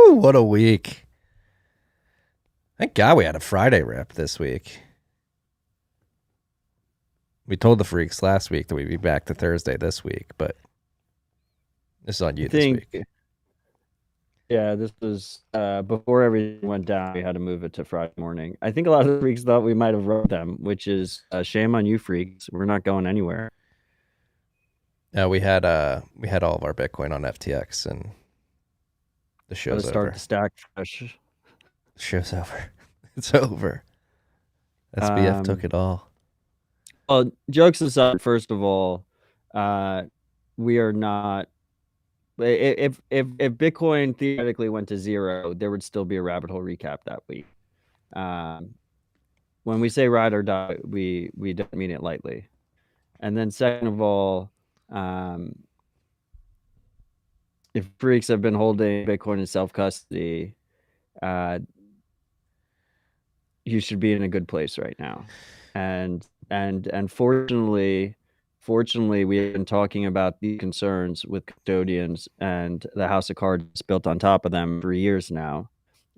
What a week. Thank God we had a Friday rip this week. We told the freaks last week that we'd be back to Thursday this week, but this is on you this week. Yeah, this was before everything went down. We had to move it to Friday morning. I think a lot of the freaks thought we might have wrote them, which is shame on you freaks. We're not going anywhere. We had all of our Bitcoin on FTX, and the show's over. Start to stack fresh. The show's over. It's over. SBF took it all. Well, jokes aside, first of all, we are not. If Bitcoin theoretically went to zero, there would still be a rabbit hole recap that week. When we say ride or die, we don't mean it lightly. And then second of all, if freaks have been holding Bitcoin in self-custody, you should be in a good place right now. And fortunately, we have been talking about these concerns with custodians and the house of cards built on top of them for years now.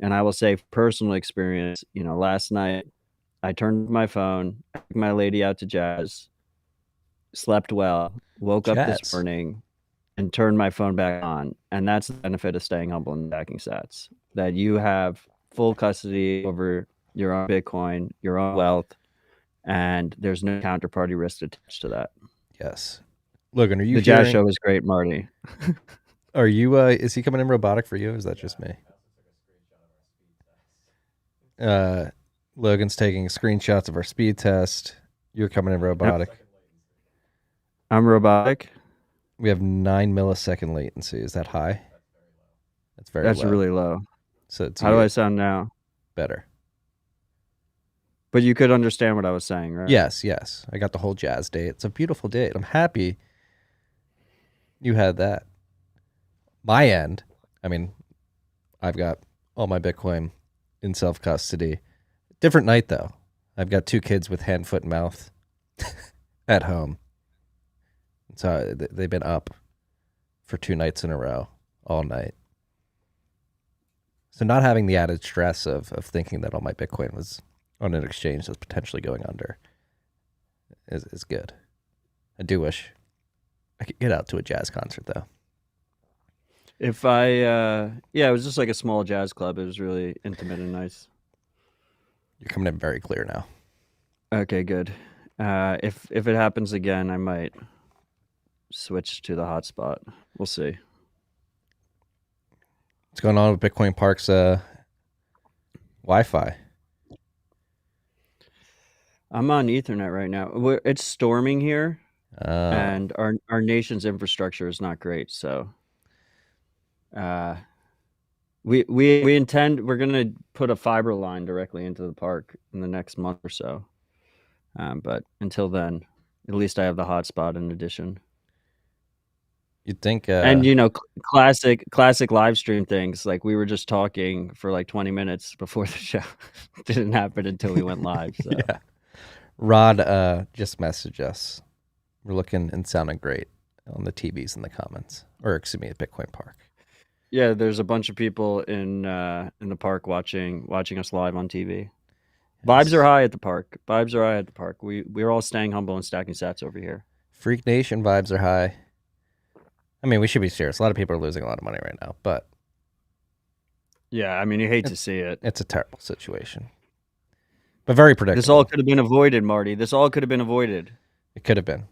And I will say, personal experience, last night I turned my phone, took my lady out to jazz, slept well, woke up this morning, and turned my phone back on. And that's the benefit of staying humble and stacking sats, that you have full custody over your own Bitcoin, your own wealth, and there's no counterparty risk attached to that. Yes. Logan, are you The jazz show was great, Marty. Are you, is he coming in robotic for you, or is that just me? Logan's taking screenshots of our speed test. You're coming in robotic. I'm robotic. We have 9 millisecond latency. Is that high? That's low. Really low. So how do I sound now? Better. But you could understand what I was saying, right? Yes. I got the whole jazz date. It's a beautiful date. I'm happy you had that. My end, I mean, I've got all my Bitcoin in self-custody. Different night, though. I've got 2 kids with hand, foot, and mouth at home. So they've been up for 2 nights in a row, all night. So not having the added stress of thinking that all my Bitcoin was on an exchange that's potentially going under is good. I do wish I could get out to a jazz concert, though. If it was just like a small jazz club. It was really intimate and nice. You're coming in very clear now. Okay, good. If it happens again, I might switch to the hotspot. We'll see. What's going on with Bitcoin Park's Wi-Fi? I'm on Ethernet right now. It's storming here, and our nation's infrastructure is not great. So, we intend, we're gonna put a fiber line directly into the park in the next month or so. But until then, at least I have the hotspot in addition. You'd think, and classic live stream things, like we were just talking for like 20 minutes before the show. Didn't happen until we went live. So. Yeah. Rod just messaged us. We're looking and sounding great on the TVs in the comments, or excuse me, at Bitcoin Park. Yeah, there's a bunch of people in the park watching us live on TV. Yes. Vibes are high at the park. We're all staying humble and stacking sats over here. Freak Nation vibes are high. I mean, we should be serious. A lot of people are losing a lot of money right now, but yeah, I mean, you hate to see it. It's a terrible situation, but very predictable. This all could have been avoided, Marty. This all could have been avoided. It could have been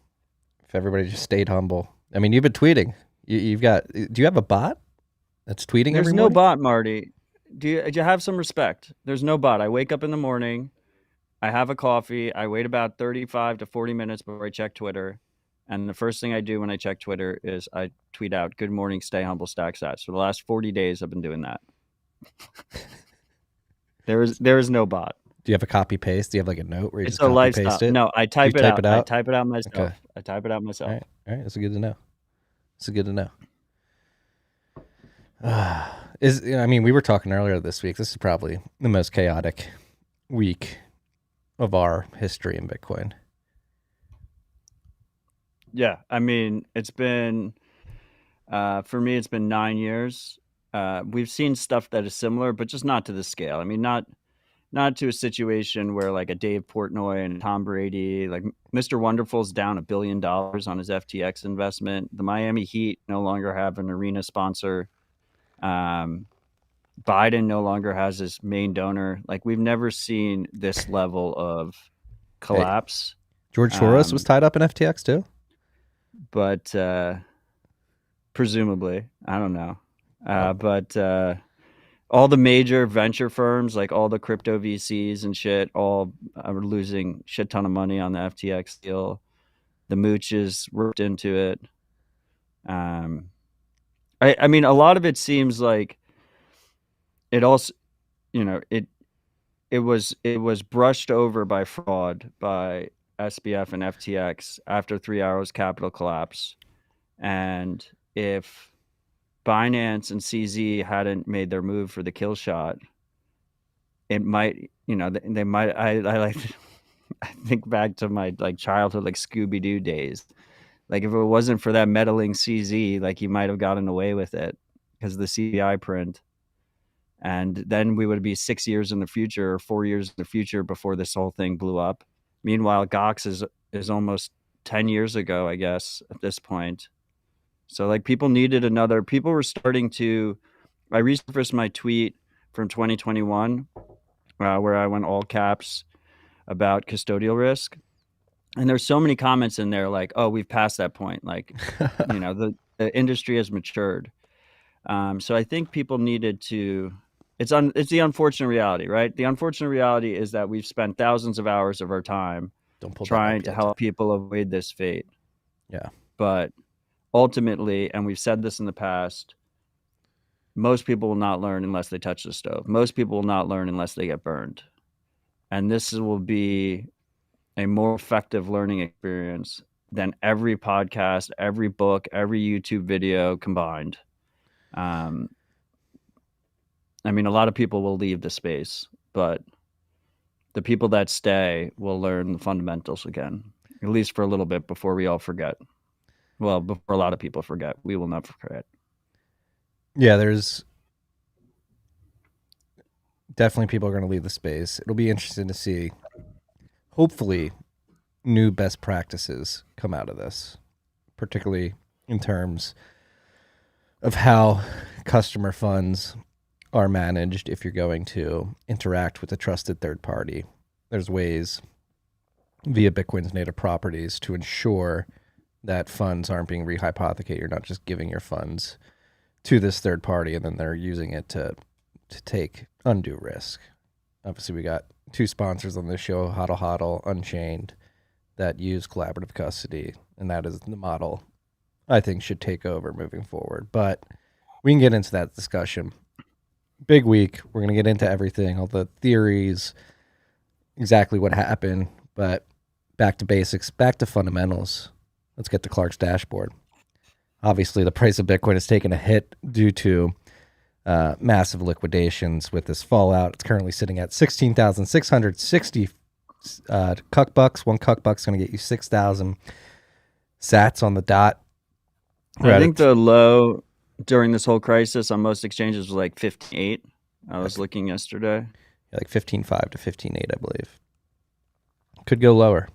if everybody just stayed humble. I mean, you've been tweeting. Do you have a bot that's tweeting? There's no bot, Marty. Do you have some respect? There's no bot. I wake up in the morning, I have a coffee, I wait about 35 to 40 minutes before I check Twitter. And the first thing I do when I check Twitter is I tweet out, "Good morning, stay humble, stack sats." For the last 40 days, I've been doing that. There is no bot. Do you have a copy paste? Do you have like a note where you it's just copy paste it? No, I type it out. I type it out myself. Okay. I type it out myself. All right. That's good to know. I mean, we were talking earlier this week. This is probably the most chaotic week of our history in Bitcoin. Yeah, I mean, it's been for me, it's been 9 years, we've seen stuff that is similar, but just not to the scale. I mean, not to a situation where like a Dave Portnoy and Tom Brady, like Mr. Wonderful's down $1 billion on his FTX investment. The Miami Heat no longer have an arena sponsor. Biden no longer has his main donor. Like, we've never seen this level of collapse. Hey, George Soros was tied up in FTX too? But presumably, I don't know. But all the major venture firms, like all the crypto VCs and shit, all are losing shit ton of money on the FTX deal. The mooches ripped into it. I mean, a lot of it seems like it also, it was brushed over by fraud by SBF and FTX after 3 Arrows Capital collapse. And if Binance and CZ hadn't made their move for the kill shot, it might, they might, I like, I think back to my like childhood, like Scooby-Doo days. Like, if it wasn't for that meddling CZ, like, he might have gotten away with it because of the CPI print. And then we would be 6 years in the future or 4 years in the future before this whole thing blew up. Meanwhile, Gox is almost 10 years ago, I guess, at this point. So like, people were starting to, I resurfaced my tweet from 2021 where I went all caps about custodial risk. And there's so many comments in there like, oh, we've passed that point. Like, the industry has matured. So I think people needed to, it's the unfortunate reality, right? The unfortunate reality is that we've spent thousands of hours of our time trying to help people avoid this fate. Yeah. But ultimately, and we've said this in the past, most people will not learn unless they touch the stove. Most people will not learn unless they get burned. And this will be a more effective learning experience than every podcast, every book, every YouTube video combined. I mean, a lot of people will leave the space, but the people that stay will learn the fundamentals again, at least for a little bit before we all forget. Well, before a lot of people forget, we will not forget. Yeah, there's definitely people are going to leave the space. It'll be interesting to see, hopefully, new best practices come out of this, particularly in terms of how customer funds are managed if you're going to interact with a trusted third party. There's ways via Bitcoin's native properties to ensure that funds aren't being rehypothecated. You're not just giving your funds to this third party and then they're using it to take undue risk. Obviously, we got two sponsors on this show, Hodlhodl, Unchained, that use collaborative custody, and that is the model I think should take over moving forward. But we can get into that discussion. Big week. We're going to get into everything, all the theories, exactly what happened, but back to basics, back to fundamentals. Let's get to Clark's dashboard. Obviously, the price of Bitcoin has taken a hit due to massive liquidations with this fallout. It's currently sitting at 16,660 cuck bucks. One cuck buck's going to get you 6,000 sats on the dot. I think the low during this whole crisis on most exchanges was like 15.8. I was looking yesterday. Yeah, like 15.5 to 15.8, I believe. Could go lower.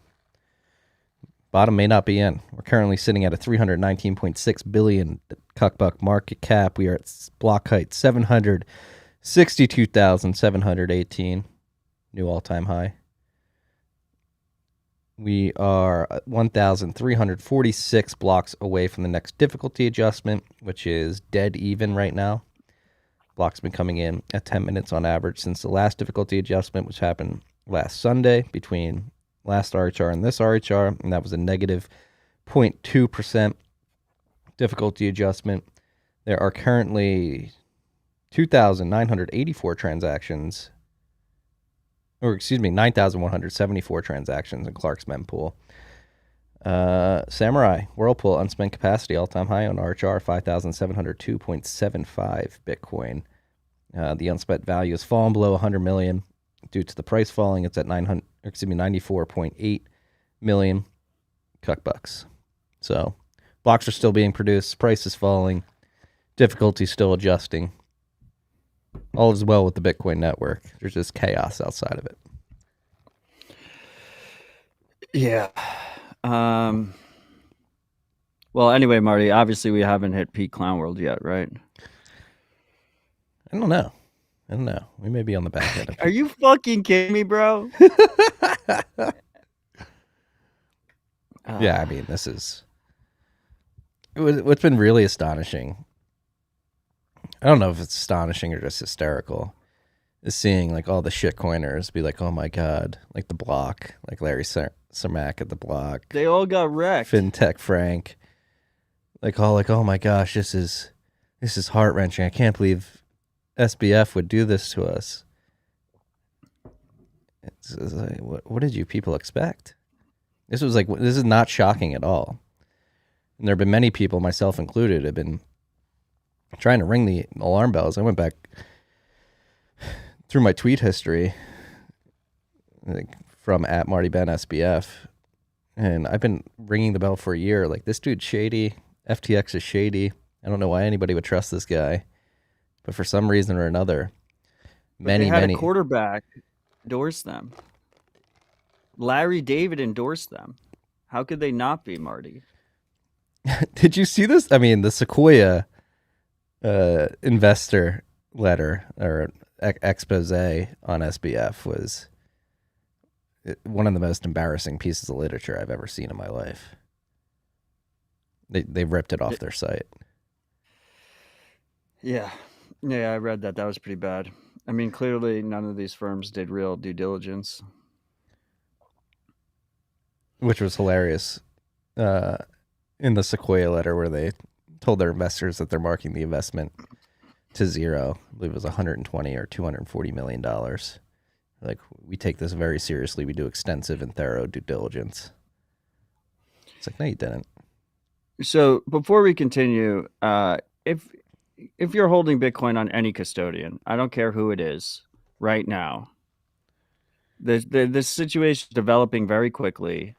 Bottom may not be in. We're currently sitting at a 319.6 billion cuck buck market cap. We are at block height 762,718, new all-time high. We are 1,346 blocks away from the next difficulty adjustment, which is dead even right now. Blocks been coming in at 10 minutes on average since the last difficulty adjustment, which happened last Sunday between last RHR and this RHR, and that was a negative 0.2% difficulty adjustment. There are currently 2,984 transactions, or excuse me, 9,174 transactions in Clark's mempool. Samurai, Whirlpool, unspent capacity, all-time high on RHR, 5,702.75 Bitcoin. The unspent value has fallen below 100 million due to the price falling. It's at 94.8 million cuck bucks. So blocks are still being produced. Price is falling. Difficulty still adjusting. all is well with the Bitcoin network. There's just chaos outside of it. Yeah. Well, anyway, Marty, obviously we haven't hit peak clown world yet, right? I don't know. We may be on the back end of Are you fucking kidding me, bro? Yeah, I mean, this is what's been really astonishing. I don't know if it's astonishing or just hysterical. Is seeing like all the shitcoiners be like, oh my god, like the Block, like Larry Cermak at the Block. They all got wrecked. FinTech Frank, like oh my gosh, this is heart wrenching. I can't believe SBF would do this to us. It's like, what did you people expect? This is not shocking at all. And there have been many people, myself included, have been trying to ring the alarm bells. I went back through my tweet history, like from at Marty Ben SBF, and I've been ringing the bell for a year. Like, this dude's shady. FTX is shady. I don't know why anybody would trust this guy, but for some reason or another, many a quarterback endorse them. Larry David endorsed them. How could they not be, Marty? Did you see this? I mean, the Sequoia investor letter or expose on SBF was one of the most embarrassing pieces of literature I've ever seen in my life. They ripped it off their site. Yeah, I read that. That was pretty bad. I mean, clearly none of these firms did real due diligence. Which was hilarious in the Sequoia letter, where they told their investors that they're marking the investment to zero. I believe it was $120 or $240 million. Like, we take this very seriously. We do extensive and thorough due diligence. It's like, no, you didn't. So before we continue, if you're holding Bitcoin on any custodian, I don't care who it is, right now, this situation is developing very quickly.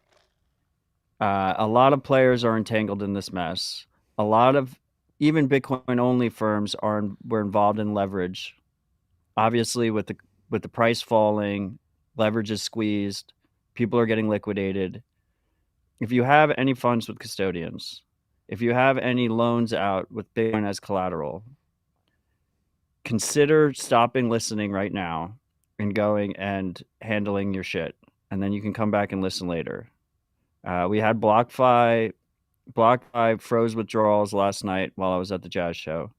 A lot of players are entangled in this mess. A lot of even Bitcoin only firms were involved in leverage. Obviously, with the price falling, leverage is squeezed. People are getting liquidated. If you have any funds with custodians, if you have any loans out with Bitcoin as collateral, consider stopping listening right now and going and handling your shit. And then you can come back and listen later. We had BlockFi froze withdrawals last night while I was at the jazz show.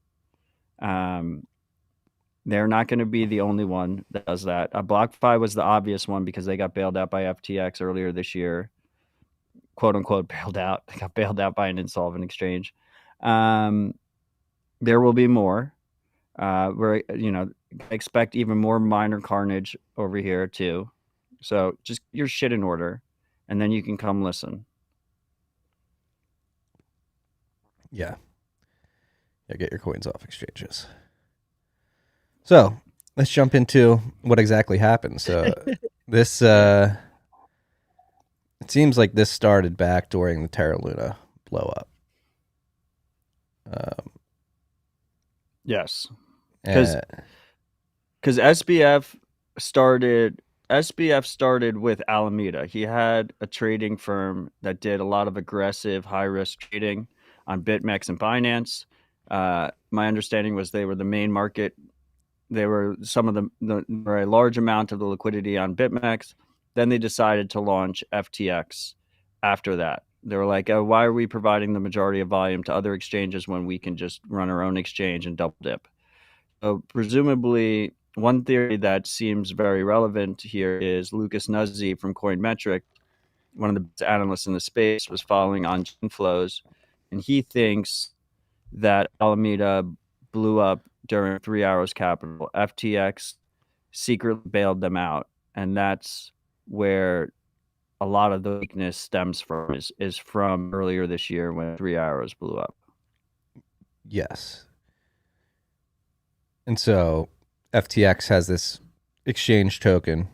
They're not going to be the only one that does that. BlockFi was the obvious one because they got bailed out by FTX earlier this year. Quote unquote bailed out. They got bailed out by an insolvent exchange. There will be more. We're expect even more minor carnage over here too. So just get your shit in order, and then you can come listen. Yeah, get your coins off exchanges. So let's jump into what exactly happened. So this it seems like this started back during the Terra Luna blow up. Yes, because SBF started with Alameda. He had a trading firm that did a lot of aggressive high risk trading on BitMEX and Binance. My understanding was they were the main market. They were a large amount of the liquidity on BitMEX. Then they decided to launch FTX after that. They were like, oh, why are we providing the majority of volume to other exchanges when we can just run our own exchange and double dip? So presumably, one theory that seems very relevant here is Lucas Nuzzi from Coinmetric, one of the best analysts in the space, was following on-chain flows, and he thinks that Alameda blew up during 3 Arrows Capital. FTX secretly bailed them out, and that's where a lot of the weakness stems from, is from earlier this year when 3 Arrows blew up. Yes. And so FTX has this exchange token,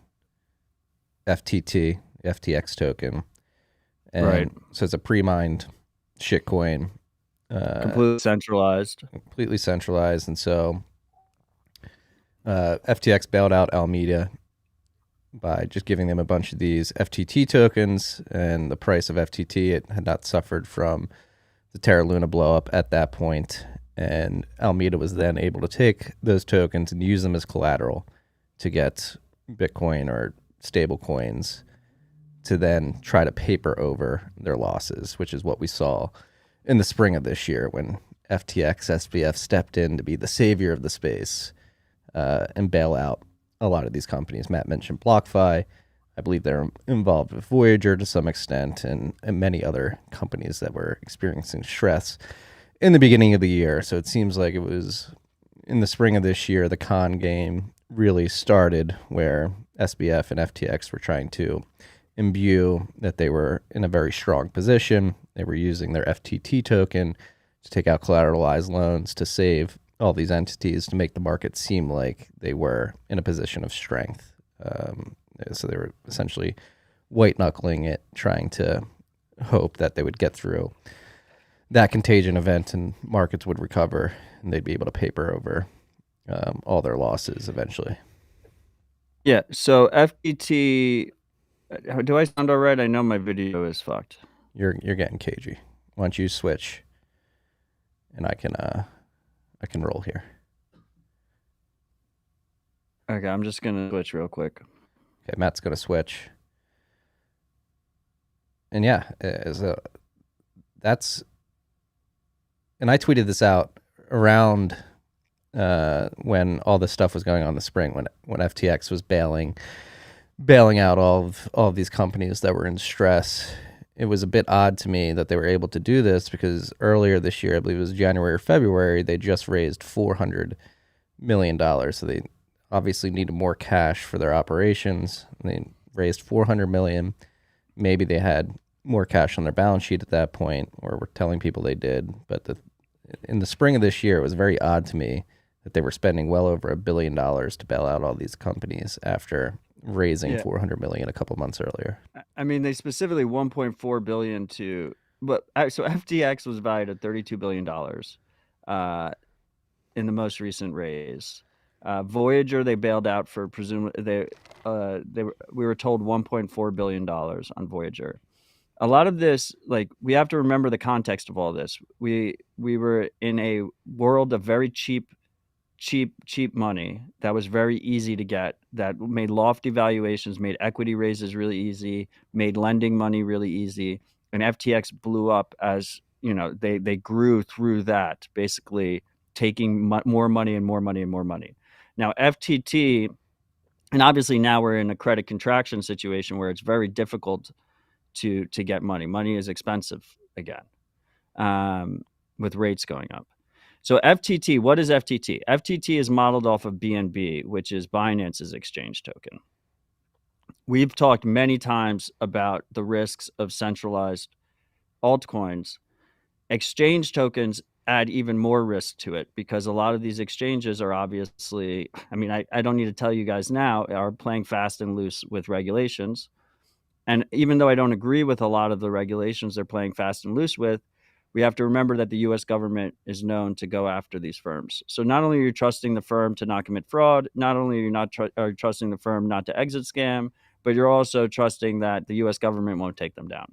FTT, FTX token. And right. So it's a pre-mined shitcoin. Completely centralized. And so FTX bailed out Alameda by just giving them a bunch of these FTT tokens, and the price of FTT, it had not suffered from the Terra Luna blow up at that point, and Alameda was then able to take those tokens and use them as collateral to get Bitcoin or stable coins to then try to paper over their losses, which is what we saw in the spring of this year when FTX SBF stepped in to be the savior of the space and bail out a lot of these companies. Matt mentioned BlockFi. I believe they're involved with Voyager to some extent, and many other companies that were experiencing stress in the beginning of the year. So it seems like it was in the spring of this year, the con game really started, where SBF and FTX were trying to imbue that they were in a very strong position. They were using their FTT token to take out collateralized loans to save all these entities, to make the market seem like they were in a position of strength. So they were essentially white knuckling it, trying to hope that they would get through that contagion event and markets would recover and they'd be able to paper over all their losses eventually. Yeah. So FTT, do I sound all right? I know my video is fucked. You're getting cagey. Why don't you switch, and I can roll here. Okay, I'm just gonna switch real quick. Okay, Matt's gonna switch, and yeah, that's. And I tweeted this out around when all this stuff was going on in the spring, when FTX was bailing out all of these companies that were in stress. It was a bit odd to me that they were able to do this, because earlier this year, I believe it was January or February, they just raised $400 million. So they obviously needed more cash for their operations. They raised $400 million. Maybe they had more cash on their balance sheet at that point, or were telling people they did. But in the spring of this year, it was very odd to me that they were spending well over $1 billion to bail out all these companies after raising $400 million a couple months earlier. I mean, they specifically $1.4 billion so FTX was valued at $32 billion in the most recent raise. Voyager, they bailed out for presumably we were told $1.4 billion on Voyager. A lot of this, like, we have to remember the context of all this. We were in a world of very cheap money that was very easy to get, that made lofty valuations, made equity raises really easy, made lending money really easy. And FTX blew up as, they grew through that, basically taking more money and more money and more money. Now, FTT, and obviously now we're in a credit contraction situation where it's very difficult to get money. Money is expensive again, with rates going up. So FTT, what is FTT? FTT is modeled off of BNB, which is Binance's exchange token. We've talked many times about the risks of centralized altcoins. Exchange tokens add even more risk to it, because a lot of these exchanges are obviously, I don't need to tell you guys now, are playing fast and loose with regulations. And even though I don't agree with a lot of the regulations they're playing fast and loose with, we have to remember that the U.S. government is known to go after these firms. So not only are you trusting the firm to not commit fraud, not only are you not trusting the firm not to exit scam, but you're also trusting that the U.S. government won't take them down.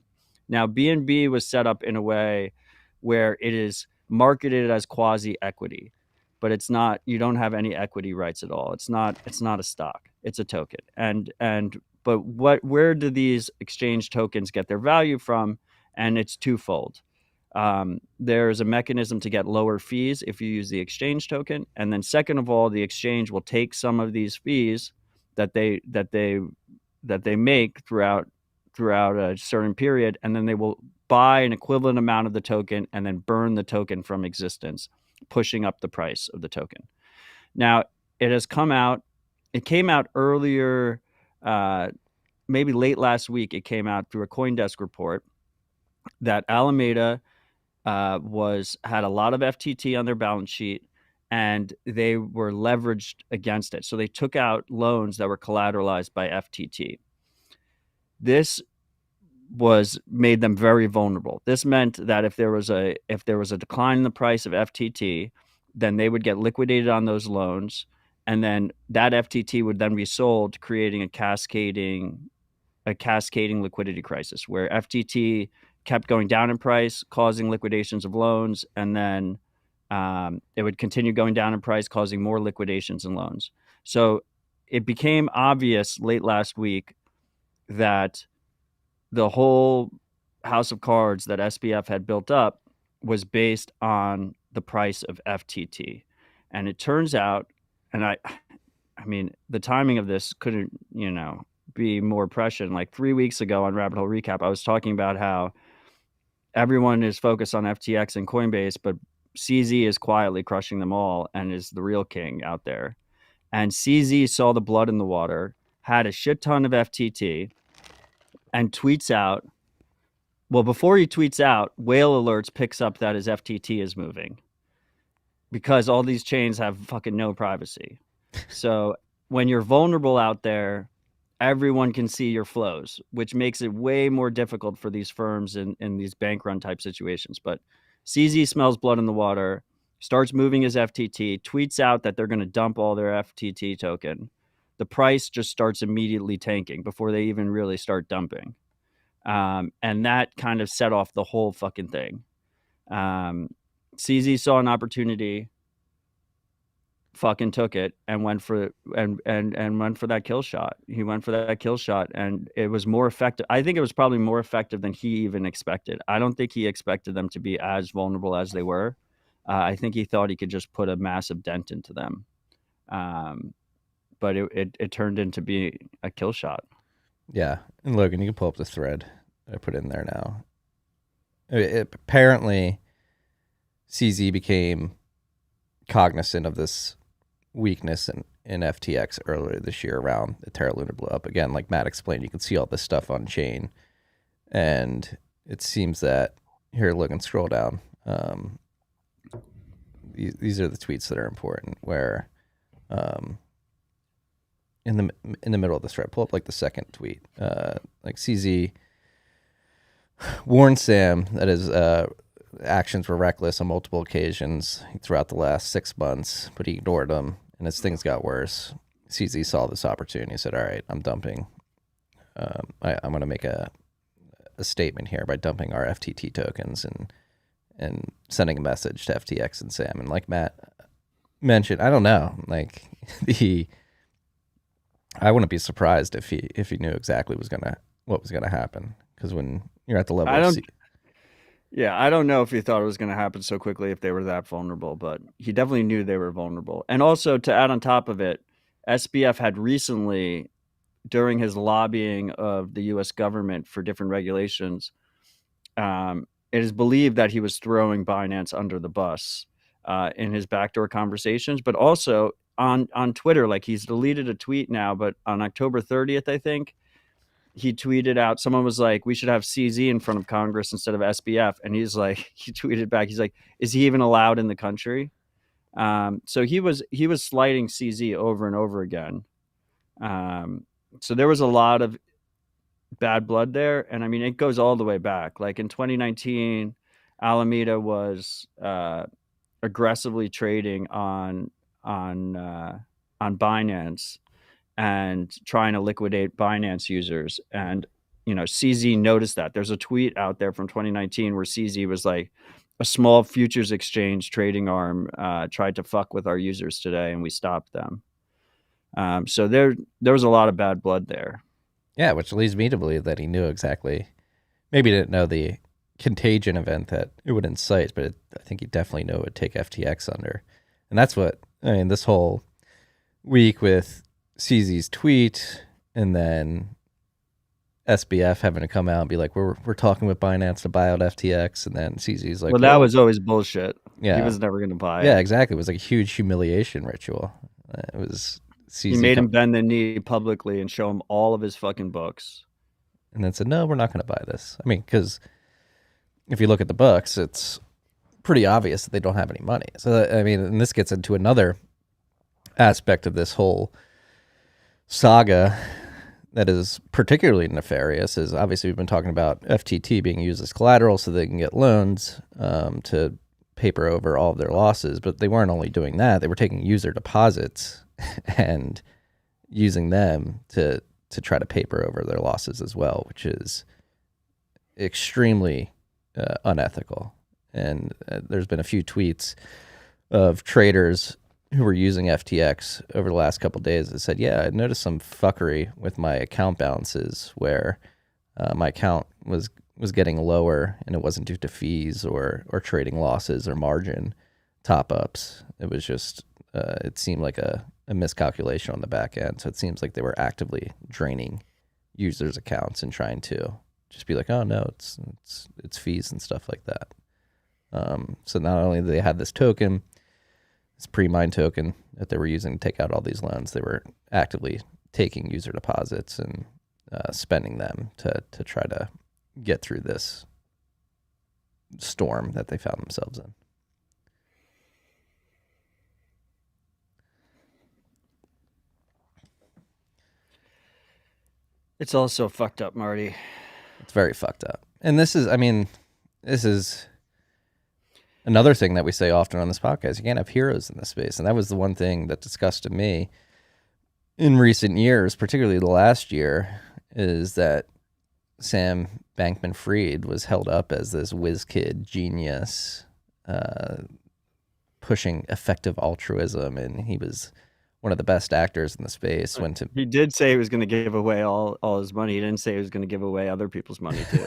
Now, BNB was set up in a way where it is marketed as quasi-equity, but it's not. You don't have any equity rights at all. It's not a stock. It's a token. But where do these exchange tokens get their value from? And it's twofold. There's a mechanism to get lower fees if you use the exchange token, and then second of all, the exchange will take some of these fees that they make throughout a certain period, and then they will buy an equivalent amount of the token and then burn the token from existence, pushing up the price of the token. Now, it came out earlier, maybe late last week. It came out through a CoinDesk report that Alameda had a lot of FTT on their balance sheet, and they were leveraged against it. So they took out loans that were collateralized by FTT. This made them very vulnerable. This meant that if there was a decline in the price of FTT, then they would get liquidated on those loans, And then that FTT would then be sold, creating a cascading liquidity crisis where FTT kept going down in price, causing liquidations of loans, and then it would continue going down in price, causing more liquidations and loans. So it became obvious late last week that the whole house of cards that SBF had built up was based on the price of FTT. And it turns out, and I mean, the timing of this couldn't, be more prescient. Like 3 weeks ago on Rabbit Hole Recap, I was talking about how everyone is focused on FTX and Coinbase, but CZ is quietly crushing them all and is the real king out there. And CZ saw the blood in the water, had a shit ton of FTT, and tweets out. Well, before he tweets out, Whale Alerts picks up that his FTT is moving because all these chains have fucking no privacy. So when you're vulnerable out there, everyone can see your flows, which makes it way more difficult for these firms in these bank run type situations. But CZ smells blood in the water, starts moving his FTT, tweets out that they're going to dump all their FTT token. The price just starts immediately tanking before they even really start dumping. And that kind of set off the whole fucking thing. CZ saw an opportunity, fucking took it, and went for that kill shot. He went for that kill shot, and it was more effective. I think it was probably more effective than he even expected. I don't think he expected them to be as vulnerable as they were. I think he thought he could just put a massive dent into them. But it turned into be a kill shot. Yeah. And Logan, you can pull up the thread I put in there now. Apparently, CZ became cognizant of this weakness in FTX earlier this year around the Terra Luna blow up. Again, like Matt explained, you can see all this stuff on chain. And it seems that, here, look and scroll down. These are the tweets that are important, where in the middle of the thread, pull up like the second tweet. Like CZ warned Sam that his actions were reckless on multiple occasions throughout the last 6 months, but he ignored them, and as things got worse, CZ saw this opportunity. He said, all right, I'm dumping. I'm going to make a statement here by dumping our FTT tokens and sending a message to FTX and Sam. And like Matt mentioned, I don't know, like I wouldn't be surprised if he knew exactly what was gonna happen, because when you're at the level I don't know if he thought it was going to happen so quickly if they were that vulnerable, but he definitely knew they were vulnerable. And also, to add on top of it, SBF had recently, during his lobbying of the U.S. government for different regulations, it is believed that he was throwing Binance under the bus in his backdoor conversations, but also on Twitter. Like, he's deleted a tweet now, but on October 30th, I think, he tweeted out, someone was like, we should have CZ in front of Congress instead of SBF. And he's like, he tweeted back, he's like, is he even allowed in the country? So he was slighting CZ over and over again. So there was a lot of bad blood there. And I mean, it goes all the way back. Like in 2019, Alameda was aggressively trading on Binance and trying to liquidate Binance users. And, CZ noticed that. There's a tweet out there from 2019 where CZ was like, a small futures exchange trading arm tried to fuck with our users today, and we stopped them. So there was a lot of bad blood there. Yeah, which leads me to believe that he knew exactly. Maybe he didn't know the contagion event that it would incite, but I think he definitely knew it would take FTX under. And that's what, I mean, this whole week with CZ's tweet, and then SBF having to come out and be like, we're talking with Binance to buy out FTX, and then CZ's like, well, that was always bullshit. Yeah, he was never going to buy it. Yeah, exactly. It was like a huge humiliation ritual. It was CZ. He made him bend the knee publicly and show him all of his fucking books, and then said, no, we're not going to buy this. I mean, because if you look at the books, it's pretty obvious that they don't have any money. So, I mean, and this gets into another aspect of this whole saga that is particularly nefarious. Is obviously we've been talking about FTT being used as collateral so they can get loans to paper over all of their losses, but they weren't only doing that, they were taking user deposits and using them to try to paper over their losses as well, which is extremely unethical. And there's been a few tweets of traders who were using FTX over the last couple of days that said, yeah, I noticed some fuckery with my account balances where my account was getting lower, and it wasn't due to fees or trading losses or margin top-ups. It was just, it seemed like a miscalculation on the back end. So it seems like they were actively draining users' accounts and trying to just be like, oh no, it's fees and stuff like that. So not only did they have this token, this pre-mine token that they were using to take out all these loans, they were actively taking user deposits and spending them to try to get through this storm that they found themselves in. It's all so fucked up, Marty. It's very fucked up. And this is another thing that we say often on this podcast. You can't have heroes in this space. And that was the one thing that disgusted me in recent years, particularly the last year, is that Sam Bankman-Fried was held up as this whiz kid genius, pushing effective altruism, and he was one of the best actors in the space. He did say he was going to give away all his money. He didn't say he was going to give away other people's money too.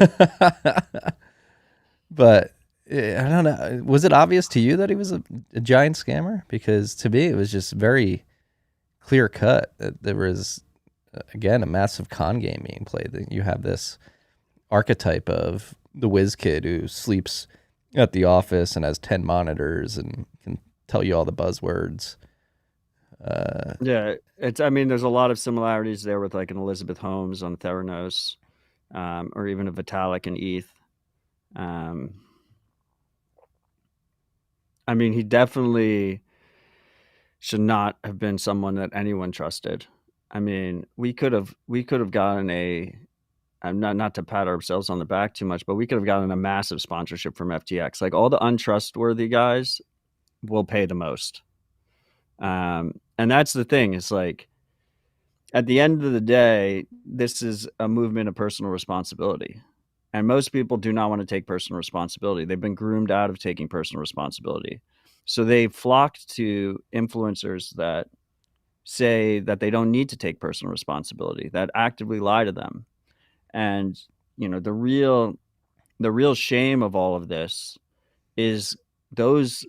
But I don't know. Was it obvious to you that he was a giant scammer? Because to me, it was just very clear cut that there was, again, a massive con game being played. That you have this archetype of the whiz kid who sleeps at the office and has 10 monitors and can tell you all the buzzwords. Yeah, there's a lot of similarities there with like an Elizabeth Holmes on Theranos, or even a Vitalik and ETH. He definitely should not have been someone that anyone trusted. We could have gotten not to pat ourselves on the back too much, but we could have gotten a massive sponsorship from FTX. Like, all the untrustworthy guys will pay the most. And that's the thing. It's like, at the end of the day, this is a movement of personal responsibility. And most people do not want to take personal responsibility. They've been groomed out of taking personal responsibility. So they flocked to influencers that say that they don't need to take personal responsibility, that actively lie to them. And, the real shame of all of this is those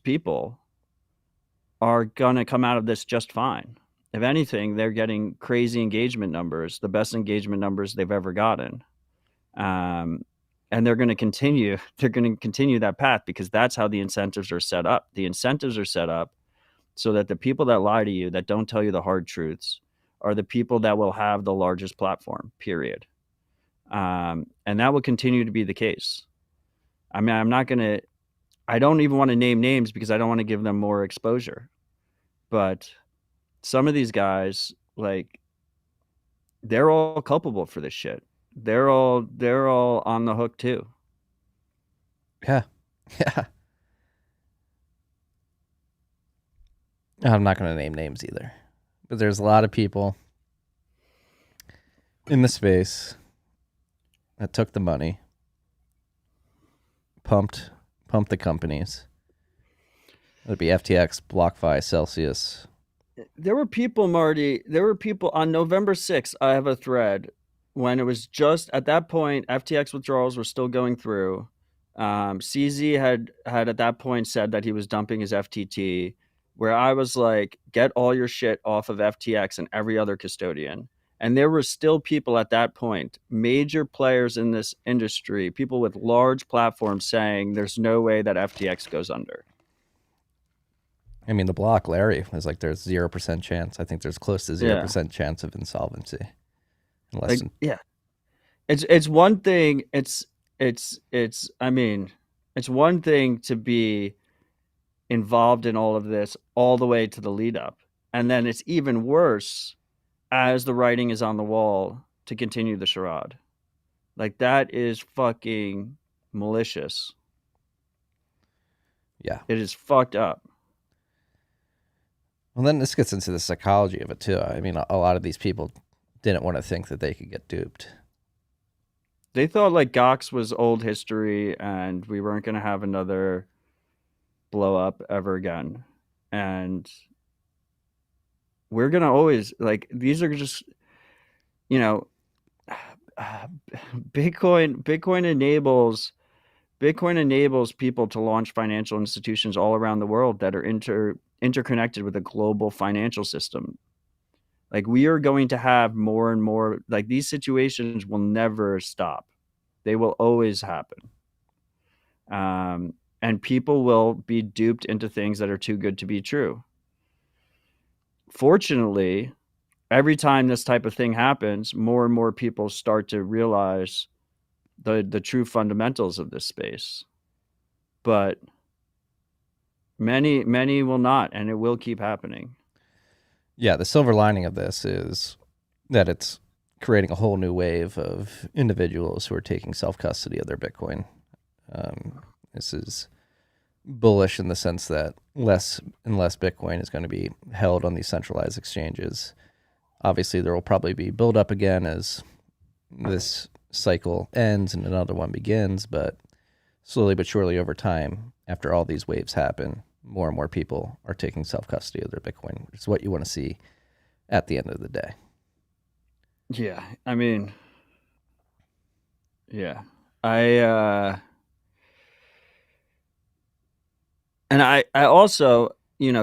people are going to come out of this just fine. If anything, they're getting crazy engagement numbers, the best engagement numbers they've ever gotten. And they're going to continue that path, because that's how the incentives are set up. The incentives are set up so that the people that lie to you, that don't tell you the hard truths, are the people that will have the largest platform, period. And that will continue to be the case. I don't even want to name names because I don't want to give them more exposure. But some of these guys, like, they're all culpable for this shit. They're all on the hook too. Yeah. I'm not going to name names either, but there's a lot of people in the space that took the money, pumped the companies. It'd be FTX, BlockFi, Celsius. There were people, Marty. There were people on November 6th. I have a thread when it was just at that point, FTX withdrawals were still going through. CZ had at that point said that he was dumping his FTT, where I was like, get all your shit off of FTX and every other custodian. And there were still people at that point, major players in this industry, people with large platforms, saying there's no way that FTX goes under. The block, Larry, was like, there's 0% chance. I think there's close to 0% chance of insolvency. It's one thing. It's one thing to be involved in all of this all the way to the lead up. And then it's even worse as the writing is on the wall to continue the charade. Like, that is fucking malicious. Yeah. It is fucked up. Well, then this gets into the psychology of it too. I mean, a lot of these people didn't want to think that they could get duped. They thought like Gox was old history and we weren't going to have another blow up ever again. And we're going to always, like, these are just, you know, Bitcoin enables people to launch financial institutions all around the world that are interconnected with a global financial system. Like, we are going to have more and more, like, these situations will never stop. They will always happen. And people will be duped into things that are too good to be true. Fortunately, every time this type of thing happens, more and more people start to realize the true fundamentals of this space. But many will not, and it will keep happening. Yeah, the silver lining of this is that it's creating a whole new wave of individuals who are taking self-custody of their Bitcoin. This is bullish in the sense that less and less Bitcoin is going to be held on these centralized exchanges. Obviously, there will probably be build up again as this cycle ends and another one begins, but slowly but surely over time, after all these waves happen, more and more people are taking self-custody of their Bitcoin. It's what you want to see at the end of the day. Yeah, I mean, yeah. I also,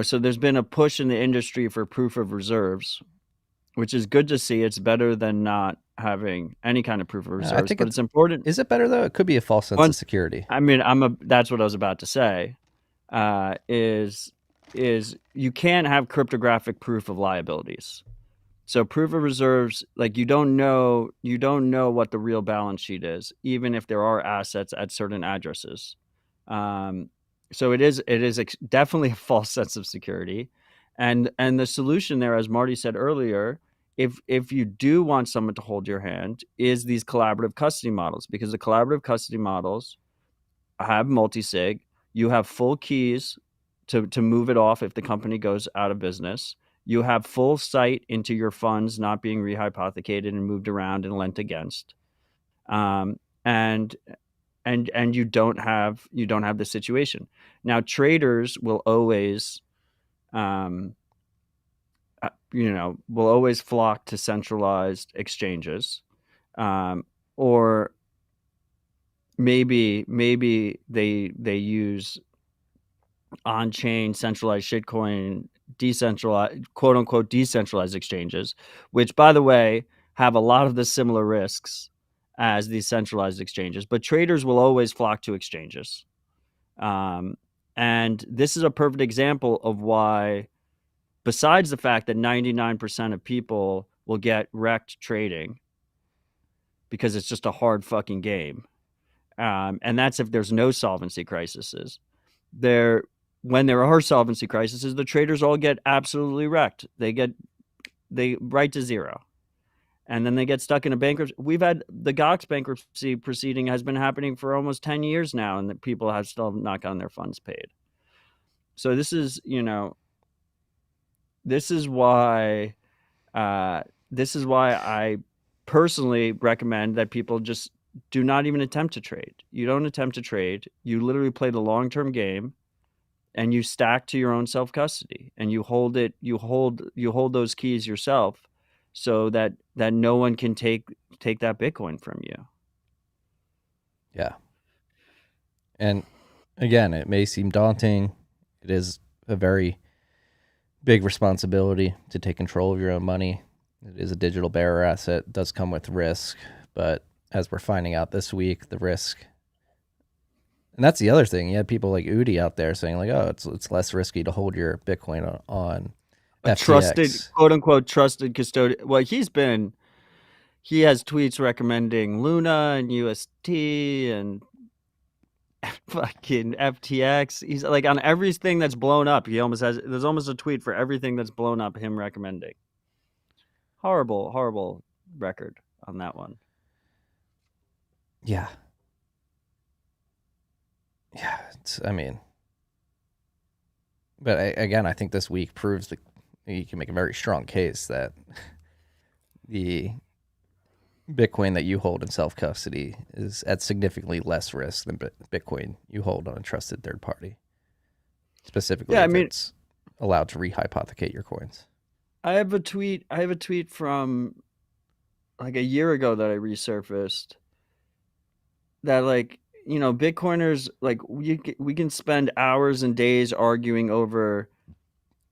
so there's been a push in the industry for proof of reserves, which is good to see. It's better than not having any kind of proof of reserves, I think but it's important. Is it better though? It could be a false sense of security. I mean, that's what I was about to say. Is you can't have cryptographic proof of liabilities. So proof of reserves, like you don't know what the real balance sheet is, even if there are assets at certain addresses. So it is definitely a false sense of security, and the solution there, as Marty said earlier, if you do want someone to hold your hand, is these collaborative custody models, because the collaborative custody models have multisig. You have full keys to move it off if the company goes out of business. You have full sight into your funds not being rehypothecated and moved around and lent against. And you don't have the situation. Now, traders will always flock to centralized exchanges, or maybe they use on-chain centralized shitcoin, decentralized, quote unquote decentralized exchanges, which, by the way, have a lot of the similar risks as these centralized exchanges. But traders will always flock to exchanges, and this is a perfect example of why, besides the fact that 99% of people will get wrecked trading because it's just a hard fucking game, and that's if there's no solvency crises. When there are solvency crises, the traders all get absolutely wrecked. They right to zero, and then they get stuck in a bankruptcy. We've had the Gox bankruptcy proceeding has been happening for almost 10 years now, and the people have still not gotten their funds paid. So this is why I personally recommend that people just do not even attempt to trade. You don't attempt to trade. You literally play the long-term game, and you stack to your own self-custody, and you hold those keys yourself, so that no one can take that Bitcoin from you. Yeah. And again, it may seem daunting. It is a very big responsibility to take control of your own money. It is a digital bearer asset. It does come with risk, but as we're finding out this week, the risk, and that's the other thing. You had people like Udi out there saying like, "Oh, it's less risky to hold your Bitcoin on a FTX." Trusted, quote unquote, trusted custodian. Well, he has tweets recommending Luna and UST and fucking FTX. He's like on everything that's blown up. There's almost a tweet for everything that's blown up, him recommending. Horrible record on that one. Yeah. But again, I think this week proves you can make a very strong case that the Bitcoin that you hold in self-custody is at significantly less risk than Bitcoin you hold on a trusted third party. Specifically, if it's allowed to rehypothecate your coins. I have a tweet from like a year ago that I resurfaced that, like, you know, Bitcoiners, like, we can spend hours and days arguing over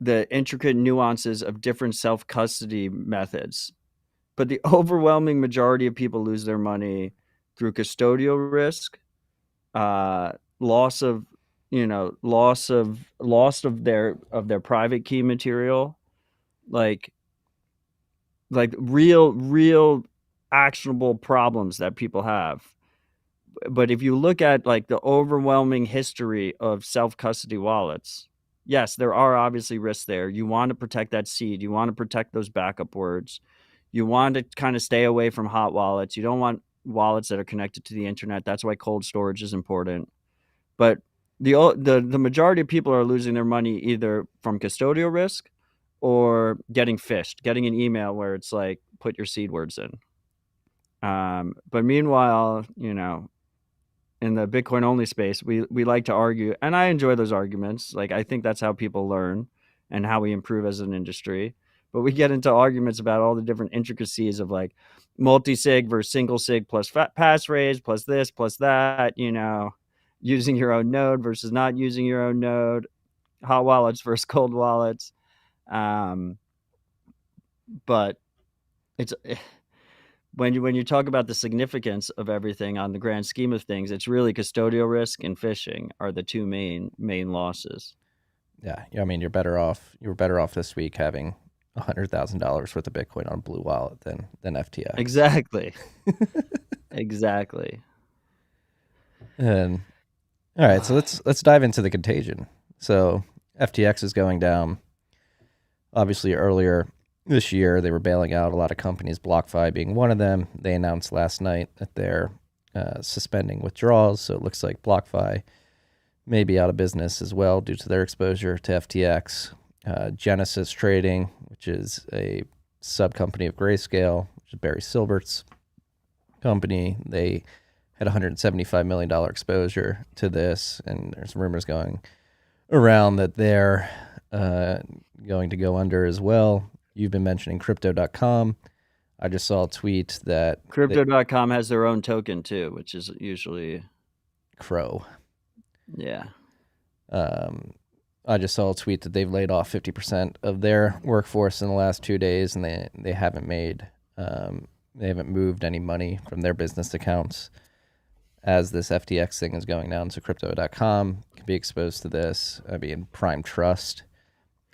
the intricate nuances of different self-custody methods, but the overwhelming majority of people lose their money through custodial risk, loss of their private key material, like real actionable problems that people have. But if you look at like the overwhelming history of self-custody wallets, yes, there are obviously risks there. You want to protect that seed. You want to protect those backup words. You want to kind of stay away from hot wallets. You don't want wallets that are connected to the internet. That's why cold storage is important. But the majority of people are losing their money either from custodial risk or getting phished, getting an email where it's like, put your seed words in. But meanwhile, you know, in the Bitcoin only space, we like to argue, and I enjoy those arguments. Like, I think that's how people learn and how we improve as an industry. But we get into arguments about all the different intricacies of like multi-sig versus single sig plus passphrase plus this plus that, you know, using your own node versus not using your own node, hot wallets versus cold wallets. But it's when you talk about the significance of everything on the grand scheme of things, it's really custodial risk and phishing are the two main losses. Yeah, I mean, you were better off this week having $100,000 worth of Bitcoin on Blue Wallet than FTX. Exactly. Exactly. And all right, so let's dive into the contagion. So FTX is going down. Obviously, earlier this year, they were bailing out a lot of companies, BlockFi being one of them. They announced last night that they're suspending withdrawals, so it looks like BlockFi may be out of business as well due to their exposure to FTX. Genesis Trading, which is a sub-company of Grayscale, which is Barry Silbert's company, they had $175 million exposure to this, and there's rumors going around that they're going to go under as well. You've been mentioning Crypto.com. I just saw a tweet that Crypto.com has their own token too, which is usually Crow. Yeah. I just saw a tweet that they've laid off 50% of their workforce in the last 2 days, and they haven't moved any money from their business accounts as this FTX thing is going down. So Crypto.com can be exposed to this. I mean, Prime Trust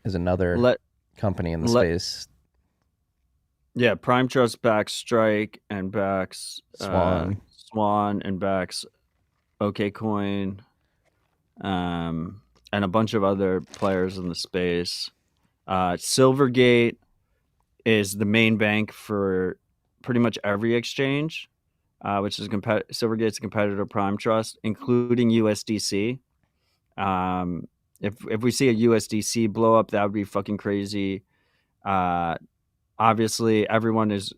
is another company in the space. Yeah, Prime Trust backs Strike and backs Swan and backs OKCoin, and a bunch of other players in the space. Silvergate is the main bank for pretty much every exchange, which is Silvergate's a competitor of Prime Trust, including USDC. If we see a USDC blow up, that would be fucking crazy. Obviously, everyone is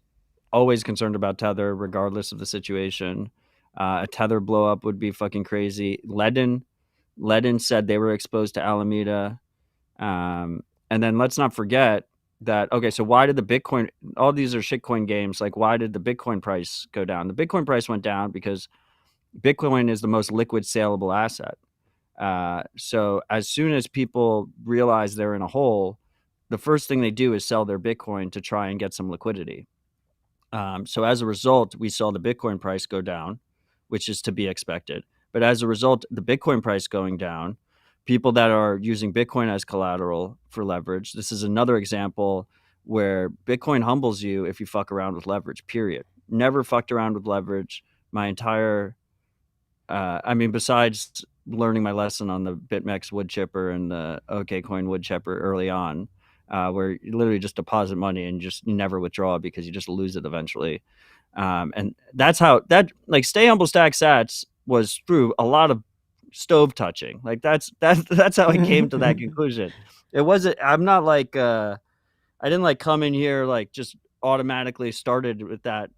always concerned about Tether, regardless of the situation. A Tether blow up would be fucking crazy. Ledn said they were exposed to Alameda. And then let's not forget that, okay, so why did the Bitcoin, all these are shitcoin games, like why did the Bitcoin price go down? The Bitcoin price went down because Bitcoin is the most liquid saleable asset. So as soon as people realize they're in a hole, the first thing they do is sell their Bitcoin to try and get some liquidity. So as a result, we saw the Bitcoin price go down, which is to be expected. But as a result, the Bitcoin price going down, people that are using Bitcoin as collateral for leverage, this is another example where Bitcoin humbles you if you fuck around with leverage, period. Never fucked around with leverage. My entire, besides learning my lesson on the BitMEX wood chipper and the OKCoin wood chipper early on, where you literally just deposit money and you never withdraw because you just lose it eventually. And that's how like Stay Humble Stack Sats was through a lot of stove touching. Like that's how I came to that conclusion. It wasn't, I'm not like I didn't like come in here like just automatically started with that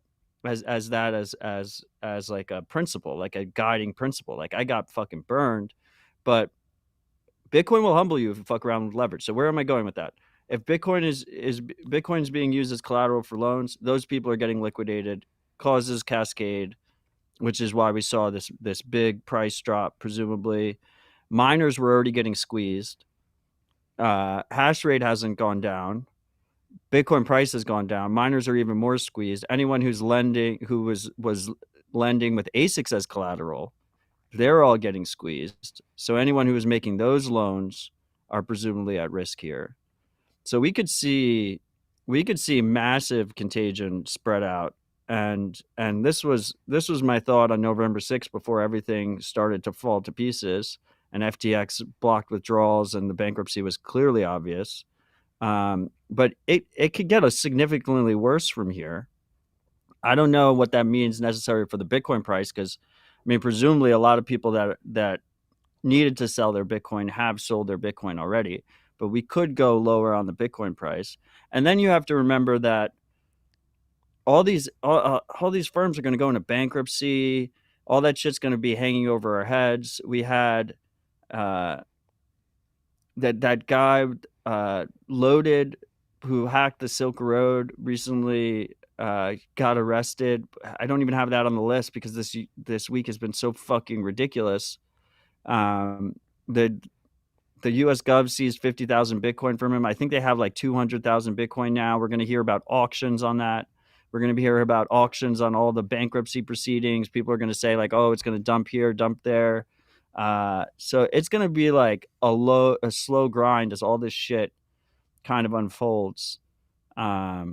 as like a principle, like a guiding principle. Like I got fucking burned, but Bitcoin will humble you if you fuck around with leverage. So where am I going with that? If Bitcoin's being used as collateral for loans, those people are getting liquidated, causes cascade, which is why we saw this big price drop. Presumably, miners were already getting squeezed. Hash rate hasn't gone down. Bitcoin price has gone down. Miners are even more squeezed. Anyone who's lending, who was lending with ASICs as collateral, they're all getting squeezed. So anyone who is making those loans are presumably at risk here. So we could see massive contagion spread out. And this was my thought on November 6th before everything started to fall to pieces and FTX blocked withdrawals and the bankruptcy was clearly obvious. But it could get significantly worse from here. I don't know what that means necessarily for the Bitcoin price, because I mean, presumably a lot of people that needed to sell their Bitcoin have sold their Bitcoin already, but we could go lower on the Bitcoin price. And then you have to remember that all these firms are going to go into bankruptcy. All that shit's going to be hanging over our heads. We had that guy Loaded, who hacked the Silk Road recently, got arrested. I don't even have that on the list because this week has been so fucking ridiculous. The U.S. Gov seized 50,000 Bitcoin from him. I think they have like 200,000 Bitcoin now. We're going to hear about auctions on that. We're going to hear about auctions on all the bankruptcy proceedings. People are going to say like, oh, it's going to dump here, dump there. So it's going to be like a slow grind as all this shit kind of unfolds. Yeah,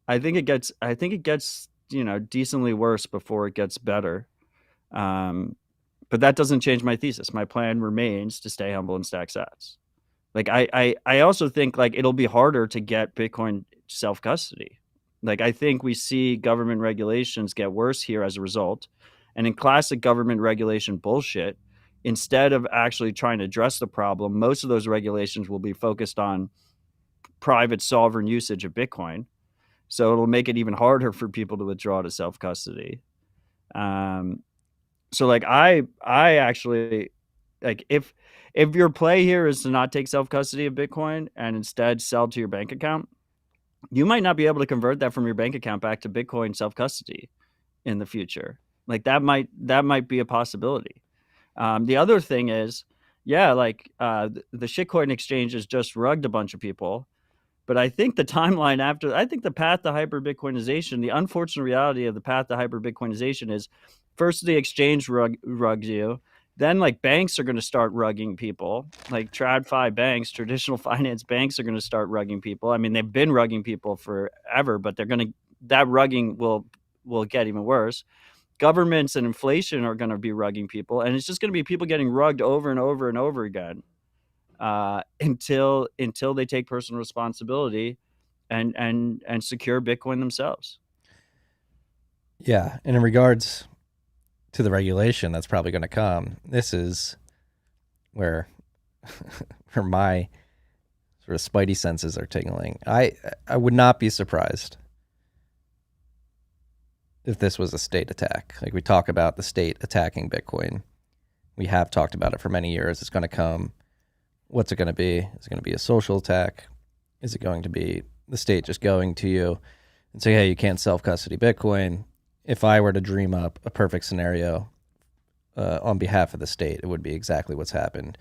I think it gets decently worse before it gets better. But that doesn't change my thesis. My plan remains to stay humble and stack sats. Like I also think like it'll be harder to get Bitcoin self-custody. Like I think we see government regulations get worse here as a result. And in classic government regulation bullshit, instead of actually trying to address the problem, most of those regulations will be focused on private sovereign usage of Bitcoin. So it'll make it even harder for people to withdraw to self-custody. So like I actually like if your play here is to not take self-custody of Bitcoin and instead sell to your bank account, you might not be able to convert that from your bank account back to Bitcoin self-custody in the future. Like that might be a possibility. The other thing is, yeah, like the shitcoin exchanges just rugged a bunch of people. But I think the timeline after, I think the path to hyper-Bitcoinization, the unfortunate reality of the path to hyper-Bitcoinization is first the exchange rugs you. Then like banks are going to start rugging people. Like TradFi banks, traditional finance banks are going to start rugging people. I mean, they've been rugging people forever, but that rugging will get even worse. Governments and inflation are going to be rugging people. And it's just going to be people getting rugged over and over and over again. Until they take personal responsibility and secure Bitcoin themselves. Yeah, and in regards to the regulation that's probably going to come, this is where my sort of spidey senses are tingling. I would not be surprised if this was a state attack. Like we talk about the state attacking Bitcoin. We have talked about it for many years. It's going to come. What's it going to be? Is it going to be a social attack? Is it going to be the state just going to you and say, hey, you can't self-custody Bitcoin? If I were to dream up a perfect scenario on behalf of the state, it would be exactly what's happened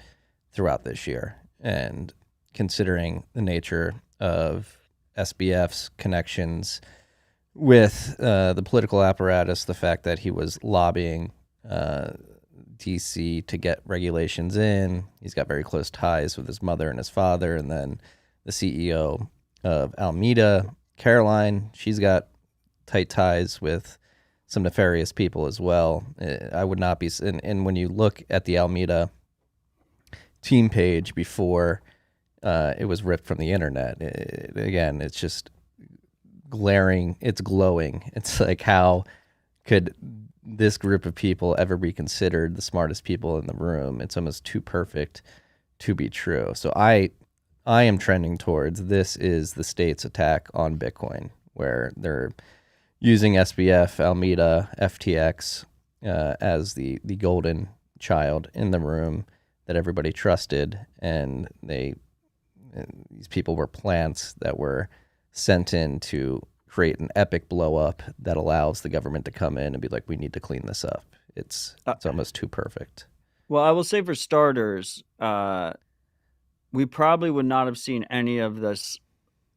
throughout this year. And considering the nature of SBF's connections with the political apparatus, the fact that he was lobbying DC to get regulations in. He's got very close ties with his mother and his father. And then the CEO of Alameda, Caroline, she's got tight ties with some nefarious people as well. I would not be, and when you look at the Alameda team page before it was ripped from the internet, again, it's just glaring, it's glowing. It's like, how could this group of people ever be considered the smartest people in the room? It's almost too perfect to be true. So I I am trending towards, this is the state's attack on Bitcoin, where they're using SBF, Alameda, FTX as the golden child in the room that everybody trusted, and these people were plants that were sent in to create an epic blow up that allows the government to come in and be like, we need to clean this up. It's almost too perfect. Well, I will say for starters, we probably would not have seen any of this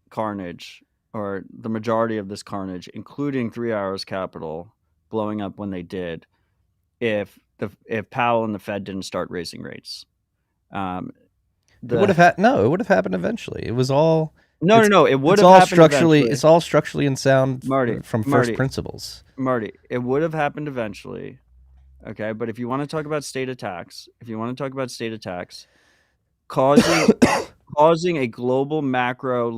carnage, or the majority of this carnage, including 3 Hours Capital blowing up when they did, if Powell and the Fed didn't start raising rates. It would have happened eventually. It was all no. It would have happened eventually. It's all structurally unsound, Marty, from first principles. Marty, it would have happened eventually. Okay, but if you want to talk about state attacks, causing a global macro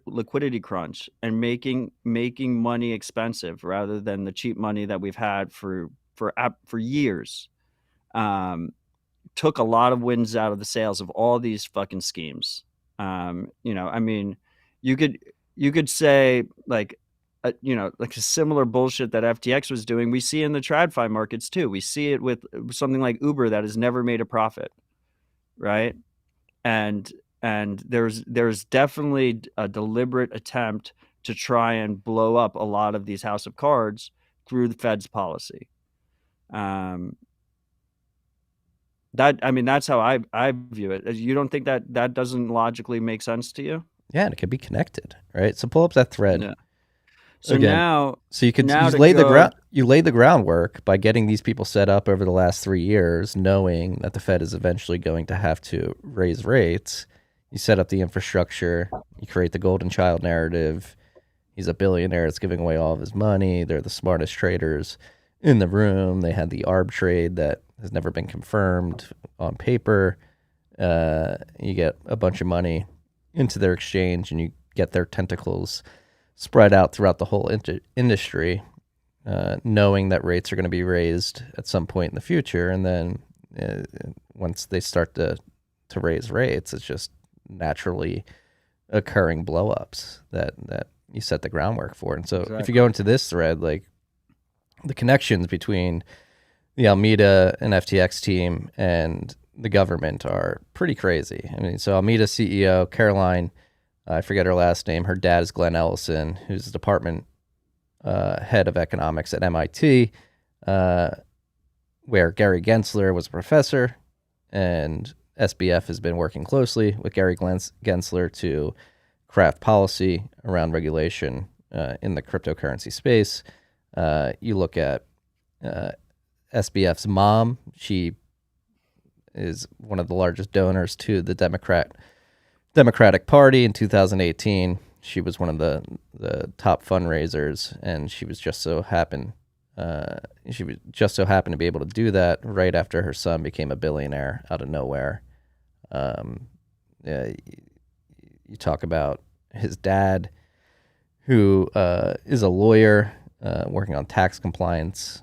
liquidity crunch and making money expensive rather than the cheap money that we've had for years, took a lot of wins out of the sails of all these fucking schemes. I mean, you could say like a similar bullshit that FTX was doing. We see in the TradFi markets too. We see it with something like Uber that has never made a profit, right? And there's definitely a deliberate attempt to try and blow up a lot of these house of cards through the Fed's policy. That's how I view it. You don't think that doesn't logically make sense to you? Yeah, and it could be connected, right? So pull up that thread. Yeah. So again, now, so you laid the groundwork by getting these people set up over the last 3 years, knowing that the Fed is eventually going to have to raise rates. You set up the infrastructure. You create the golden child narrative. He's a billionaire. It's giving away all of his money. They're the smartest traders in the room. They had the arb trade that has never been confirmed on paper. You get a bunch of money into their exchange, and you get their tentacles spread out throughout the whole industry, knowing that rates are going to be raised at some point in the future. And then once they start to raise rates, it's just naturally occurring blowups that you set the groundwork for. And so If you go into this thread, like the connections between the Alameda and FTX team and the government are pretty crazy. I mean, so Alameda CEO, Caroline, I forget her last name. Her dad is Glenn Ellison, who's the department head of economics at MIT, where Gary Gensler was a professor, and SBF has been working closely with Gary Gensler to craft policy around regulation in the cryptocurrency space. You look at SBF's mom. She is one of the largest donors to the Democratic Party in 2018. She was one of the top fundraisers, and she just so happened to be able to do that right after her son became a billionaire out of nowhere. You talk about his dad, who is a lawyer working on tax compliance,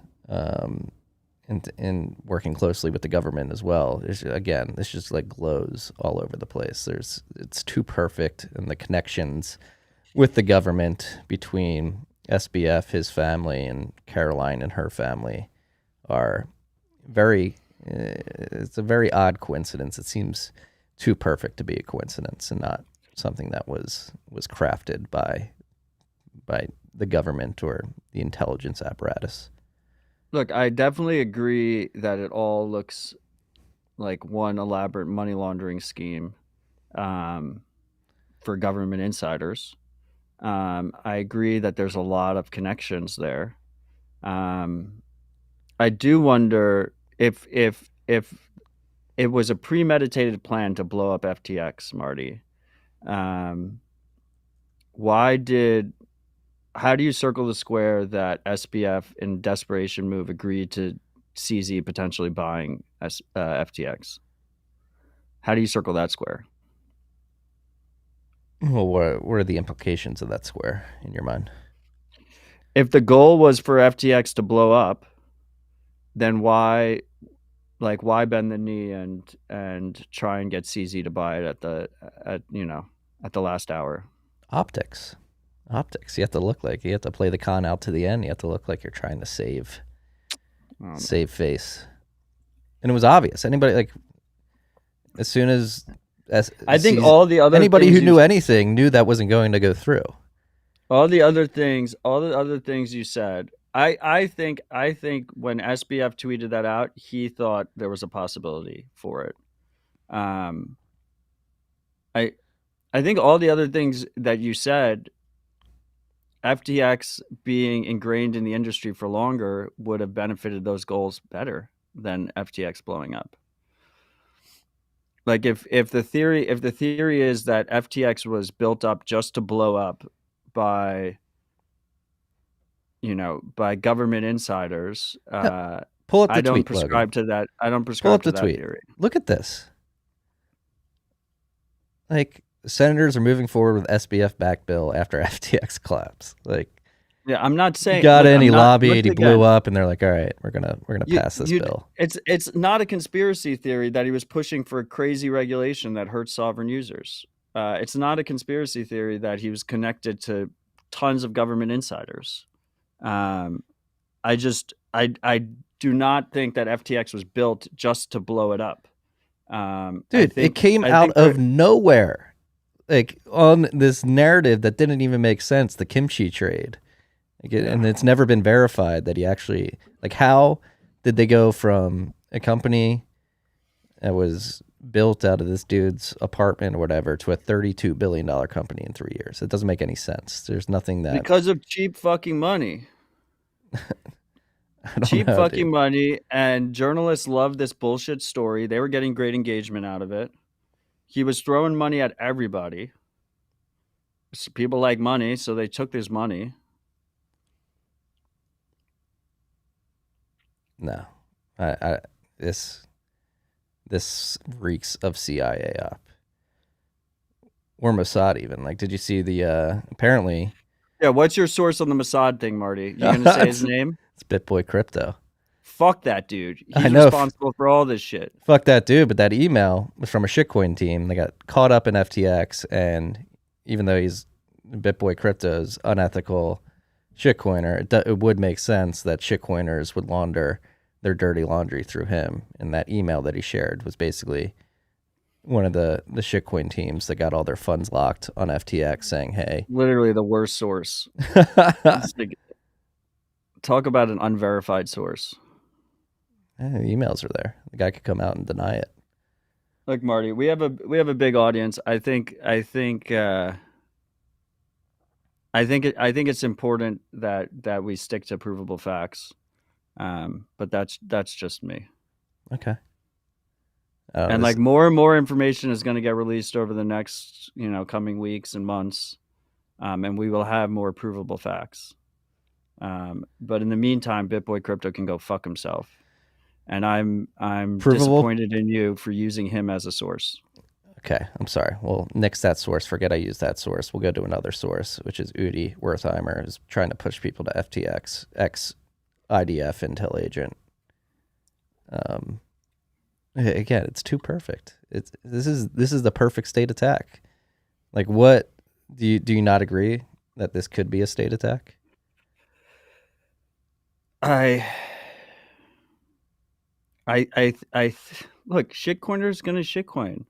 and working closely with the government as well. This just like glows all over the place. It's too perfect, and the connections with the government between SBF, his family, and Caroline and her family are it's a very odd coincidence. It seems too perfect to be a coincidence and not something that was crafted by the government or the intelligence apparatus. Look, I definitely agree that it all looks like one elaborate money laundering scheme for government insiders. I agree that there's a lot of connections there. I do wonder if it was a premeditated plan to blow up FTX, Marty. How do you circle the square that SBF, in desperation move, agreed to CZ potentially buying FTX? How do you circle that square? Well, what are the implications of that square in your mind? If the goal was for FTX to blow up, then why like, why bend the knee and try and get CZ to buy it at the last hour? Optics. You have to look like you have to play the con out to the end. You have to look like you're trying to save face. And it was obvious. Anybody like as soon as I think all the other anybody who knew anything knew that wasn't going to go through. All the other things you said. I think when SBF tweeted that out, he thought there was a possibility for it. I think all the other things that you said, FTX being ingrained in the industry for longer would have benefited those goals better than FTX blowing up. Like if the theory is that FTX was built up just to blow up by government insiders, pull up the I don't tweet, prescribe Logan. to that. I don't prescribe to that tweet. theory. Look at this. Like, senators are moving forward with SBF back bill after FTX collapse. Like, yeah, I'm not saying he got in, he lobbied, he blew up, and they're like, all right, we're gonna pass this bill. It's not a conspiracy theory that he was pushing for a crazy regulation that hurts sovereign users. It's not a conspiracy theory that he was connected to tons of government insiders. I do not think that FTX was built just to blow it up. Dude, it came out of nowhere. Like, on this narrative that didn't even make sense, the kimchi trade. And it's never been verified that he actually, like, how did they go from a company that was built out of this dude's apartment or whatever to a $32 billion company in 3 years? It doesn't make any sense. There's nothing that... Because of cheap fucking money. Cheap fucking money, and journalists loved this bullshit story. They were getting great engagement out of it. He was throwing money at everybody. People like money, so they took this money. No, this reeks of CIA op or Mossad even. Like, did you see the apparently? Yeah, what's your source on the Mossad thing, Marty? You gonna say his name? It's BitBoy Crypto. Fuck that dude. He's responsible for all this shit. Fuck that dude. But that email was from a shitcoin team. They got caught up in FTX, and even though he's BitBoy Crypto's unethical shitcoiner, it would make sense that shitcoiners would launder their dirty laundry through him. And that email that he shared was basically one of the shitcoin teams that got all their funds locked on FTX saying, hey. Literally the worst source. Talk about an unverified source. The emails are there. The guy could come out and deny it. Look, Marty, we have a big audience. I think it's important that we stick to provable facts. But that's just me. Okay. And like more and more information is going to get released over the next, coming weeks and months. And we will have more provable facts. But in the meantime, BitBoy Crypto can go fuck himself. And I'm disappointed in you for using him as a source. Okay, I'm sorry. Well, nix that source. Forget I used that source. We'll go to another source, which is Udi Wertheimer, who's trying to push people to FTX, ex-IDF intel agent. Again, it's too perfect. This is the perfect state attack. Like, what do you not agree that this could be a state attack? Look, shitcoiner's gonna shitcoin.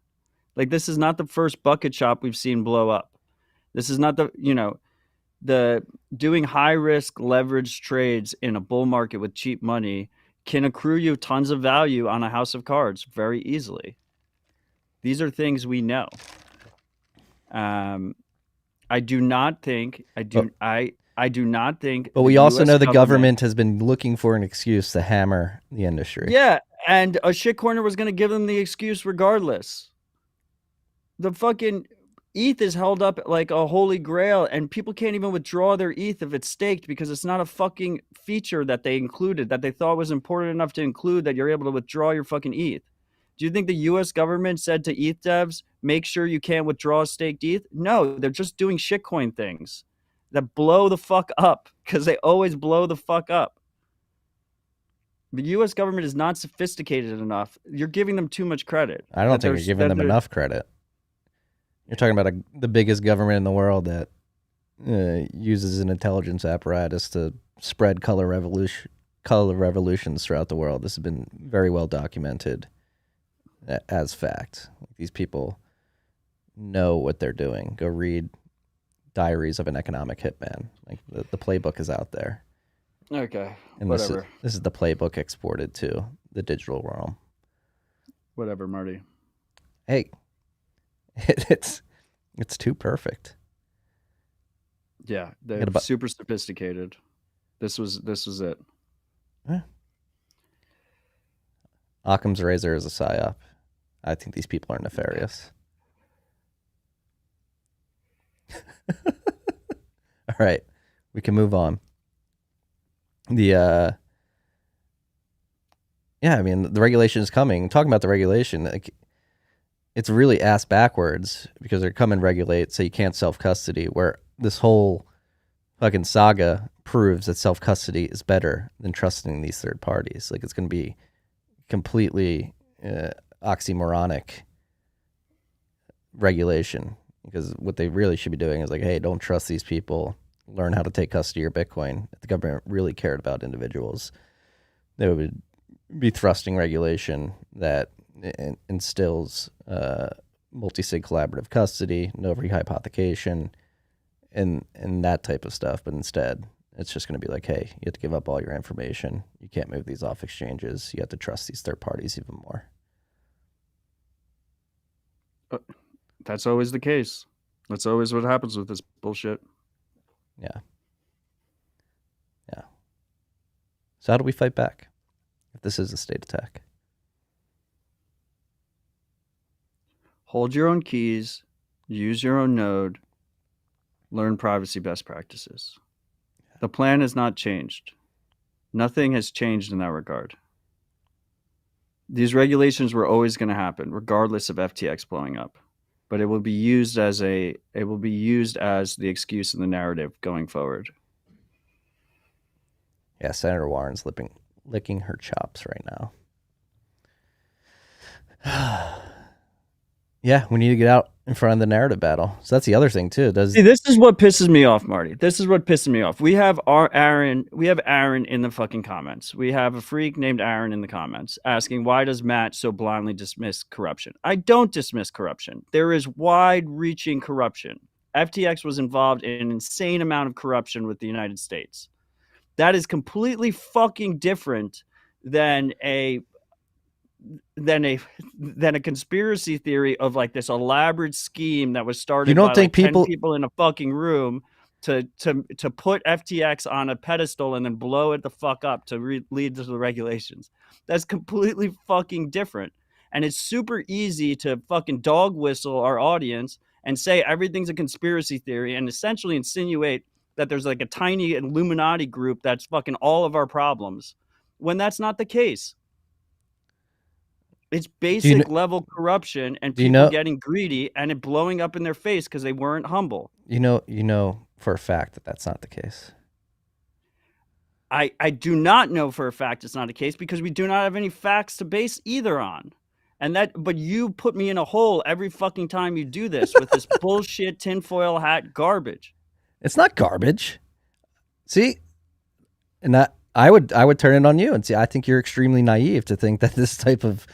Like, this is not the first bucket shop we've seen blow up. This is not the doing high risk leverage trades in a bull market with cheap money can accrue you tons of value on a house of cards very easily. These are things we know. I do not think. But we also know the government has been looking for an excuse to hammer the industry. Yeah, and a shitcoiner was going to give them the excuse regardless. The fucking ETH is held up like a holy grail, and people can't even withdraw their ETH if it's staked because it's not a fucking feature that they included, that they thought was important enough to include, that you're able to withdraw your fucking ETH. Do you think the US government said to ETH devs, make sure you can't withdraw staked ETH? No, they're just doing shitcoin things that blow the fuck up because they always blow the fuck up. The U.S. government is not sophisticated enough. You're giving them too much credit. I don't think you're giving them enough credit. You're talking about the biggest government in the world that uses an intelligence apparatus to spread color revolutions throughout the world. This has been very well documented as fact. These people know what they're doing. Go read Diaries of an Economic Hitman. Like the playbook is out there. Okay, and whatever. This is the playbook exported to the digital realm. Whatever, Marty. Hey, it's too perfect. Yeah, they're super sophisticated. This was it. Occam's razor is a psyop. I think these people are nefarious. All right, we can move on. The regulation is coming. Talking about the regulation, like, it's really ass backwards because they're coming regulate so you can't self-custody, where this whole fucking saga proves that self-custody is better than trusting these third parties. Like, it's going to be completely oxymoronic regulation, because what they really should be doing is like, hey, don't trust these people. Learn how to take custody of your Bitcoin. If the government really cared about individuals, they would be thrusting regulation that instills multi-sig collaborative custody, no rehypothecation, and that type of stuff. But instead, it's just going to be like, hey, you have to give up all your information. You can't move these off exchanges. You have to trust these third parties even more. That's always the case. That's always what happens with this bullshit. Yeah. So how do we fight back if this is a state attack? Hold your own keys, use your own node, learn privacy best practices. The plan has not changed. Nothing has changed in that regard. These regulations were always going to happen, regardless of FTX blowing up. But it will be used as the excuse in the narrative going forward. Yeah, Senator Warren's licking her chops right now. Yeah, we need to get out in front of the narrative battle. So that's the other thing too. See, this is what pisses me off, Marty. This is what pisses me off. We have Aaron in the fucking comments. We have a freak named Aaron in the comments asking, why does Matt so blindly dismiss corruption? I don't dismiss corruption. There is wide-reaching corruption. FTX was involved in an insane amount of corruption with the United States. That is completely fucking different than a conspiracy theory of like this elaborate scheme that was started by 10 people in a fucking room to put FTX on a pedestal and then blow it the fuck up to lead to the regulations. That's completely fucking different. And it's super easy to fucking dog whistle our audience and say everything's a conspiracy theory and essentially insinuate that there's like a tiny Illuminati group that's fucking all of our problems, when that's not the case. It's basic level corruption and people getting greedy and it blowing up in their face because they weren't humble. You know for a fact that that's not the case. I do not know for a fact it's not the case because we do not have any facts to base either on. But you put me in a hole every fucking time you do this with this bullshit tinfoil hat garbage. It's not garbage. See, and I would turn it on you and see. I think you're extremely naive to think that this type of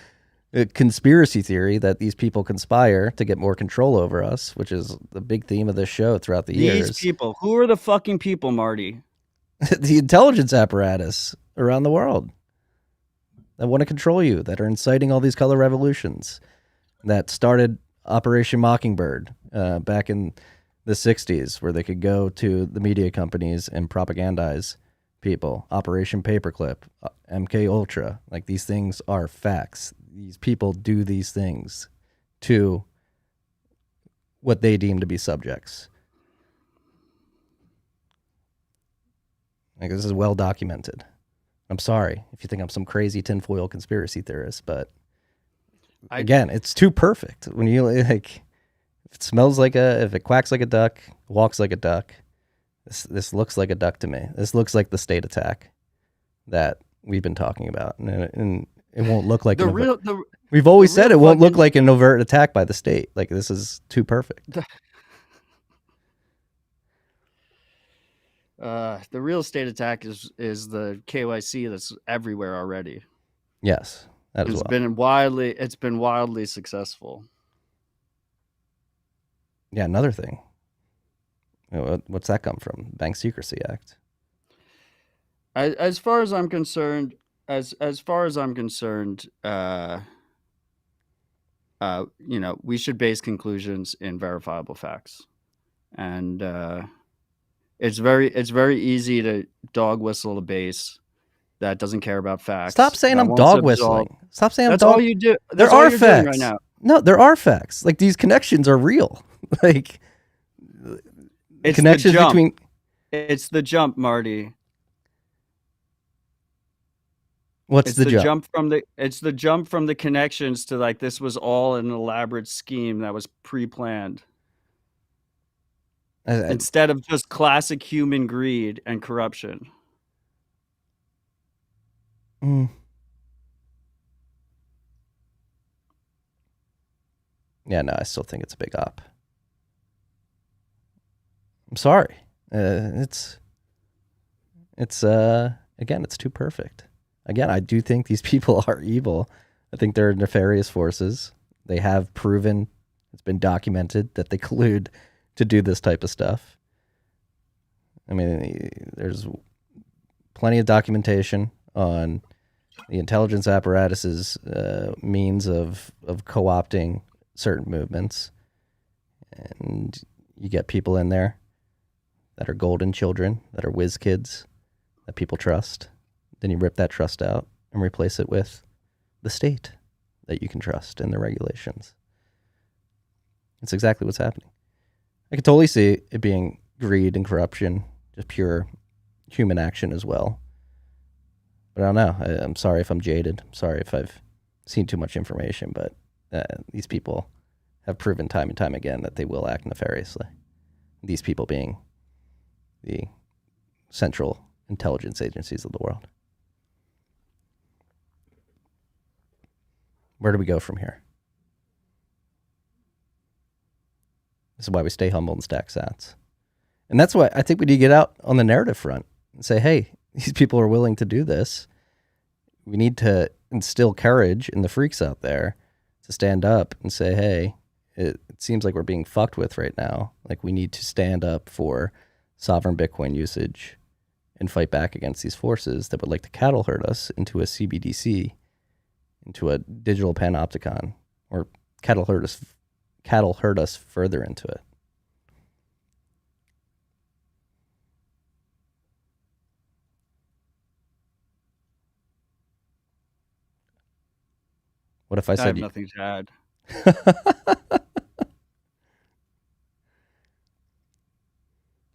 conspiracy theory that these people conspire to get more control over us, which is the big theme of this show throughout the years. These people, who are the fucking people, Marty? The intelligence apparatus around the world that want to control you, that are inciting all these color revolutions, that started Operation Mockingbird back in the 60s, where they could go to the media companies and propagandize people. Operation Paperclip, MK Ultra, like these things are facts. These people do these things to what they deem to be subjects. Like, this is well documented. I'm sorry if you think I'm some crazy tinfoil conspiracy theorist, but again, it's too perfect. When you like, if it smells like if it quacks like a duck, walks like a duck, this looks like a duck to me. This looks like the state attack that we've been talking about, and it won't look like the we've always said it won't look fucking- like an overt attack by the state. Like, this is too perfect. The real estate attack is the KYC that's everywhere already. Yes, that as It's well. been wildly successful. Yeah, another thing. What's that come from? Bank Secrecy Act. As far as I'm concerned, we should base conclusions in verifiable facts, and it's very easy to dog whistle a base that doesn't care about facts. Stop saying that I'm wants dog to whistling. absolve- Stop saying I'm That's dog. all you do. There That's all are you're doing facts right now. No, there are facts. Like, these connections are real. Like, It's connections the jump. between. It's the jump, Marty. What's It's the jump? It's the jump from the connections to, like, this was all an elaborate scheme that was pre-planned. Instead of just classic human greed and corruption. Yeah, no, I still think it's a big op. I'm sorry. It's again, it's too perfect. Again, I do think these people are evil. I think they're nefarious forces. They have proven, it's been documented, that they collude to do this type of stuff. I mean, there's plenty of documentation on the intelligence apparatus's means of co-opting certain movements. And you get people in there that are golden children, that are whiz kids, that people trust. Then you rip that trust out and replace it with the state that you can trust and the regulations. It's exactly what's happening. I could totally see it being greed and corruption, just pure human action as well. But I don't know. I'm sorry if I'm jaded. I'm sorry if I've seen too much information, but these people have proven time and time again that they will act nefariously. These people being the central intelligence agencies of the world. Where do we go from here? This is why we stay humble and stack sats. And that's why I think we need to get out on the narrative front and say, hey, these people are willing to do this. We need to instill courage in the freaks out there to stand up and say, hey, it seems like we're being fucked with right now. Like, we need to stand up for sovereign Bitcoin usage and fight back against these forces that would like to cattle herd us into a CBDC, into a digital panopticon, or cattle herd us further into it. What if I said have nothing to add?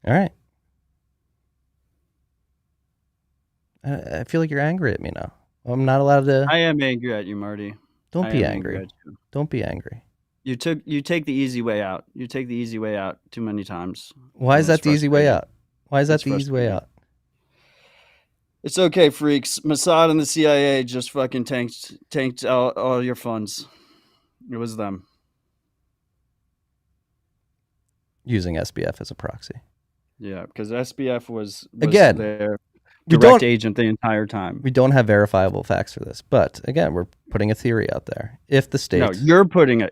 All right. I feel like you're angry at me now. I'm not allowed to. I am angry at you, Marty. Don't be angry. Don't be angry. You take the easy way out. You take the easy way out too many times. Why is that the easy way out? Why is that the easy way out? It's okay, freaks. Mossad and the CIA just fucking tanked all your funds. It was them. Using SBF as a proxy. Yeah, because SBF was again, their direct agent the entire time. We don't have verifiable facts for this, but again, we're putting a theory out there. If the state, no, you're putting a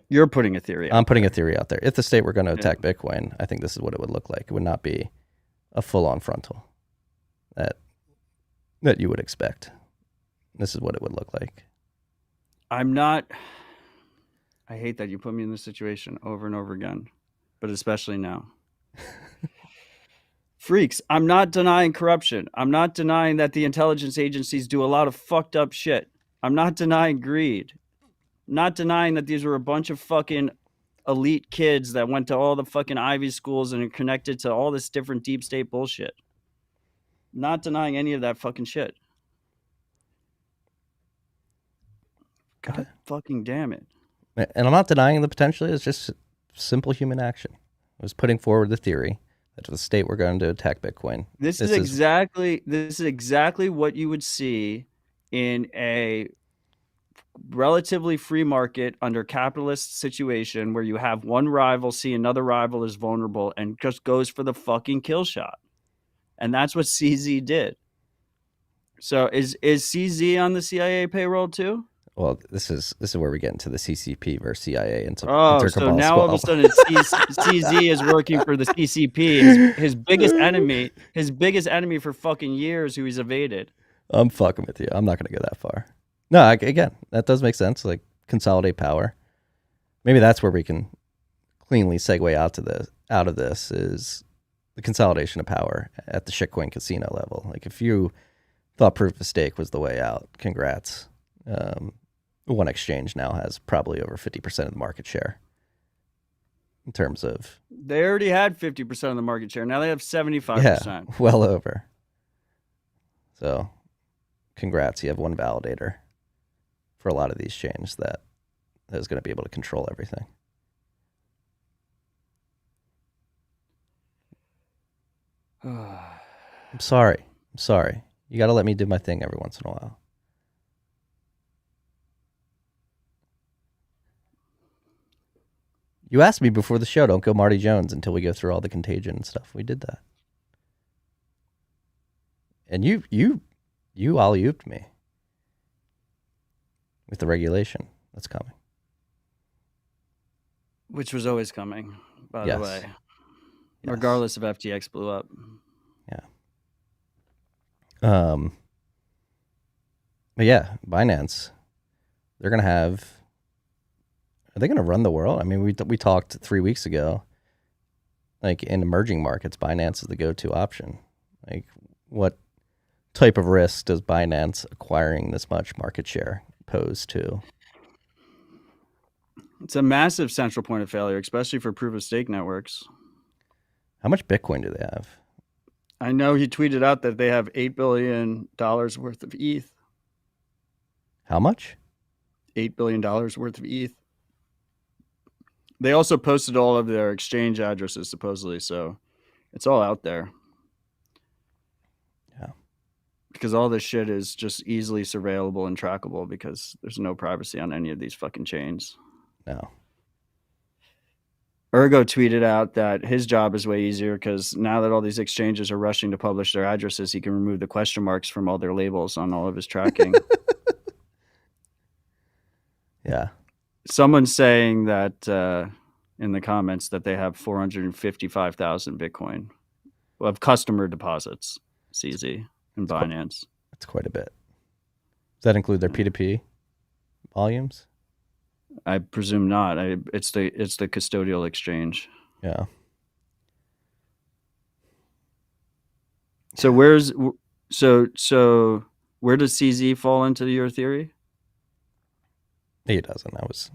theory. I'm putting a theory out there. If the state were going to attack Bitcoin, I think this is what it would look like. It would not be a full-on frontal that you would expect. This is what it would look like. I hate that you put me in this situation over and over again, but especially now. Freaks, I'm not denying corruption. I'm not denying that the intelligence agencies do a lot of fucked up shit. I'm not denying greed. I'm not denying that these were a bunch of fucking elite kids that went to all the fucking Ivy schools and are connected to all this different deep state bullshit. Not denying any of that fucking shit. God fucking damn it. And I'm not denying the potential. It's just simple human action. I was putting forward the theory that if the state were going to attack Bitcoin. This is exactly what you would see in a relatively free market under capitalist situation where you have one rival see another rival is vulnerable and just goes for the fucking kill shot. And that's what CZ did. So is CZ on the CIA payroll too? Well, this is where we get into the CCP versus CIA and Oh, so intercabal now all of a squabble. sudden CZ is working for the CCP, his biggest enemy for fucking years, who he's evaded. I'm fucking with you. I'm not going to go that far. No, again, that does make sense. Like, consolidate power. Maybe that's where we can cleanly segue out of this is the consolidation of power at the shitcoin casino level. Like, if you thought proof of stake was the way out, congrats. One exchange now has probably over 50% of the market share in terms of... They already had 50% of the market share. Now they have 75%. Yeah, well over. So, congrats. You have one validator for a lot of these chains that is going to be able to control everything. I'm sorry. You got to let me do my thing every once in a while. You asked me before the show, don't go Marty Jones until we go through all the contagion and stuff. We did that. And you alley-ooped me with the regulation that's coming. Which was always coming, by the way. Yes. Regardless if FTX blew up. Yeah. But yeah, Binance, they're going to have... Are they going to run the world? I mean, we talked 3 weeks ago. Like, in emerging markets, Binance is the go-to option. Like, what type of risk does Binance acquiring this much market share pose to? It's a massive central point of failure, especially for proof-of-stake networks. How much Bitcoin do they have? I know he tweeted out that they have $8 billion worth of ETH. How much? $8 billion worth of ETH. They also posted all of their exchange addresses, supposedly, so it's all out there. Yeah. Because all this shit is just easily surveillable and trackable because there's no privacy on any of these fucking chains. No. Ergo tweeted out that his job is way easier because now that all these exchanges are rushing to publish their addresses, he can remove the question marks from all their labels on all of his tracking. Yeah. Someone's saying that in the comments that they have 455,000 Bitcoin of customer deposits, CZ and Binance. That's quite a bit. Does that include their P2P volumes? I presume not. It's the custodial exchange. Yeah. So where does CZ fall into your theory? He doesn't. I was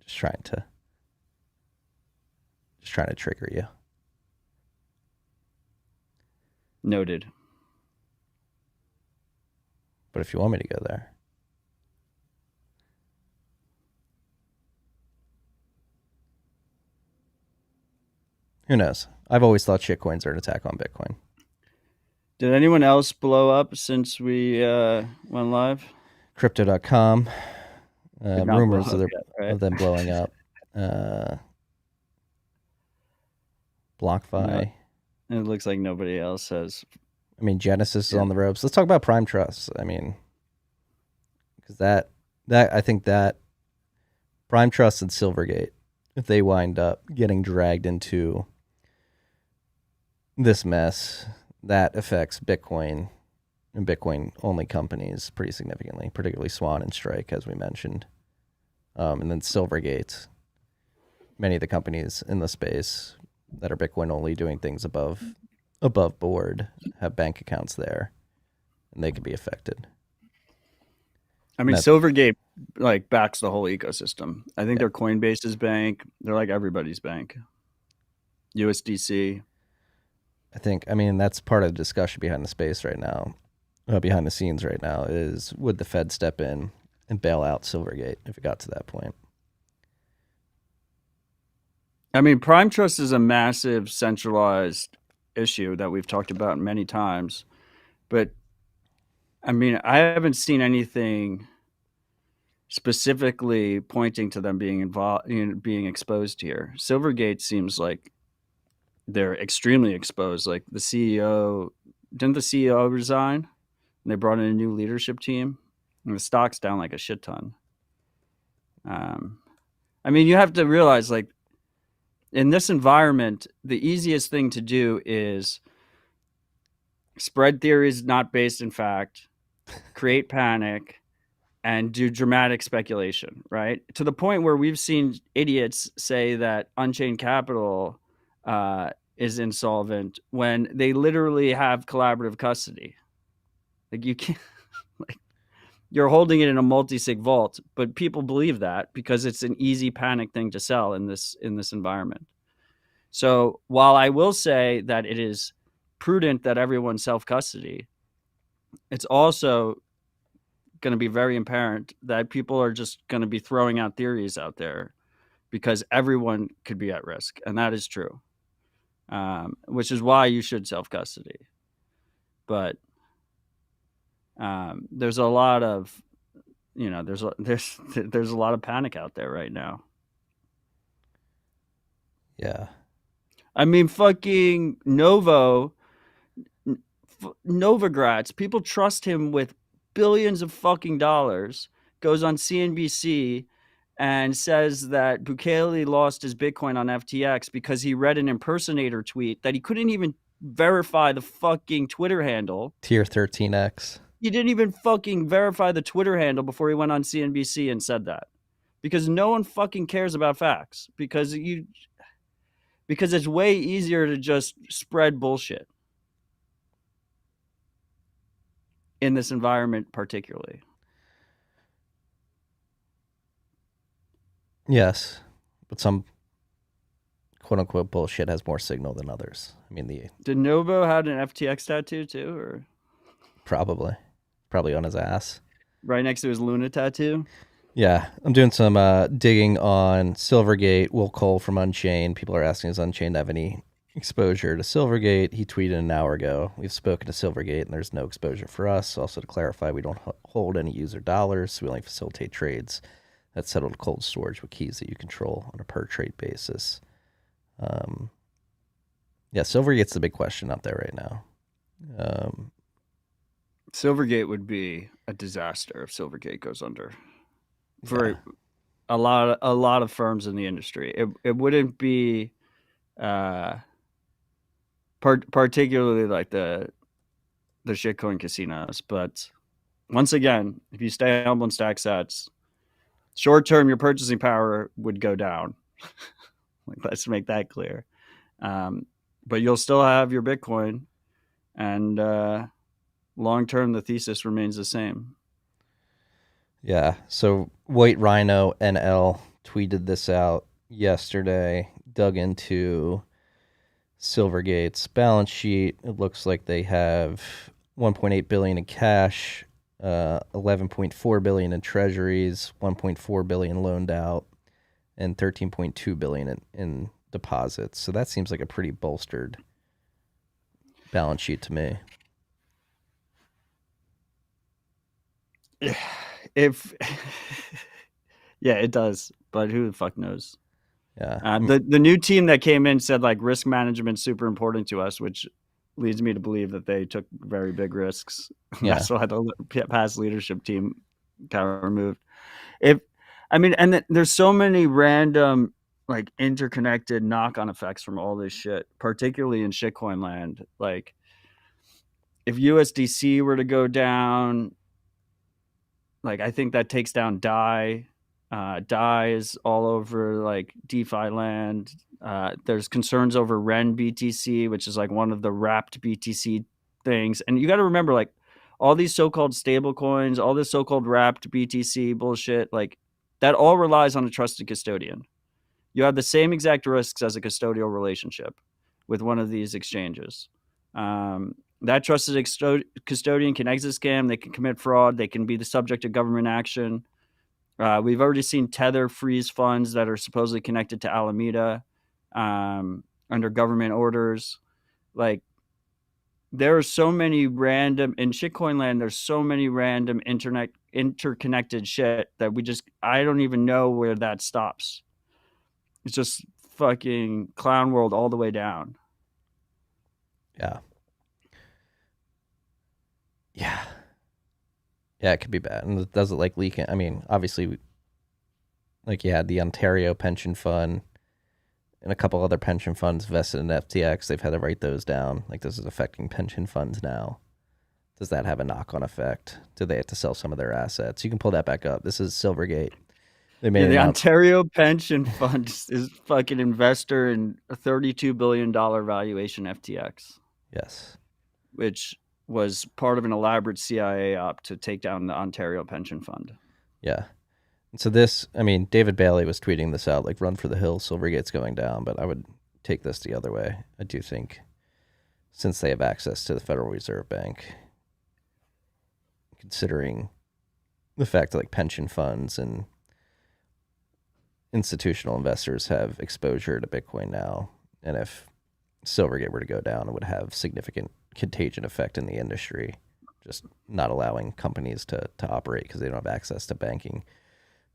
just trying to trigger you. Noted. But if you want me to go there. Who knows? I've always thought shitcoins are an attack on Bitcoin. Did anyone else blow up since we went live? Crypto.com. Rumors of them blowing up. BlockFi. No, it looks like nobody else has. I mean, Genesis is on the ropes. Let's talk about Prime Trust. I mean, because I think that Prime Trust and Silvergate, if they wind up getting dragged into this mess, that affects Bitcoin and Bitcoin-only companies pretty significantly, particularly Swan and Strike, as we mentioned. And then Silvergate, many of the companies in the space that are Bitcoin-only doing things above board have bank accounts there, and they could be affected. I mean, Silvergate backs the whole ecosystem. I think they're Coinbase's bank. They're like everybody's bank. USDC. I mean, that's part of the discussion behind the space right now, behind the scenes right now, is would the Fed step in and bail out Silvergate if it got to that point? I mean, Prime Trust is a massive centralized issue that we've talked about many times, but I mean, I haven't seen anything specifically pointing to them being involved, being exposed here. Silvergate seems like they're extremely exposed. Like the CEO, didn't the CEO resign? And they brought in a new leadership team, and the stock's down like a shit ton. I mean, you have to realize, like, in this environment, the easiest thing to do is spread theories not based in fact, create panic, and do dramatic speculation, right? To the point where we've seen idiots say that Unchained Capital is insolvent when they literally have collaborative custody. Like, you can't, like, you're holding it in a multisig vault, but people believe that because it's an easy panic thing to sell in this environment. So while I will say that it is prudent that everyone self-custody, it's also going to be very apparent that people are just going to be throwing out theories out there because everyone could be at risk. And that is true, which is why you should self-custody. But there's a lot of, there's a lot of panic out there right now. Yeah. I mean, fucking Novogratz, people trust him with billions of fucking dollars, goes on CNBC and says that Bukele lost his Bitcoin on FTX because he read an impersonator tweet that he couldn't even verify the fucking Twitter handle. Tier 13X. He didn't even fucking verify the Twitter handle before he went on CNBC and said that. Because no one fucking cares about facts. Because it's way easier to just spread bullshit. In this environment particularly. Yes, but some quote-unquote bullshit has more signal than others. I mean, Did Novo have an FTX tattoo too, or? Probably on his ass. Right next to his Luna tattoo? Yeah, I'm doing some digging on Silvergate. Will Cole from Unchained. People are asking, does Unchained have any exposure to Silvergate? He tweeted an hour ago. We've spoken to Silvergate, and there's no exposure for us. Also, to clarify, we don't hold any user dollars. We only facilitate trades that's settled cold storage with keys that you control on a per trade basis. Yeah, Silvergate's the big question out there right now. Silvergate would be a disaster if Silvergate goes under. For a lot of firms in the industry, it wouldn't be particularly like the shitcoin casinos. But once again, if you stay humble and stack sats, short term your purchasing power would go down. Like, let's make that clear. But you'll still have your Bitcoin, and long term the thesis remains the same. Yeah, so White Rhino NL tweeted this out yesterday, dug into Silvergate's balance sheet. It looks like they have 1.8 billion in cash, 11.4 billion in treasuries, 1.4 billion loaned out, and 13.2 billion in deposits. So that seems like a pretty bolstered balance sheet to me. Yeah, it does, but who the fuck knows? Yeah. The new team that came in said like risk management super important to us, which leads me to believe that they took very big risks. Yeah. That's why the past leadership team got removed. There's so many random like interconnected knock-on effects from all this shit, particularly in shitcoin land. Like, if USDC were to go down, like, I think that takes down DAI. DAI is all over like DeFi land. There's concerns over REN BTC, which is like one of the wrapped BTC things. And you got to remember, like, all these so-called stable coins, all this so-called wrapped BTC bullshit, like, that all relies on a trusted custodian. You have the same exact risks as a custodial relationship with one of these exchanges. That trusted custodian can exit scam, they can commit fraud, they can be the subject of government action. We've already seen Tether freeze funds that are supposedly connected to Alameda under government orders. Like, there are so many random in shitcoin land. There's so many random interconnected shit that I don't even know where that stops. It's just fucking clown world all the way down. Yeah. Yeah. Yeah, it could be bad. And does it like leak in? I mean, obviously, like you had the Ontario pension fund and a couple other pension funds vested in FTX. They've had to write those down. Like, this is affecting pension funds now. Does that have a knock-on effect? Do they have to sell some of their assets? You can pull that back up. This is Silvergate. They made the Ontario pension fund is fucking investor in a $32 billion valuation FTX. Yes. Which was part of an elaborate CIA op to take down the Ontario pension fund. Yeah. And so this, I mean, David Bailey was tweeting this out, like, run for the hills, Silvergate's going down, but I would take this the other way. I do think, since they have access to the Federal Reserve Bank, considering the fact that, like, pension funds and institutional investors have exposure to Bitcoin now, and if Silvergate were to go down, it would have significant contagion effect in the industry, just not allowing companies to operate because they don't have access to banking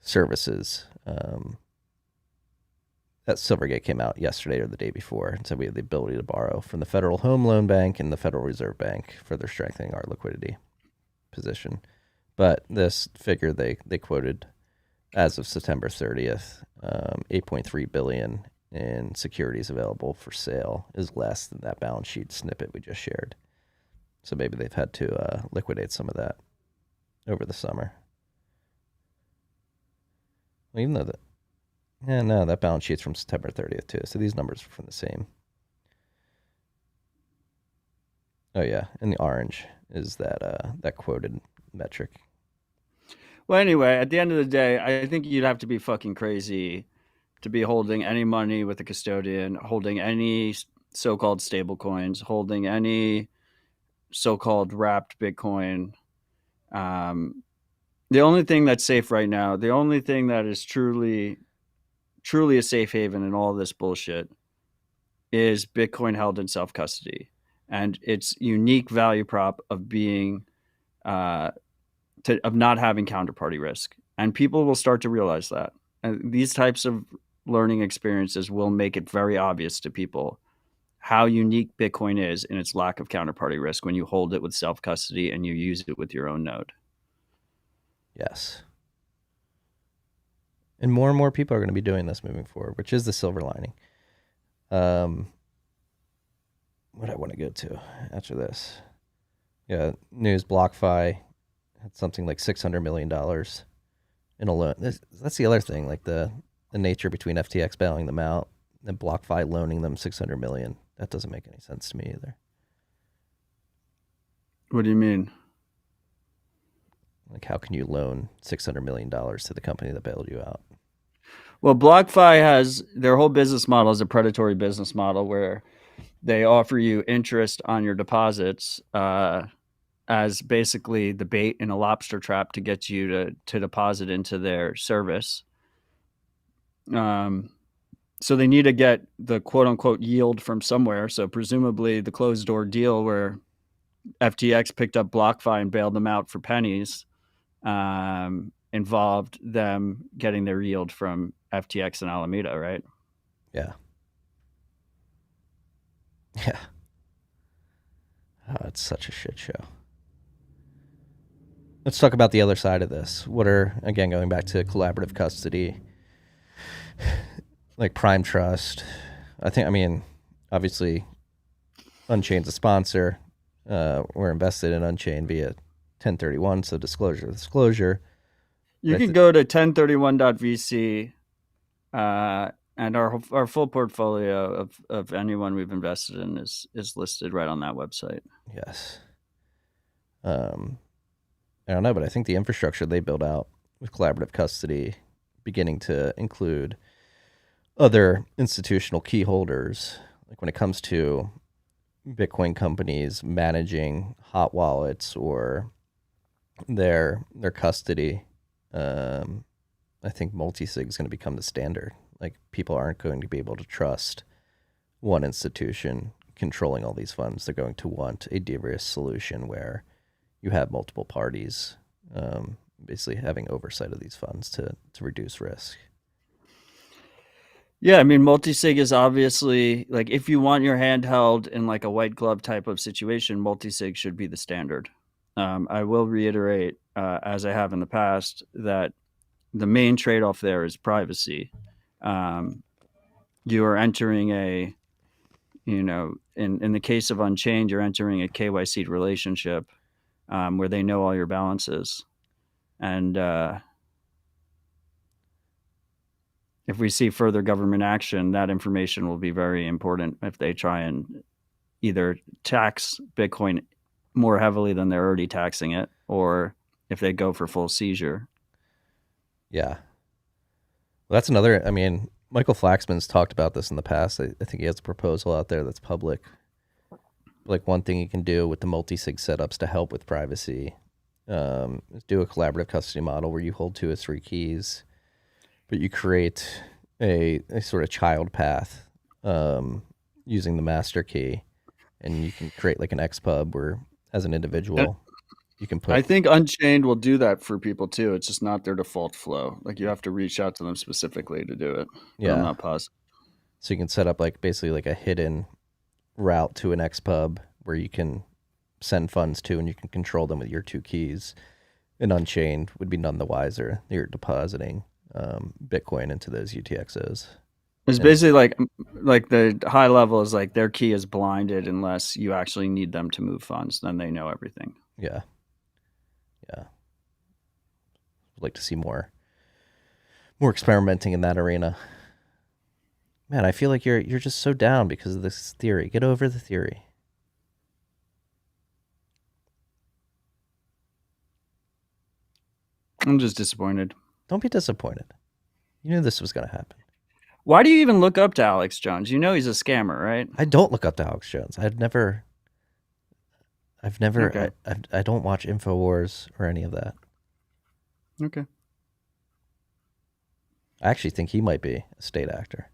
services. That Silvergate came out yesterday or the day before and said we have the ability to borrow from the Federal Home Loan Bank and the Federal Reserve Bank, further strengthening our liquidity position. But this figure they quoted as of September 30th, 8.3 billion in securities available for sale is less than that balance sheet snippet we just shared. So maybe they've had to liquidate some of that over the summer. Well, even though that balance sheet's from September 30th too. So these numbers are from the same. Oh yeah, and the orange is that quoted metric. Well, anyway, at the end of the day, I think you'd have to be fucking crazy to be holding any money with a custodian, holding any so-called stable coins, holding any so-called wrapped Bitcoin. The only thing that's safe right now, the only thing that is truly a safe haven in all this bullshit is Bitcoin held in self-custody and its unique value prop of being of not having counterparty risk. And people will start to realize that. And these types of learning experiences will make it very obvious to people how unique Bitcoin is in its lack of counterparty risk when you hold it with self-custody and you use it with your own node. Yes. And more people are going to be doing this moving forward, which is the silver lining. What I want to go to after this. Yeah, news BlockFi had something like $600 million in a loan. That's the other thing, like the nature between FTX bailing them out and BlockFi loaning them $600 million. That doesn't make any sense to me either. What do you mean? Like, how can you loan $600 million to the company that bailed you out? Well, BlockFi has their whole business model is a predatory business model where they offer you interest on your deposits as basically the bait in a lobster trap to get you to deposit into their service. So they need to get the quote unquote yield from somewhere. So presumably the closed door deal where FTX picked up BlockFi and bailed them out for pennies involved them getting their yield from FTX and Alameda, right? Yeah. Yeah. Oh, it's such a shit show. Let's talk about the other side of this. What are, again, going back to collaborative custody, like Prime Trust. I mean, obviously, Unchained's a sponsor. We're invested in Unchained via 1031, so disclosure. You can go to 1031.vc and our full portfolio of anyone we've invested in is listed right on that website. Yes. I don't know, but I think the infrastructure they build out with collaborative custody beginning to include other institutional key holders, like when it comes to Bitcoin companies managing hot wallets or their custody, I think multisig is going to become the standard. Like, people aren't going to be able to trust one institution controlling all these funds. They're going to want a de-risk solution where you have multiple parties basically having oversight of these funds to reduce risk. Yeah, I mean, multisig is obviously like if you want your hand held in like a white glove type of situation, multisig should be the standard. I will reiterate, as I have in the past, that the main trade-off there is privacy. You are entering a, in the case of Unchained, you're entering a KYC relationship where they know all your balances. And if we see further government action, that information will be very important if they try and either tax Bitcoin more heavily than they're already taxing it, or if they go for full seizure. Yeah. Well, that's another, I mean, Michael Flaxman's talked about this in the past. I think he has a proposal out there that's public. Like one thing you can do with the multi-sig setups to help with privacy is do a collaborative custody model where you hold 2 or 3 keys, but you create a sort of child path using the master key, and you can create like an XPub where, as an individual, you can put. I think Unchained will do that for people too. It's just not their default flow. Like you have to reach out to them specifically to do it. Yeah, I'm not positive. So you can set up like basically like a hidden route to an XPub where you can send funds to, and you can control them with your 2 keys. And Unchained would be none the wiser. You're depositing Bitcoin into those UTXOs. It's basically like the high level is like their key is blinded unless you actually need them to move funds. Then they know everything. Yeah. I'd like to see more experimenting in that arena. Man, I feel like you're just so down because of this theory. Get over the theory. I'm just disappointed. Don't be disappointed. You knew this was going to happen. Why do you even look up to Alex Jones? You know he's a scammer, right? I don't look up to Alex Jones. I've never. Okay. I don't watch InfoWars or any of that. Okay. I actually think he might be a state actor.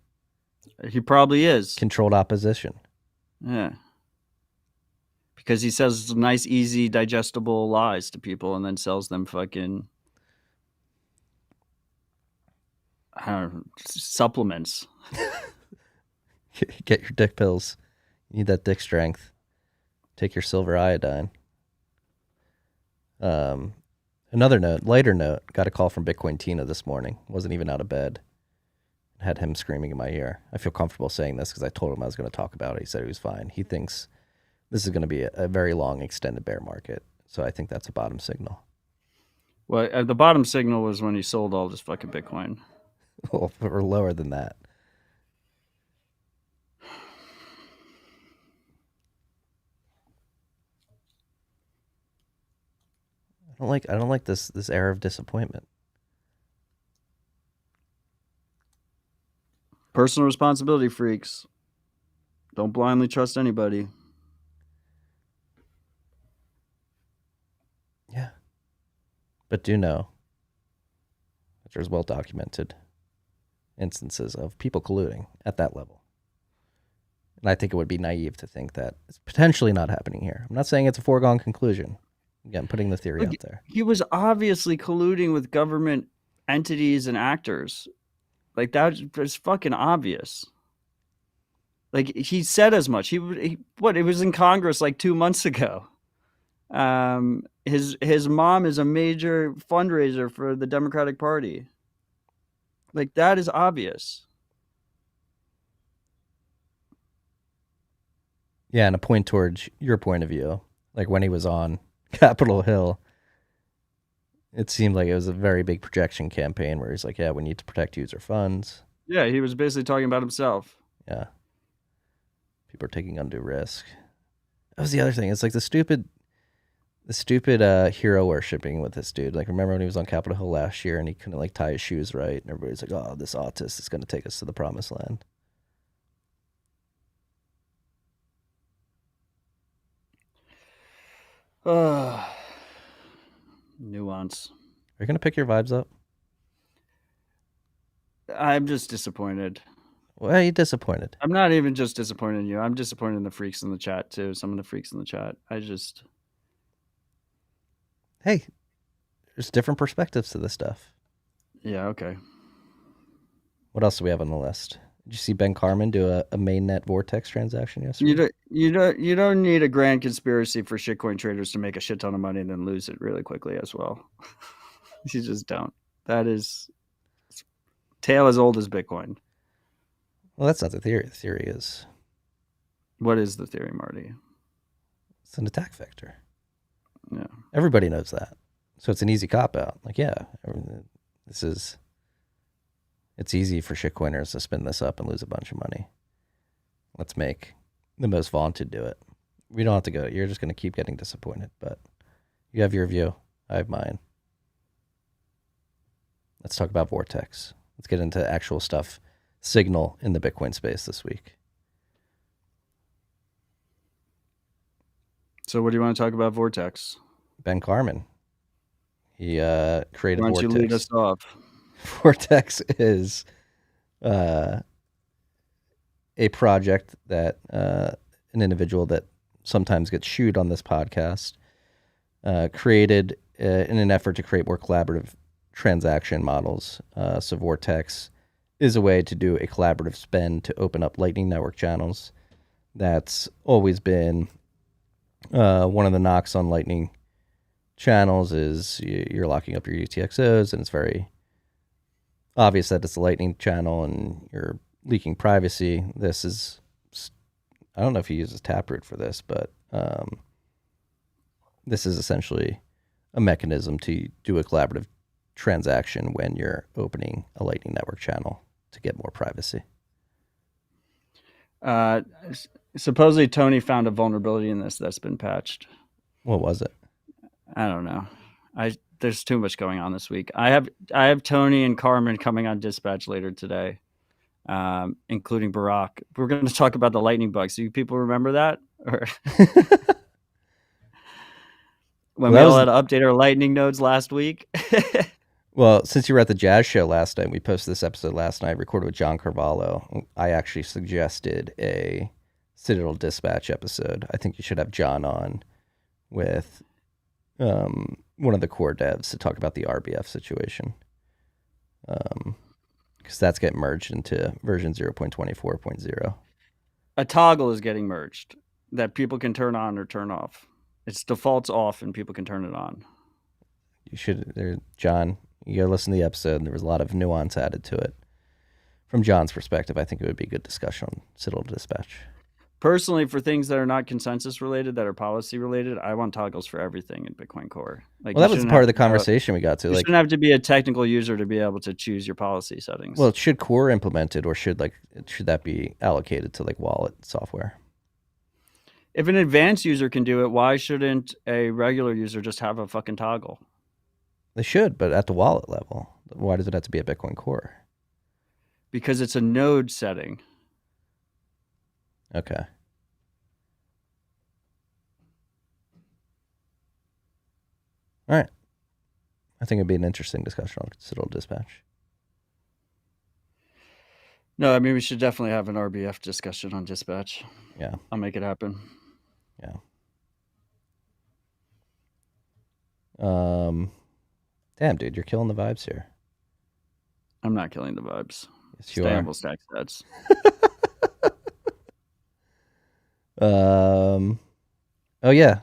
He probably is. Controlled opposition. Yeah. Because he says nice, easy, digestible lies to people and then sells them fucking supplements. Get your dick pills. You need that dick strength. Take your silver iodine. Another note, lighter note, got a call from Bitcoin Tina this morning. Wasn't even out of bed. Had him screaming in my ear. I feel comfortable saying this because I told him I was going to talk about it. He said he was fine. He thinks this is going to be a very long, extended bear market. So I think that's a bottom signal. Well, the bottom signal was when he sold all this fucking Bitcoin. Well, or lower than that. I don't like this air of disappointment. Personal responsibility, freaks. Don't blindly trust anybody. Yeah. But do know that there's well documented instances of people colluding at that level. And I think it would be naive to think that it's potentially not happening here. I'm not saying it's a foregone conclusion. Again, putting the theory out there. He was obviously colluding with government entities and actors. Like, that was fucking obvious. Like, he said as much. It was in Congress like 2 months ago. His mom is a major fundraiser for the Democratic Party. Like, that is obvious. Yeah, and a point towards your point of view. Like when he was on Capitol Hill, it seemed like it was a very big projection campaign where he's like, yeah, we need to protect user funds. Yeah, he was basically talking about himself. Yeah. People are taking undue risk. That was the other thing. It's like the stupid hero worshipping with this dude. Like, remember when he was on Capitol Hill last year and he couldn't like tie his shoes right, and everybody's like, oh, this autist is going to take us to the promised land. Nuance. Are you going to pick your vibes up? I'm just disappointed. Why are you disappointed? I'm not even just disappointed in you. I'm disappointed in the freaks in the chat too. Some of the freaks in the chat. Hey, there's different perspectives to this stuff. Yeah, okay. What else do we have on the list? Did you see Ben Carman do a mainnet Vortex transaction yesterday? You don't need a grand conspiracy for shitcoin traders to make a shit ton of money and then lose it really quickly as well. You just don't. That is tale as old as Bitcoin. Well, that's not the theory. The theory is, What is the theory, Marty? it's an attack vector. Yeah. Everybody knows that. So it's an easy cop out. Like, yeah, it's easy for shitcoiners to spin this up and lose a bunch of money. Let's make the most vaunted do it. We don't have to go. You're just going to keep getting disappointed, but you have your view. I have mine. Let's talk about Vortex. Let's get into actual stuff. Signal in the Bitcoin space this week. So what do you want to talk about Vortex? Ben Carman. He created Why don't Vortex. you lead us off? Vortex is a project that an individual that sometimes gets shooed on this podcast created in an effort to create more collaborative transaction models. So Vortex is a way to do a collaborative spend to open up Lightning Network channels. That's always been one of the knocks on Lightning channels is you're locking up your UTXOs, and it's very obvious that it's a Lightning channel and you're leaking privacy. This is, I don't know if he uses Taproot for this, but this is essentially a mechanism to do a collaborative transaction when you're opening a Lightning Network channel to get more privacy. Supposedly Tony found a vulnerability in this that's been patched. What was it? I don't know. There's too much going on this week. I have Tony and Carman coming on Dispatch later today, including Barack. We're going to talk about the lightning bugs. Do you people remember that? Or when we all had to update our lightning nodes last week? Well, since you were at the Jazz Show last night, we posted this episode last night, recorded with John Carvalho. I actually suggested a Citadel Dispatch episode. I think you should have John on with one of the core devs to talk about the RBF situation. Because that's getting merged into version 0.24.0. A toggle is getting merged that people can turn on or turn off. It's defaults off and people can turn it on. You should, John, you gotta listen to the episode, and there was a lot of nuance added to it. From John's perspective, I think it would be a good discussion on Citadel Dispatch. Personally, for things that are not consensus related, that are policy related, I want toggles for everything in Bitcoin Core. Like, well, that was part of the conversation we got to. You shouldn't have to be a technical user to be able to choose your policy settings. Well, should Core implement it, or should that be allocated to like wallet software? If an advanced user can do it, why shouldn't a regular user just have a fucking toggle? They should, but at the wallet level. Why does it have to be a Bitcoin Core? Because it's a node setting. Okay. All right. I think it'd be an interesting discussion on Citadel Dispatch. No, I mean, we should definitely have an RBF discussion on Dispatch. Yeah. I'll make it happen. Yeah. Damn, dude, you're killing the vibes here. I'm not killing the vibes. Yes, you Stay are. humble, stack stats. Oh yeah.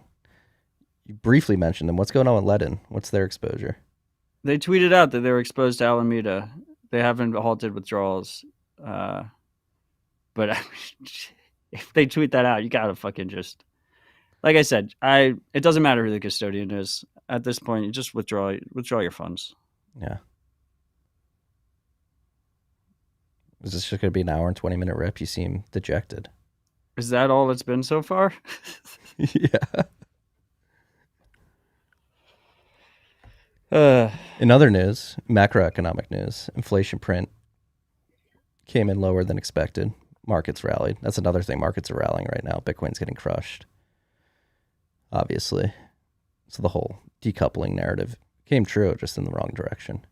You briefly mentioned them. What's going on with Ledn? What's their exposure? They tweeted out that they were exposed to Alameda. They haven't halted withdrawals. But I mean, if they tweet that out, you gotta fucking just, like I said, it doesn't matter who the custodian is. At this point, you just withdraw your funds. Yeah. Is this just going to be an hour and 20-minute rip? You seem dejected. Is that all it's been so far? Yeah. In other news, macroeconomic news, inflation print came in lower than expected. Markets rallied. That's another thing. Markets are rallying right now. Bitcoin's getting crushed. Obviously. So the whole decoupling narrative came true, just in the wrong direction.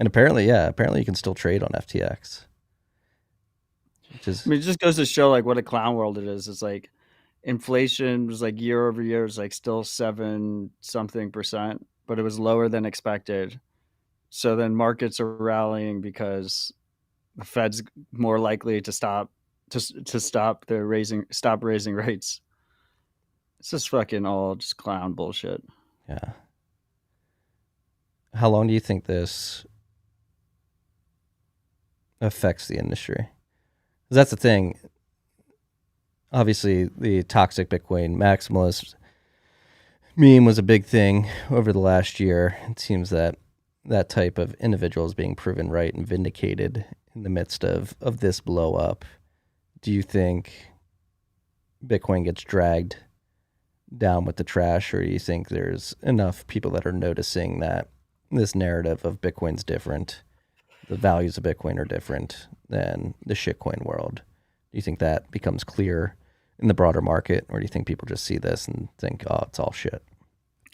And apparently you can still trade on FTX. Which is, I mean, it just goes to show like what a clown world it is. It's like inflation was like year over year is like still 7-something%, but it was lower than expected. So then markets are rallying because the Fed's more likely to stop raising rates. It's just fucking all just clown bullshit. yeah. How long do you think this affects the industry? 'Cause that's the thing. Obviously, the toxic Bitcoin maximalist meme was a big thing over the last year. It seems that that type of individual is being proven right and vindicated in the midst of this blow up. Do you think Bitcoin gets dragged down with the trash, or do you think there's enough people that are noticing that this narrative of Bitcoin's different, the values of Bitcoin are different than the shitcoin world? Do you think that becomes clear in the broader market, or do you think people just see this and think, oh, it's all shit?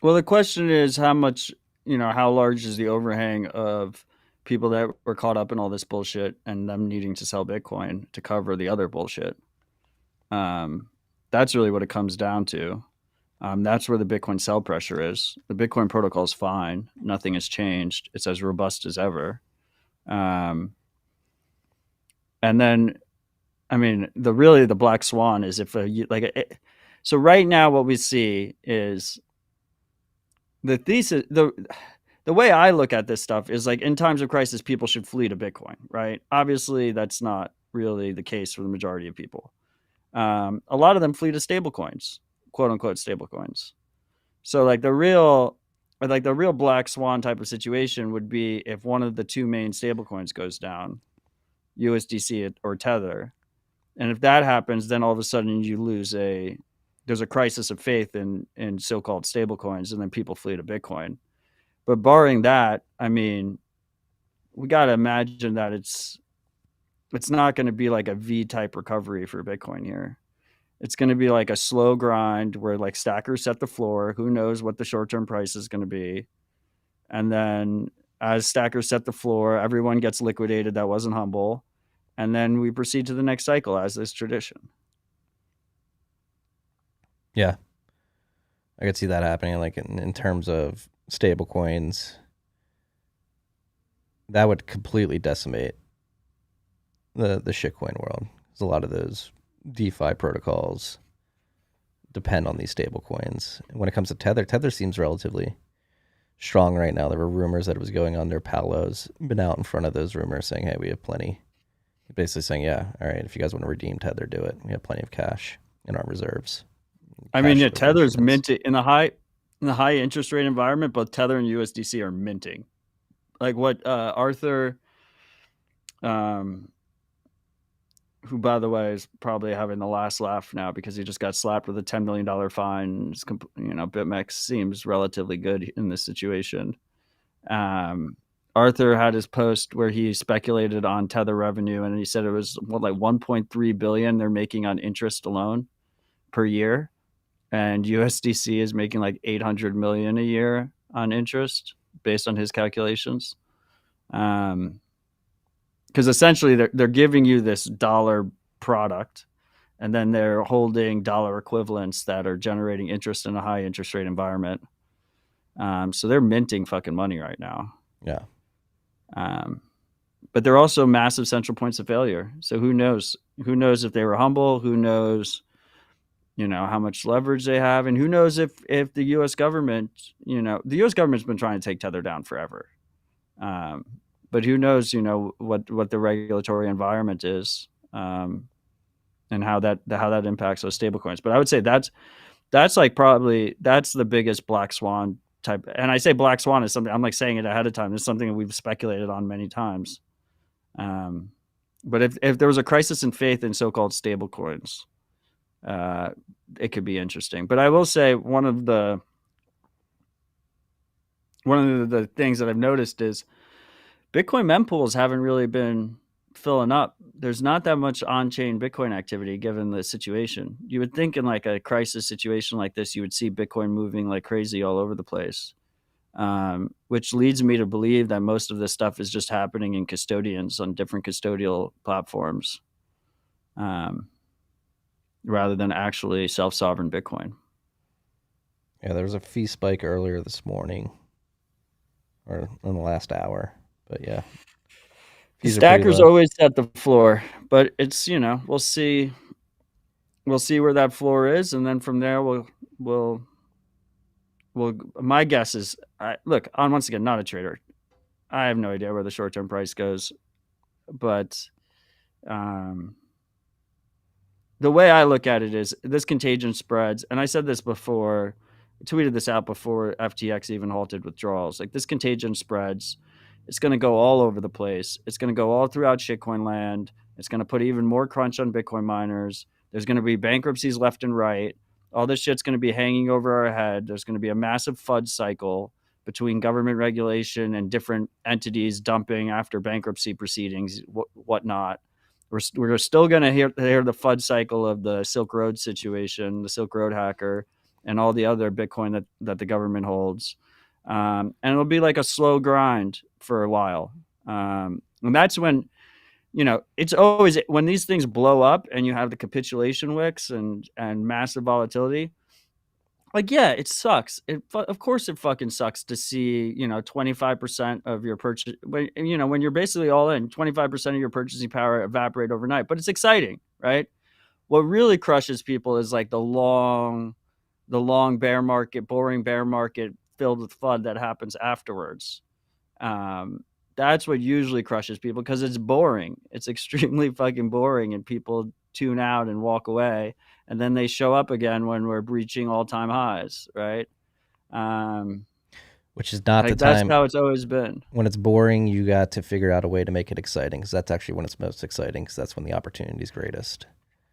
Well, the question is how much, how large is the overhang of people that were caught up in all this bullshit and them needing to sell Bitcoin to cover the other bullshit? That's really what it comes down to. That's where the Bitcoin sell pressure is. The Bitcoin protocol is fine. Nothing has changed. It's as robust as ever. And then, I mean, the black swan is so right now what we see is the thesis, the way I look at this stuff is like in times of crisis, people should flee to Bitcoin, right? Obviously, that's not really the case for the majority of people. A lot of them flee to stable coins, quote unquote stable coins. So like the real black swan type of situation would be if one of the two main stable coins goes down, USDC or Tether. And if that happens, then all of a sudden there's a crisis of faith in so-called stable coins, and then people flee to Bitcoin. But barring that, I mean, we got to imagine that it's not going to be like a V-type recovery for Bitcoin here. It's going to be like a slow grind where like stackers set the floor. Who knows what the short-term price is going to be. And then as stackers set the floor, everyone gets liquidated that wasn't humble. And then we proceed to the next cycle as is tradition. Yeah. I could see that happening, like in terms of stable coins. That would completely decimate the shitcoin world. Because a lot of those DeFi protocols depend on these stable coins. When it comes to Tether seems relatively strong right now. There were rumors that it was going under. Paolo's been out in front of those rumors saying, hey, we have plenty. Basically saying, yeah, all right, if you guys want to redeem Tether, do it. We have plenty of cash in our reserves. I mean, yeah, Tether's minting in the high interest rate environment. Both Tether and USDC are minting. Like what Arthur, who by the way is probably having the last laugh now because he just got slapped with a $10 million fine. BitMEX seems relatively good in this situation. Arthur had his post where he speculated on Tether revenue, and he said it was like 1.3 billion they're making on interest alone per year, and USDC is making like 800 million a year on interest based on his calculations. Because essentially they're giving you this dollar product, and then they're holding dollar equivalents that are generating interest in a high interest rate environment. So they're minting fucking money right now. Yeah. But they're also massive central points of failure. So who knows if they were humble, who knows, how much leverage they have, and who knows if the U.S. government, the U.S. government's been trying to take Tether down forever. But who knows, what the regulatory environment is, and how that impacts those stablecoins. But I would say that's like probably that's the biggest black swan type. And I say black swan is something I'm like saying it ahead of time. It's something that we've speculated on many times. But if there was a crisis in faith in so-called stable coins, it could be interesting. But I will say one of the things that I've noticed is Bitcoin mempools haven't really been filling up. There's not that much on-chain Bitcoin activity given the situation. You would think in like a crisis situation like this, you would see Bitcoin moving like crazy all over the place. which leads me to believe that most of this stuff is just happening in custodians on different custodial platforms, rather than actually self-sovereign Bitcoin. Yeah, there was a fee spike earlier this morning, or in the last hour. But yeah, The fees are pretty stackers low. always set the floor, but it's, we'll see where that floor is, and then from there we'll my guess is, look, I'm once again not a trader. I have no idea where the short-term price goes, but the way I look at it is this contagion spreads, and I said this before, tweeted this out before FTX even halted withdrawals. Like, this contagion spreads, it's going to go all over the place. It's going to go all throughout shitcoin land. It's going to put even more crunch on Bitcoin miners. There's going to be bankruptcies left and right. All this shit's going to be hanging over our head. There's going to be a massive FUD cycle between government regulation and different entities dumping after bankruptcy proceedings, whatnot. We're still going to hear the FUD cycle of the Silk Road situation, the Silk Road hacker, and all the other Bitcoin that the government holds. And it'll be like a slow grind for a while. And that's when, it's always when these things blow up and you have the capitulation wicks and massive volatility. Like, yeah, it sucks. Of course it fucking sucks to see, 25% of your purchase, when you're basically all in, 25% of your purchasing power evaporate overnight. But it's exciting, right? What really crushes people is like the long bear market, boring bear market filled with FUD that happens afterwards. That's what usually crushes people, because it's boring. It's extremely fucking boring, and people tune out and walk away, and then they show up again when we're breaching all-time highs, right? Which is not the time. That's how it's always been. When it's boring, you got to figure out a way to make it exciting, because that's actually when it's most exciting, because that's when the opportunity is greatest.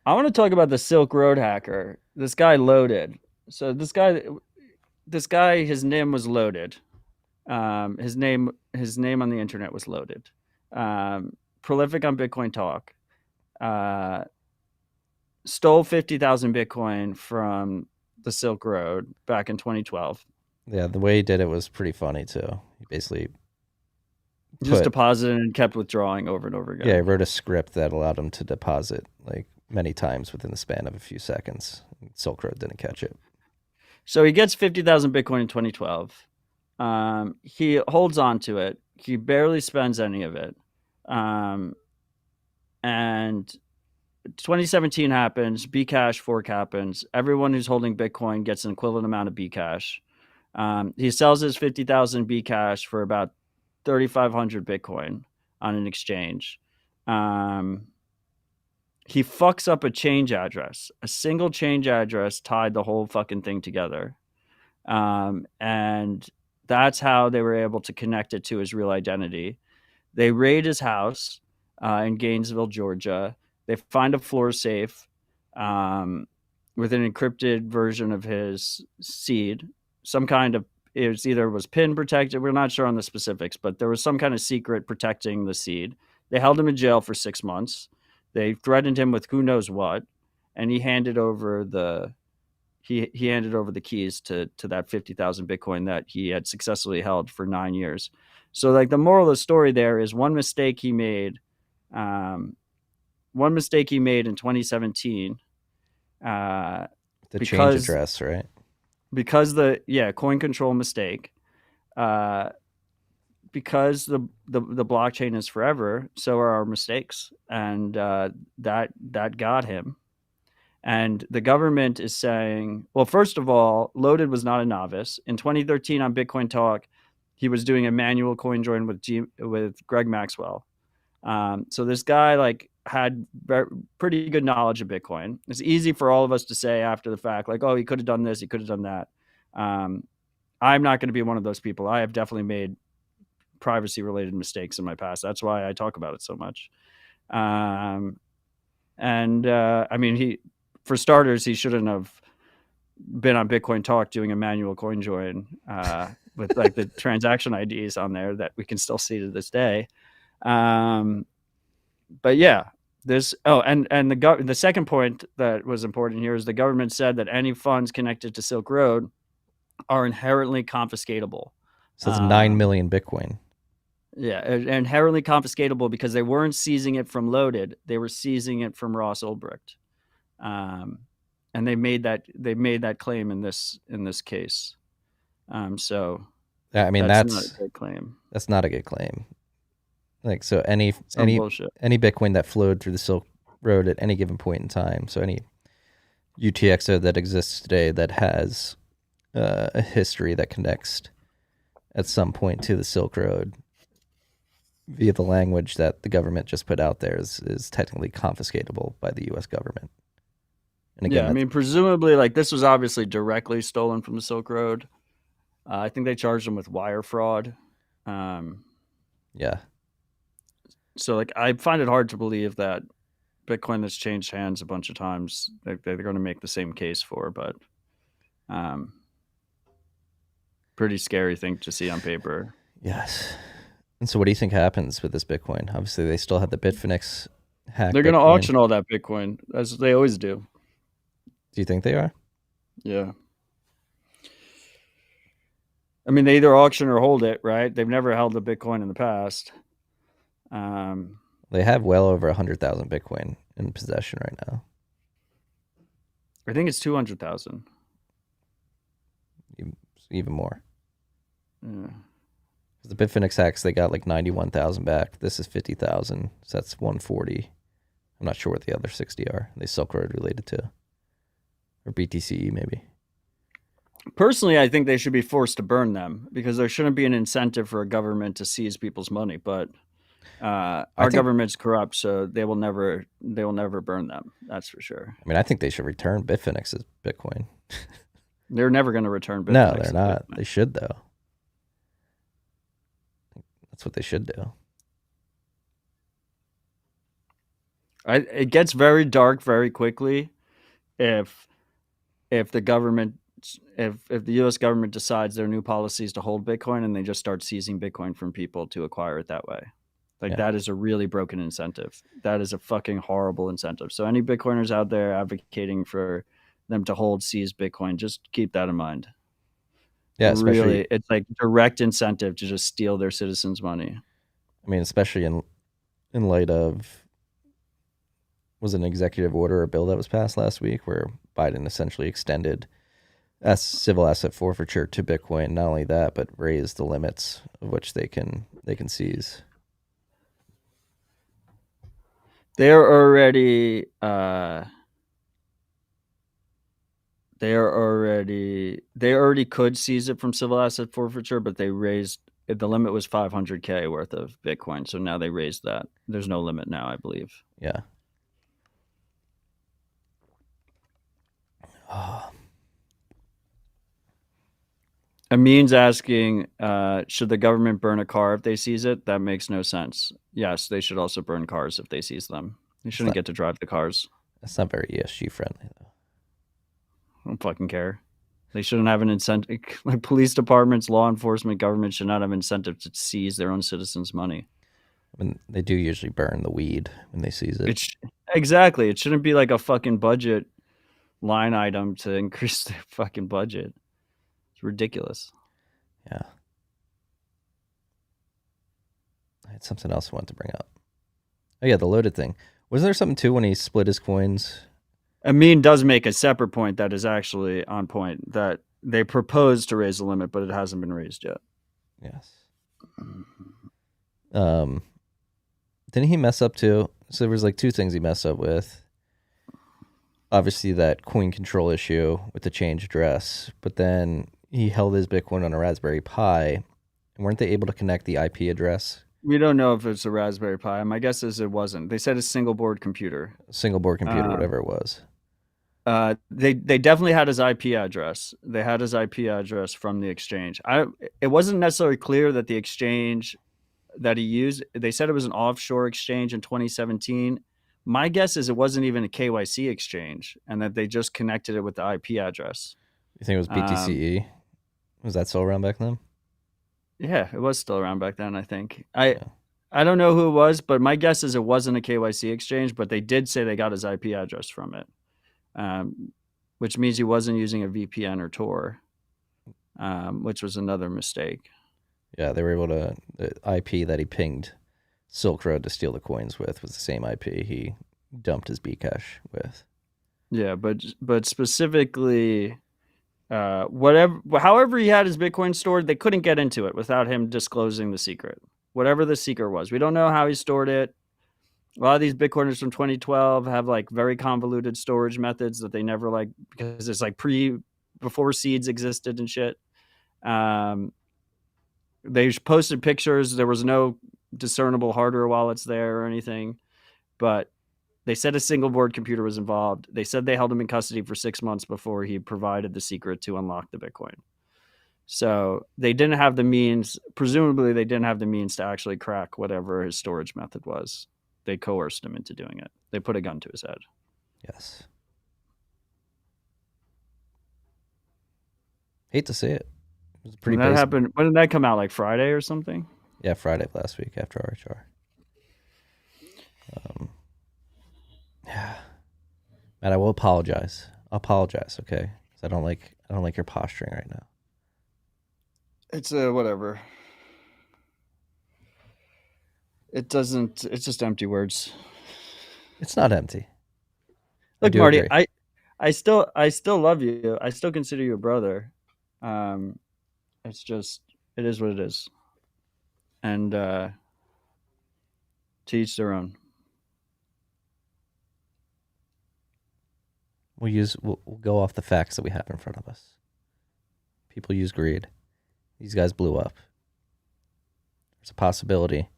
I want to talk about the Silk Road hacker. This guy Loaded. So this guy, his name was Loaded. His name on the internet was Loaded. Prolific on Bitcoin Talk. Stole 50,000 Bitcoin from the Silk Road back in 2012. Yeah, the way he did it was pretty funny too. He basically just deposited and kept withdrawing over and over again. Yeah, he wrote a script that allowed him to deposit like many times within the span of a few seconds. Silk Road didn't catch it. So he gets 50,000 Bitcoin in 2012. He holds on to it. He barely spends any of it. And 2017 happens. Bcash fork happens. Everyone who's holding Bitcoin gets an equivalent amount of Bcash. He sells his 50,000 Bcash for about 3,500 Bitcoin on an exchange. He fucks up a change address. A single change address tied the whole fucking thing together. And that's how they were able to connect it to his real identity. They raid his house in Gainesville, Georgia. They find a floor safe with an encrypted version of his seed. Some kind of, it was PIN protected. We're not sure on the specifics, but there was some kind of secret protecting the seed. They held him in jail for 6 months. They threatened him with who knows what, and he handed over the keys to that 50,000 Bitcoin that he had successfully held for 9 years. So like the moral of the story there is one mistake he made in 2017. The change address, right? Because coin control mistake. Because the blockchain is forever, so are our mistakes, and that got him. And the government is saying, well, first of all, Loaded was not a novice. In 2013 on Bitcoin Talk, he was doing a manual coin join with Greg Maxwell. So this guy had pretty good knowledge of Bitcoin. It's easy for all of us to say after the fact, like, oh, he could have done this, he could have done that. I'm not going to be one of those people. I have definitely made privacy related mistakes in my past. That's why I talk about it so much. I mean, for starters, he shouldn't have been on Bitcoin Talk doing a manual coin join with like the transaction IDs on there that we can still see to this day. But yeah, the second point that was important here is the government said that any funds connected to Silk Road are inherently confiscatable. So it's 9 million Bitcoin. Yeah, inherently confiscatable because they weren't seizing it from Loaded; they were seizing it from Ross Ulbricht, and they made that claim in this case. So I mean, that's not a good claim. That's not a good claim. Like, so any bullshit. any Bitcoin that flowed through the Silk Road at any given point in time, so any UTXO that exists today that has a history that connects at some point to the Silk Road via the language that the government just put out there is technically confiscatable by the U.S. government. And again, yeah, I mean, presumably, like, this was obviously directly stolen from the Silk Road. I think they charged them with wire fraud. Yeah. So, like, I find it hard to believe that Bitcoin that's changed hands a bunch of times, they're going to make the same case for, but pretty scary thing to see on paper. Yes. And so what do you think happens with this Bitcoin? Obviously, they still have the Bitfinex hack. They're going to auction all that Bitcoin, as they always do. Do you think they are? Yeah. I mean, they either auction or hold it, right? They've never held a Bitcoin in the past. They have well over 100,000 Bitcoin in possession right now. I think it's 200,000. Even more. Yeah. The Bitfinex hacks, they got like 91,000 back. This is 50,000, so that's 140. I'm not sure what the other 60 are. They Silk Road related to, or BTC maybe. Personally, I think they should be forced to burn them because there shouldn't be an incentive for a government to seize people's money. But our government's corrupt, so they will never burn them. That's for sure. I mean, I think they should return Bitfinex's Bitcoin. They're never going to return Bitfinex. No, they're not. Bitcoin. They should, though. That's what they should do. It gets very dark very quickly if the government, if the U.S. government decides their new policy is to hold Bitcoin and they just start seizing Bitcoin from people to acquire it that way. Like, that is a really broken incentive. That is a fucking horrible incentive. So any Bitcoiners out there advocating for them to hold seized Bitcoin, just keep that in mind. Yeah, especially, really, it's like direct incentive to just steal their citizens' money. I mean, especially in light of, was it an executive order or bill that was passed last week where Biden essentially extended civil asset forfeiture to Bitcoin. Not only that, but raised the limits of which they can seize. They already could seize it from civil asset forfeiture, but they raised the limit was 500K worth of Bitcoin. So now they raised that. There's no limit now, I believe. Yeah. Oh. Amin's asking, should the government burn a car if they seize it? That makes no sense. Yes, they should also burn cars if they seize them. They shouldn't get to drive the cars. That's not very ESG friendly, though. I don't fucking care. They shouldn't have an incentive. Like, police departments, law enforcement, government should not have incentive to seize their own citizens' money. I mean, they do usually burn the weed when they seize it. Exactly. It shouldn't be like a fucking budget line item to increase their fucking budget. It's ridiculous. Yeah. I had something else I wanted to bring up. Oh, yeah, the loaded thing. Wasn't there something, too, when he split his coins? Amin does make a separate point that is actually on point, that they proposed to raise the limit, but it hasn't been raised yet. Yes. Didn't he mess up, too? So there was like two things he messed up with. Obviously, that coin control issue with the change address, but then he held his Bitcoin on a Raspberry Pi, and weren't they able to connect the IP address? We don't know if it's a Raspberry Pi. My guess is it wasn't. They said a single board computer. Single board computer, whatever it was. They definitely had his IP address. They had his IP address from the exchange. It wasn't necessarily clear that the exchange that he used, they said it was an offshore exchange in 2017. My guess is it wasn't even a KYC exchange and that they just connected it with the IP address. You think it was BTCE? Was that still around back then? Yeah, it was still around back then, I think. I don't know who it was, but my guess is it wasn't a KYC exchange, but they did say they got his IP address from it, which means he wasn't using a VPN or Tor, which was another mistake. Yeah, they were able to. The IP that he pinged Silk Road to steal the coins with was the same IP he dumped his Bcash with. Yeah, but specifically, however he had his Bitcoin stored, they couldn't get into it without him disclosing the secret, whatever the secret was. We don't know how he stored it. A lot of these Bitcoiners from 2012 have like very convoluted storage methods that they never like, because it's like before seeds existed and shit. They posted pictures. There was no discernible hardware wallets there or anything, but they said a single board computer was involved. They said they held him in custody for 6 months before he provided the secret to unlock the Bitcoin. So they didn't have the means, presumably they didn't have the means to actually crack whatever his storage method was. They coerced him into doing it. They put a gun to his head. Yes. Hate to see it. It was pretty When that basic. happened, when did that come out? Like Friday or something? Yeah, Friday of last week after RHR. Yeah. Matt, I will apologize. I'll apologize, okay? 'Cause I don't like your posturing right now. It's whatever. It doesn't. It's just empty words. It's not empty. Look, Marty, agree. I still love you. I still consider you a brother. It's just, it is what it is. And to each their own. We'll go off the facts that we have in front of us. People use greed. These guys blew up. There's a possibility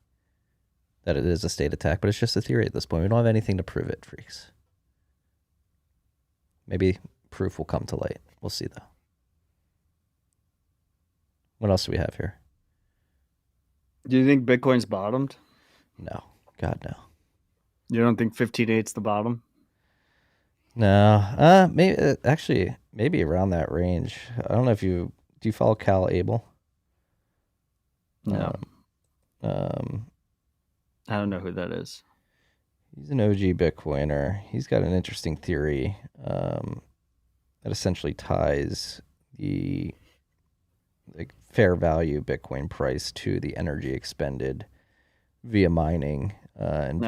that it is a state attack, but it's just a theory at this point. We don't have anything to prove it, freaks. Maybe proof will come to light. We'll see, though. What else do we have here? Do you think Bitcoin's bottomed? No. God, no. You don't think 15.8's the bottom? No. Maybe around that range. I don't know if do you follow Cal Abel? No. I don't know who that is. He's an OG Bitcoiner. He's got an interesting theory that essentially ties the fair value Bitcoin price to the energy expended via mining and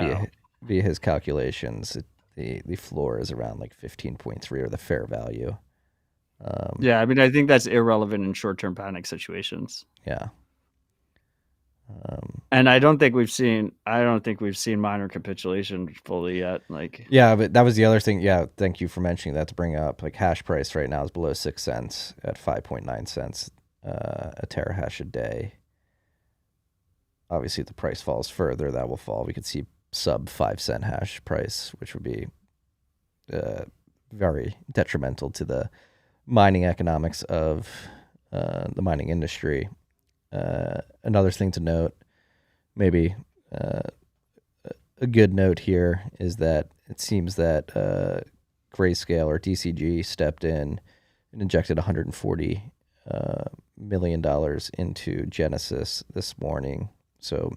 via his calculations. The floor is around like 15.3 or the fair value. Yeah, I mean, I think that's irrelevant in short-term panic situations. Yeah. And I don't think we've seen minor capitulation fully yet. Like, yeah, but that was the other thing. Yeah, thank you for mentioning that to bring up. Like hash price right now is below 6 cents at 5.9 cents a terahash a day. Obviously, if the price falls further, that will fall. We could see sub 5 cent hash price, which would be very detrimental to the mining economics of the mining industry. Another thing to note, maybe a good note here, is that it seems that Grayscale or DCG stepped in and injected $140 million into Genesis this morning. So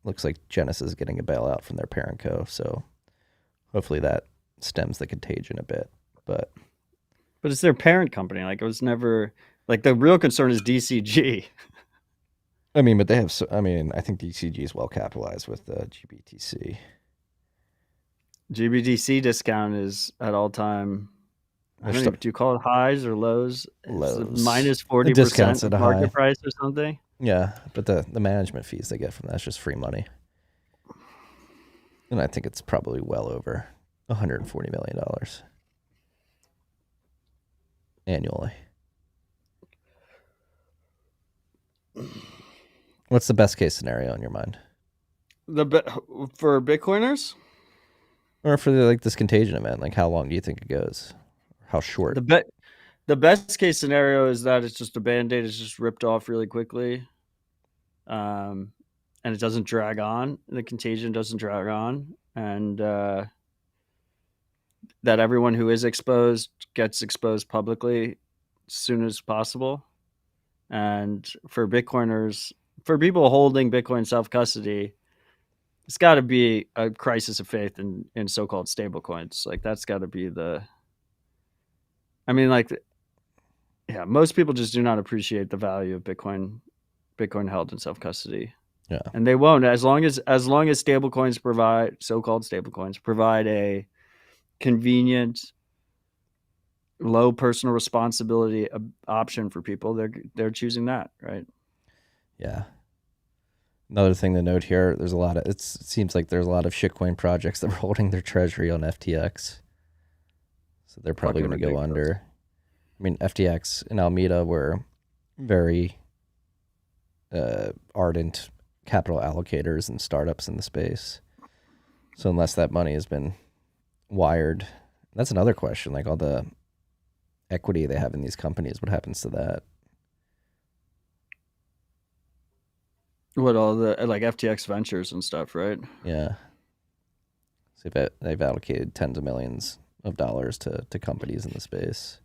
looks like Genesis is getting a bailout from their parent co. So hopefully that stems the contagion a bit. But it's their parent company. Like, it was never, like, the real concern is DCG. I mean, but they have. I think DCG is well capitalized with the GBTC. GBTC discount is at all time. Do you call it highs or lows? Lows. Minus 40% of market price or something. Yeah, but the management fees they get from that's just free money, and I think it's probably well over $140 million annually. What's the best case scenario in your mind? For Bitcoiners, or for this contagion event? Like, how long do you think it goes? How short? The best case scenario is that it's just a Band-Aid is just ripped off really quickly, and it doesn't drag on. The contagion doesn't drag on, and that everyone who is exposed gets exposed publicly as soon as possible. And for Bitcoiners, for people holding Bitcoin self-custody, it's got to be a crisis of faith in so-called stablecoins. Like, that's got to be most people just do not appreciate the value of Bitcoin Bitcoin held in self custody. Yeah. And they won't, as long as stablecoins provide, so-called stablecoins provide a convenient, low personal responsibility option for people, they're choosing that, right? Yeah. Another thing to note here, there's a lot of, it seems like there's a lot of shitcoin projects that are holding their treasury on FTX. So they're probably going to go under. I mean, FTX and Alameda were very ardent capital allocators and startups in the space. So unless that money has been wired, that's another question. Like all the equity they have in these companies, what happens to that? What, all the like FTX Ventures and stuff, right? Yeah. So they've allocated tens of millions of dollars to companies in the space.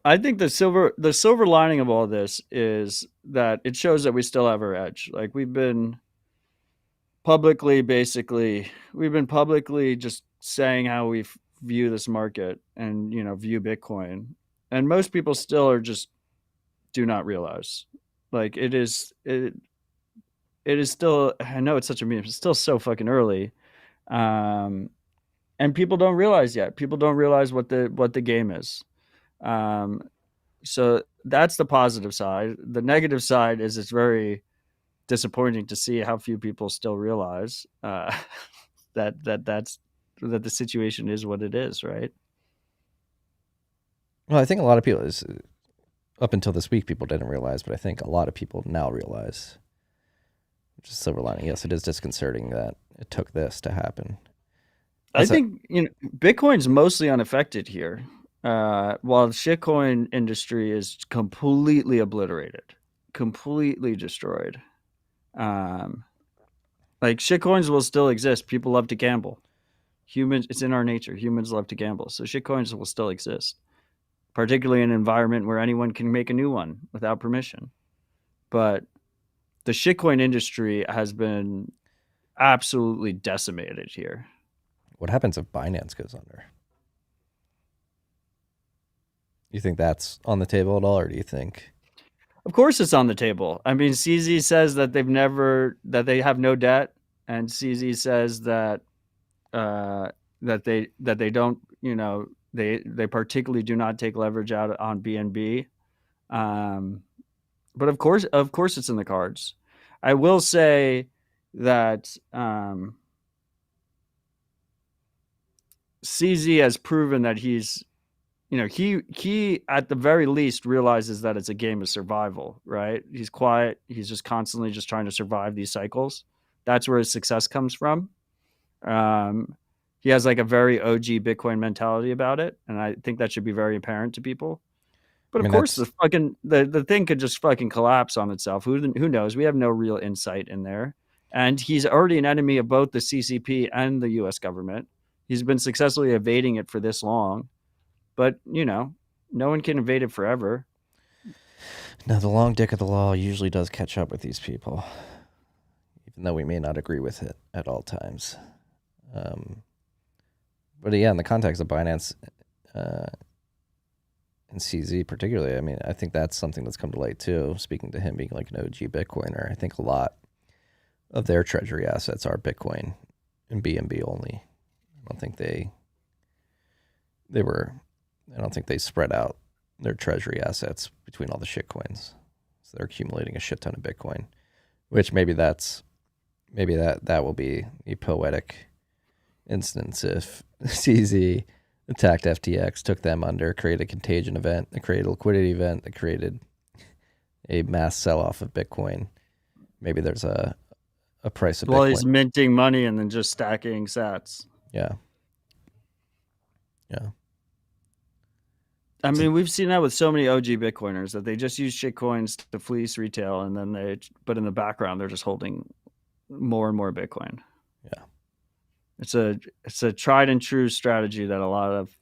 I think the silver lining of all this is that it shows that we still have our edge. Like we've been publicly just saying how we view this market and, you know, view Bitcoin, and most people still are just do not realize. Like it is still, I know it's such a meme, it's still so fucking early. And people don't realize yet. People don't realize what the game is. So that's the positive side. The negative side is it's very disappointing to see how few people still realize that the situation is what it is, right? Well, I think a lot of people, up until this week, people didn't realize, but I think a lot of people now realize, which is silver lining. Yes, it is disconcerting that it took this to happen. I think, you know, Bitcoin's mostly unaffected here, while the shitcoin industry is completely obliterated, completely destroyed. Like shitcoins will still exist. People love to gamble. Humans, it's in our nature. Humans love to gamble. So shitcoins will still exist, particularly in an environment where anyone can make a new one without permission. But the shitcoin industry has been absolutely decimated here. What happens if Binance goes under? You think that's on the table at all, or do you think? Of course, it's on the table. I mean, CZ says that they have no debt, and CZ says that that they don't, you know, they particularly do not take leverage out on BNB. But of course, it's in the cards. I will say that CZ has proven that he's, you know, he at the very least realizes that it's a game of survival, right? He's quiet. He's just constantly just trying to survive these cycles. That's where his success comes from. He has like a very OG Bitcoin mentality about it, and I think that should be very apparent to people. But of course, the thing could just fucking collapse on itself. Who knows? We have no real insight in there. And he's already an enemy of both the CCP and the U.S. government. He's been successfully evading it for this long. But, you know, no one can evade it forever. No, the long dick of the law usually does catch up with these people, even though we may not agree with it at all times. But yeah, in the context of Binance and CZ particularly, I mean, I think that's something that's come to light too. Speaking to him being like an OG Bitcoiner, I think a lot of their treasury assets are Bitcoin and BNB only. I don't think they spread out their treasury assets between all the shit coins. So they're accumulating a shit ton of Bitcoin, which maybe that will be a poetic instance if CZ attacked FTX, took them under, created a contagion event, that created a liquidity event, that created a mass sell-off of Bitcoin. Maybe there's a price of Bitcoin. Well, he's minting money and then just stacking sats. Yeah. I mean, we've seen that with so many OG Bitcoiners that they just use shit coins to fleece retail, and then but in the background they're just holding more and more Bitcoin. Yeah. It's a tried and true strategy that a lot of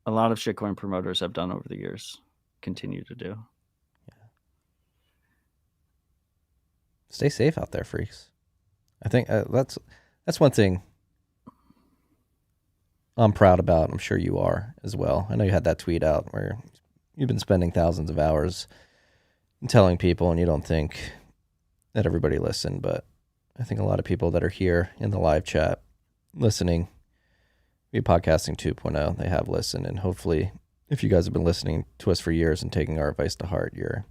shitcoin promoters have done over the years, continue to do. Yeah. Stay safe out there, freaks. I think that's one thing I'm proud about. I'm sure you are as well. I know you had that tweet out where you've been spending thousands of hours telling people, and you don't think that everybody listened, but I think a lot of people that are here in the live chat listening, we podcasting 2.0, they have listened, and hopefully if you guys have been listening to us for years and taking our advice to heart, you're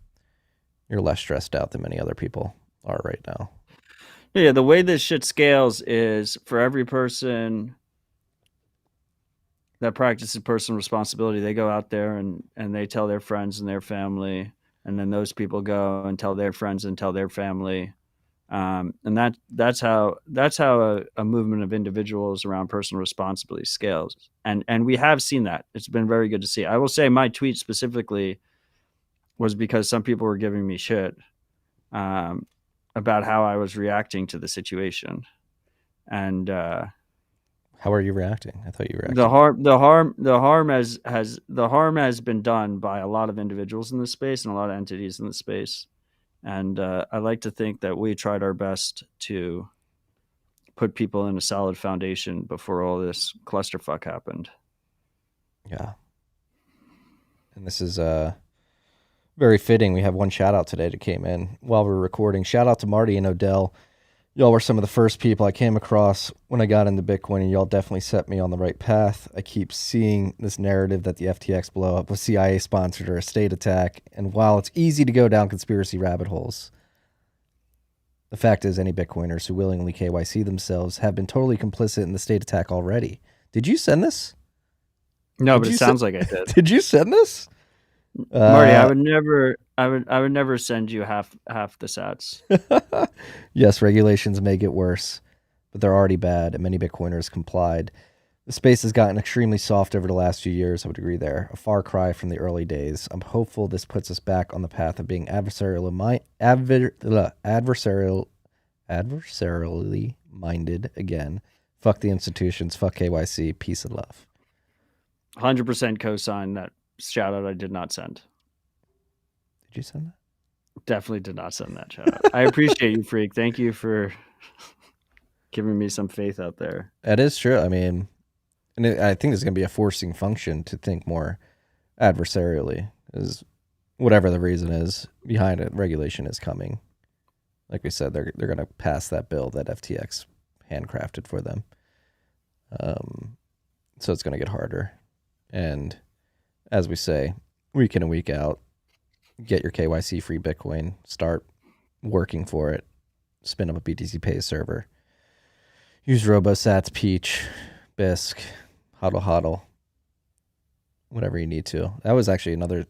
less stressed out than many other people are right now. Yeah, the way this shit scales is for every person that practices personal responsibility, they go out there and they tell their friends and their family, and then those people go and tell their friends and tell their family. And that's how a movement of individuals around personal responsibility scales. And we have seen that. It's been very good to see. I will say my tweet specifically was because some people were giving me shit about how I was reacting to the situation. And how are you reacting? I thought you were the harm has been done by a lot of individuals in this space and a lot of entities in this space. And I like to think that we tried our best to put people in a solid foundation before all this clusterfuck happened. Yeah. And this is very fitting. We have one shout out today that came in while we were recording. Shout out to Marty and Odell. Y'all were some of the first people I came across when I got into Bitcoin, and y'all definitely set me on the right path. I keep seeing this narrative that the FTX blow up was CIA sponsored or a state attack. And while it's easy to go down conspiracy rabbit holes, the fact is any Bitcoiners who willingly KYC themselves have been totally complicit in the state attack already. Did you send this? No, but it sounds like I did. Did you send this? Marty, I would never send you half the sats. Yes, regulations may get worse, but they're already bad, and many Bitcoiners complied. The space has gotten extremely soft over the last few years. I would agree there. A far cry from the early days. I'm hopeful this puts us back on the path of being adversarially minded again. Fuck the institutions. Fuck KYC. Peace and love. 100% co-sign that shout out I did not send. Did you send that? Definitely did not send that shout out. I appreciate you, Freak. Thank you for giving me some faith out there. That is true. I mean, and I think there's going to be a forcing function to think more adversarially, is whatever the reason is behind it. Regulation is coming. Like we said, they're going to pass that bill that FTX handcrafted for them. So it's going to get harder. And as we say, week in and week out, get your KYC free Bitcoin, start working for it, spin up a BTC Pay server, use RoboSats, Peach, Bisq, Hodlhodl, whatever you need to. That was actually another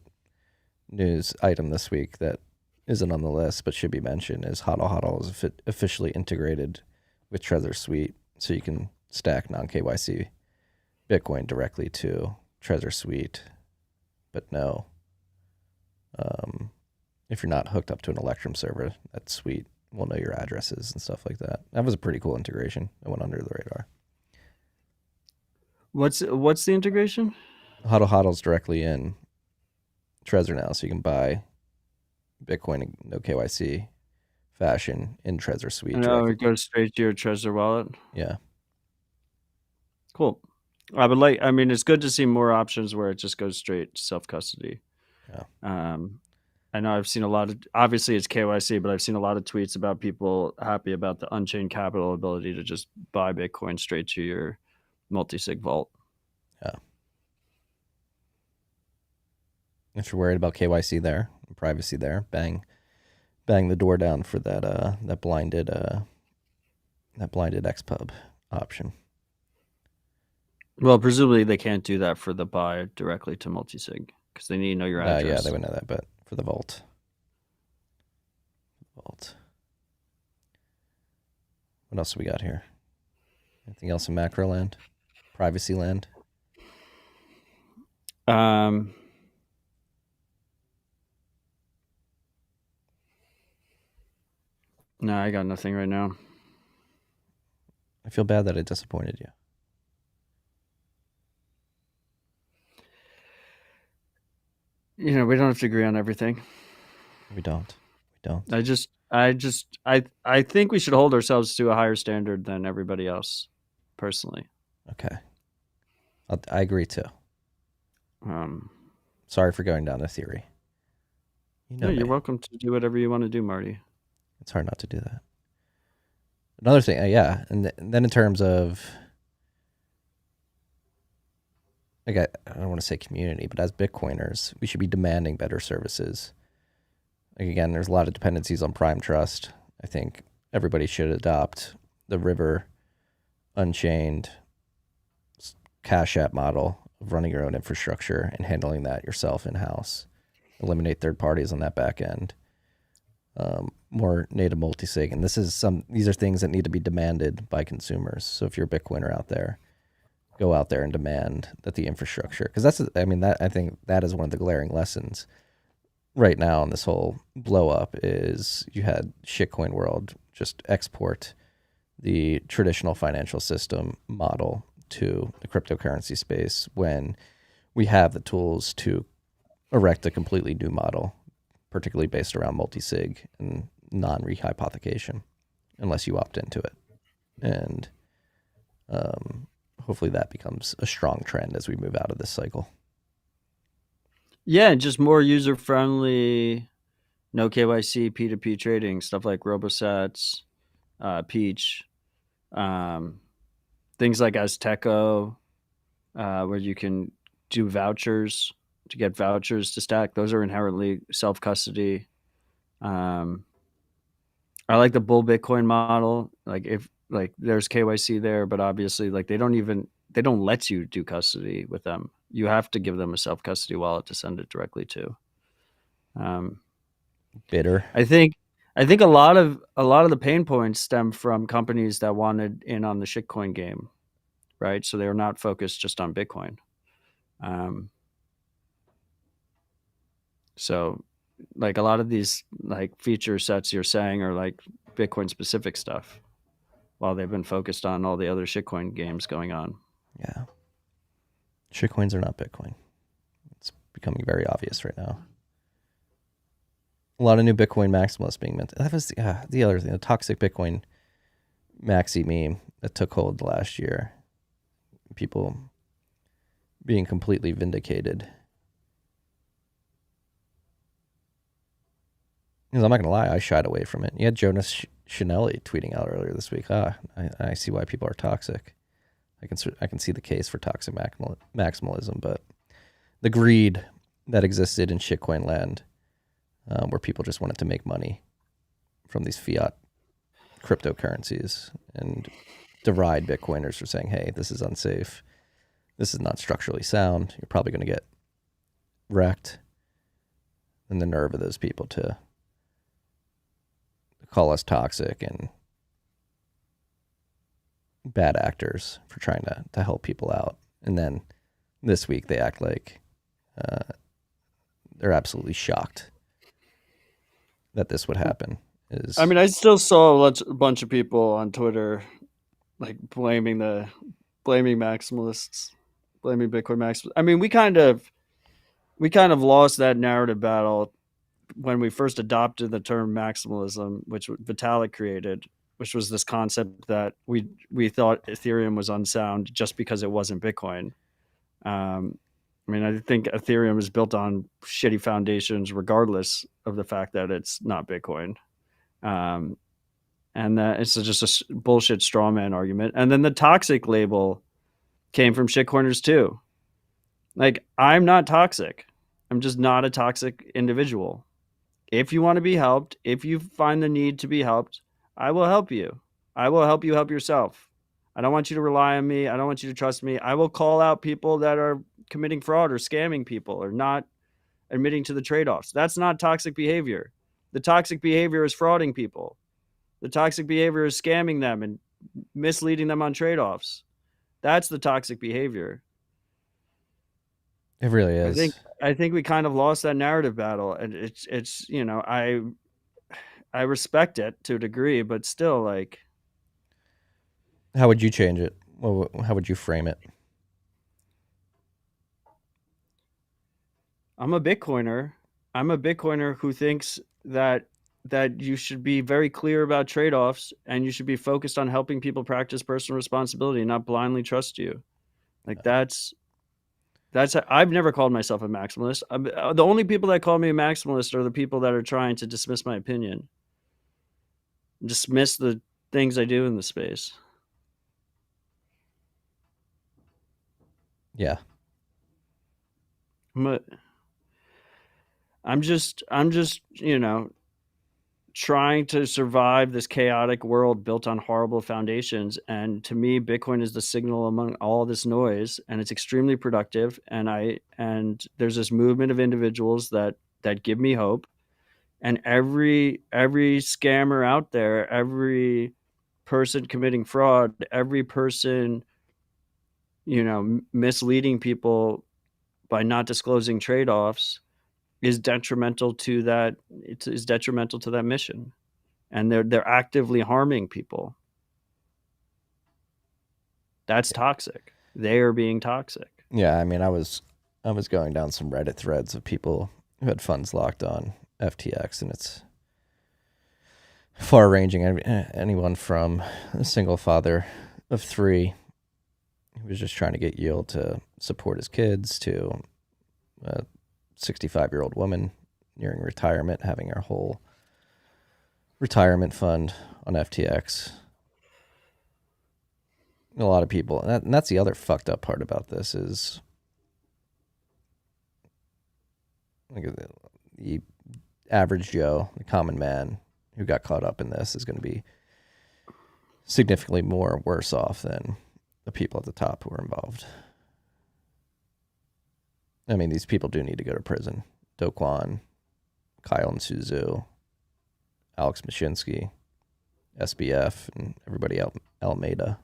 news item this week that isn't on the list but should be mentioned, is Hodlhodl is officially integrated with Trezor Suite, so you can stack non-KYC Bitcoin directly to Trezor Suite. But no, if you're not hooked up to an Electrum server, that Suite will know your addresses and stuff like that. That was a pretty cool integration. That went under the radar. What's the integration? Hodlhodl's directly in Trezor now, so you can buy Bitcoin in no KYC fashion in Trezor Suite. No, it goes straight to your Trezor wallet. Yeah. Cool. I mean, it's good to see more options where it just goes straight to self-custody. Yeah. I know I've seen a lot of, obviously it's KYC, but I've seen a lot of tweets about people happy about the Unchained Capital ability to just buy Bitcoin straight to your Multisig vault. Yeah. If you're worried about KYC there, privacy there, bang the door down for that blinded XPub option. Well, presumably they can't do that for the buy directly to Multisig because they need to know your address. Yeah, they would know that, but for the vault. What else do we got here? Anything else in macro land? Privacy land? No, I got nothing right now. I feel bad that it disappointed you. You know, we don't have to agree on everything. We don't. I think we should hold ourselves to a higher standard than everybody else, personally. Okay. I agree too. Sorry for going down the theory. You No, know you're me. welcome to do whatever you want to do, Marty. It's hard not to do that. Another thing, yeah, and then in terms of, like, I don't want to say community, but as Bitcoiners, we should be demanding better services. Like, again, there's a lot of dependencies on Prime Trust. I think everybody should adopt the River Unchained Cash App model of running your own infrastructure and handling that yourself in-house. Eliminate third parties on that back end. More native multisig, and these are things that need to be demanded by consumers. So if you're a Bitcoiner out there, go out there and demand that the infrastructure, because I think that is one of the glaring lessons right now in this whole blow up is you had shitcoin world just export the traditional financial system model to the cryptocurrency space when we have the tools to erect a completely new model, particularly based around multisig and non-rehypothecation, unless you opt into it. And hopefully that becomes a strong trend as we move out of this cycle. Yeah, just more user friendly, no KYC, P2P trading, stuff like RoboSats, Peach, things like Azteco, where you can do vouchers to get vouchers to stack. Those are inherently self-custody. I like the bull Bitcoin model. Like if there's KYC there, but obviously like they don't let you do custody with them. You have to give them a self-custody wallet to send it directly to. Bitter. I think a lot of the pain points stem from companies that wanted in on the shitcoin game, right? So they were not focused just on Bitcoin. So like a lot of these like feature sets you're saying are like Bitcoin specific stuff, while they've been focused on all the other shitcoin games going on. Yeah. Shitcoins are not Bitcoin. It's becoming very obvious right now. A lot of new Bitcoin maximalists being meant. That was the other thing, the toxic Bitcoin maxi meme that took hold last year. People being completely vindicated. Because I'm not going to lie, I shied away from it. You had Jonas Chanelli tweeting out earlier this week, I see why people are toxic. I can see the case for toxic maximalism, but the greed that existed in shitcoin land, where people just wanted to make money from these fiat cryptocurrencies and deride Bitcoiners for saying, hey, this is unsafe. This is not structurally sound. You're probably going to get wrecked. And the nerve of those people to call us toxic and bad actors for trying to help people out. And then this week they act like they're absolutely shocked that this would happen. I mean, I still saw a bunch of people on Twitter like blaming maximalists, blaming Bitcoin maximalists. I mean, we kind of lost that narrative battle when we first adopted the term maximalism, which Vitalik created, which was this concept that we thought Ethereum was unsound just because it wasn't Bitcoin. I mean, I think Ethereum is built on shitty foundations, regardless of the fact that it's not Bitcoin. And that it's just a bullshit straw man argument. And then the toxic label came from shitcoiners too. Like, I'm not toxic. I'm just not a toxic individual. If you want to be helped, if you find the need to be helped, I will help you. I will help you help yourself. I don't want you to rely on me. I don't want you to trust me. I will call out people that are committing fraud or scamming people or not admitting to the trade-offs. That's not toxic behavior. The toxic behavior is frauding people. The toxic behavior is scamming them and misleading them on trade-offs. That's the toxic behavior. It really is. I think we kind of lost that narrative battle, and it's you know, I respect it to a degree, but still, like, how would you change it? How would you frame it? I'm a Bitcoiner who thinks that you should be very clear about trade-offs and you should be focused on helping people practice personal responsibility, not blindly trust you. Like, that's I've never called myself a maximalist. The only people that call me a maximalist are the people that are trying to dismiss my opinion, dismiss the things I do in the space. Yeah. But I'm just, trying to survive this chaotic world built on horrible foundations. And to me, Bitcoin is the signal among all this noise, and it's extremely productive. And there's this movement of individuals that give me hope. And every scammer out there, every person committing fraud, every person, misleading people by not disclosing trade-offs is detrimental to that. It is detrimental to that mission, and they're actively harming people. That's toxic. They are being toxic. Yeah, I mean, I was going down some Reddit threads of people who had funds locked on FTX, and it's far-ranging. Anyone from a single father of 3 who was just trying to get yield to support his kids, to a 65-year-old woman nearing retirement, having her whole retirement fund on FTX. A lot of people, and that's the other fucked up part about this is like the average Joe, the common man who got caught up in this is going to be significantly more worse off than the people at the top who are involved. I mean, these people do need to go to prison. Do Kwon, Kyle and Suzu, Alex Mashinsky, SBF, and everybody else, Almeida.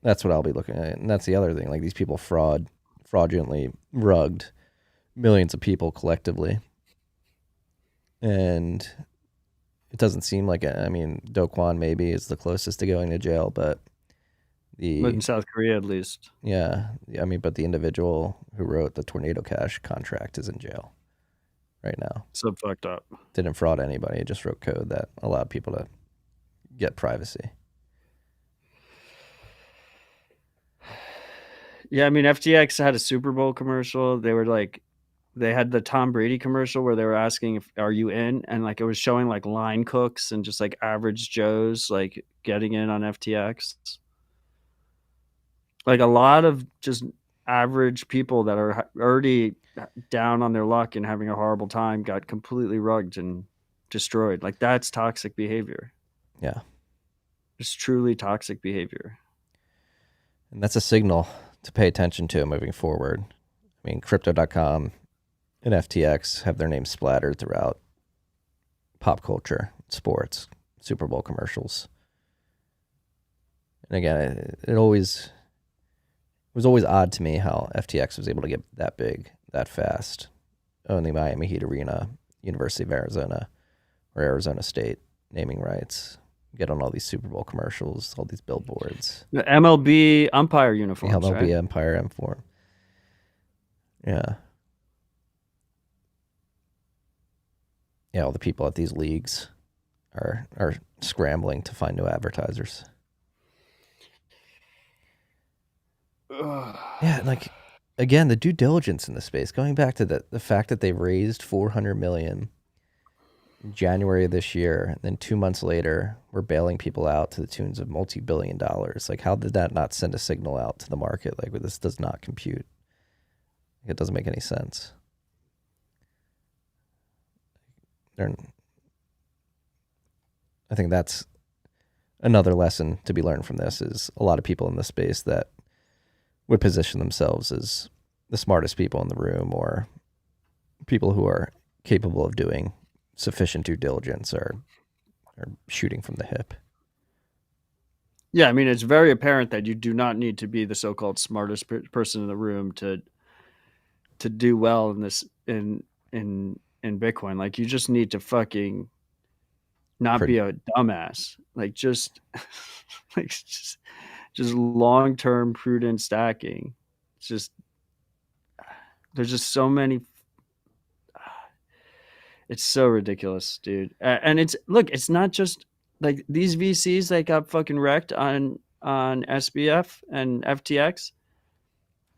That's what I'll be looking at. And that's the other thing. Like, these people fraudulently rugged millions of people collectively. And it doesn't seem like it. I mean, Do Kwon maybe is the closest to going to jail, but in South Korea, at least. Yeah. I mean, but the individual who wrote the Tornado Cash contract is in jail right now. So fucked up. Didn't fraud anybody. Just wrote code that allowed people to get privacy. Yeah, I mean, FTX had a Super Bowl commercial. They had the Tom Brady commercial where they were asking, are you in? And like, it was showing like line cooks and just like average Joes, like getting in on FTX. Like a lot of just average people that are already down on their luck and having a horrible time got completely rugged and destroyed. Like, that's toxic behavior. Yeah. It's truly toxic behavior. And that's a signal to pay attention to moving forward. I mean, crypto.com and FTX have their names splattered throughout pop culture, sports, Super Bowl commercials. And again, it was always odd to me how FTX was able to get that big, that fast. Own the Miami Heat Arena, University of Arizona, or Arizona State naming rights. Get on all these Super Bowl commercials, all these billboards. The MLB umpire uniforms, the MLB right? umpire uniform. Yeah. Yeah, all the people at these leagues are scrambling to find new advertisers. Yeah, like, again, the due diligence in the space, going back to the fact that they raised $400 million in January of this year, and then 2 months later, we're bailing people out to the tunes of multi-billion dollars. Like, how did that not send a signal out to the market? Like, this does not compute. It doesn't make any sense. I think that's another lesson to be learned from this, is a lot of people in the space that would position themselves as the smartest people in the room, or people who are capable of doing sufficient due diligence, are shooting from the hip. Yeah, I mean, it's very apparent that you do not need to be the so-called smartest person in the room to do well in this in Bitcoin. Like, you just need to fucking not be a dumbass. Like, just like just long-term prudent stacking. It's just, there's just so many. It's so ridiculous, dude. And it's not just like these VCs that got fucking wrecked on SBF and FTX.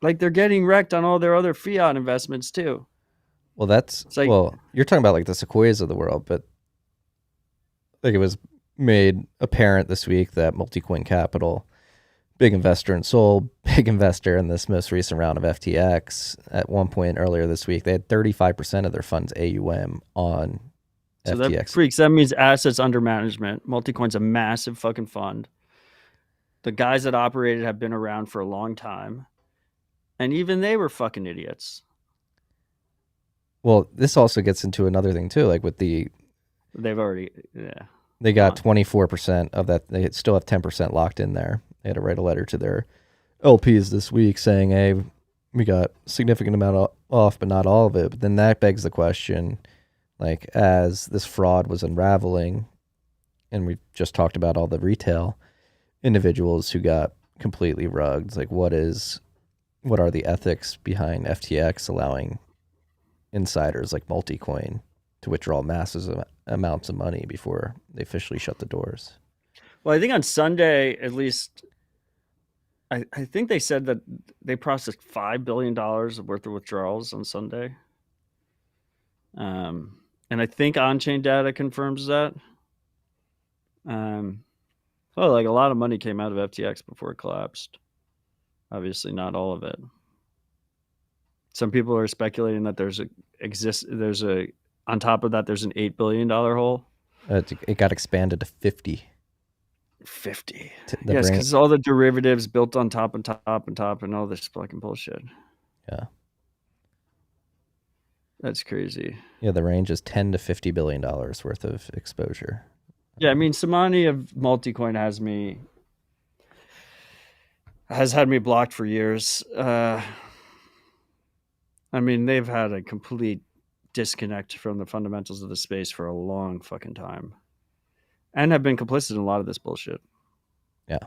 Like they're getting wrecked on all their other fiat investments too. Well, that's It's like, well, you're talking about like the Sequoias of the world, but like it was made apparent this week that Multicoin Capital, big investor in Sol, big investor in this most recent round of FTX, at one point earlier this week, they had 35% of their funds AUM on so FTX. that freaks. That means assets under management. Multicoin's a massive fucking fund. The guys that operated have been around for a long time. And even they were fucking idiots. Well, this also gets into another thing too, like with the They've already, yeah. they got 24% of that. They still have 10% locked in there. They had to write a letter to their LPs this week saying, hey, we got a significant amount off, but not all of it. But then that begs the question, like, as this fraud was unraveling, and we just talked about all the retail individuals who got completely rugged, like what are the ethics behind FTX allowing insiders like Multicoin to withdraw massive amounts of money before they officially shut the doors? Well, I think on Sunday, at least, I think they said that they processed $5 billion worth of withdrawals on Sunday. And I think on-chain data confirms that. Like a lot of money came out of FTX before it collapsed. Obviously, not all of it. Some people are speculating that on top of that, there's an $8 billion hole. It got expanded to 50. 50. Yes, because all the derivatives built on top and top and top and all this fucking bullshit. Yeah. That's crazy. Yeah, the range is $10 to $50 billion worth of exposure. Yeah, I mean, Samani of Multicoin has had me blocked for years. I mean, they've had a complete disconnect from the fundamentals of the space for a long fucking time. And have been complicit in a lot of this bullshit. Yeah.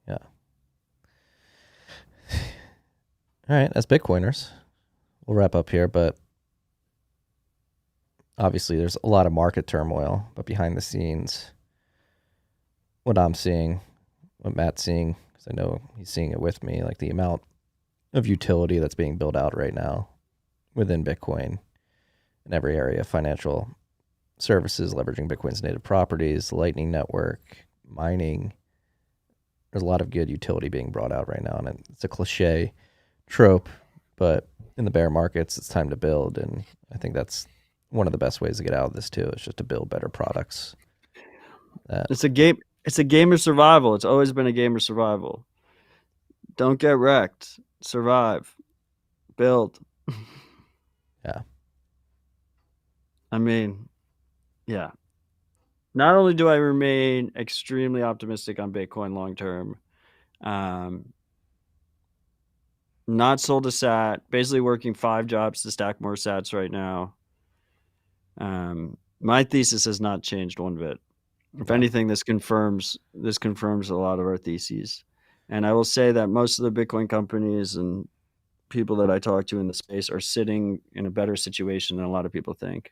Yeah. All right, as Bitcoiners, we'll wrap up here, but obviously there's a lot of market turmoil, but behind the scenes, what I'm seeing, what Matt's seeing, because I know he's seeing it with me, like the amount of utility that's being built out right now within Bitcoin in every area, financial services, leveraging Bitcoin's native properties, the Lightning Network, mining. There's a lot of good utility being brought out right now, and it's a cliche trope, but in the bear markets, it's time to build, and I think that's one of the best ways to get out of this too, is just to build better products. It's a game. It's a game of survival. It's always been a game of survival. Don't get wrecked. Survive. Build. Yeah. I mean, yeah. Not only do I remain extremely optimistic on Bitcoin long term, not sold a sat, basically working 5 jobs to stack more sats right now. My thesis has not changed one bit. If anything, this confirms a lot of our theses. And I will say that most of the Bitcoin companies and people that I talk to in the space are sitting in a better situation than a lot of people think.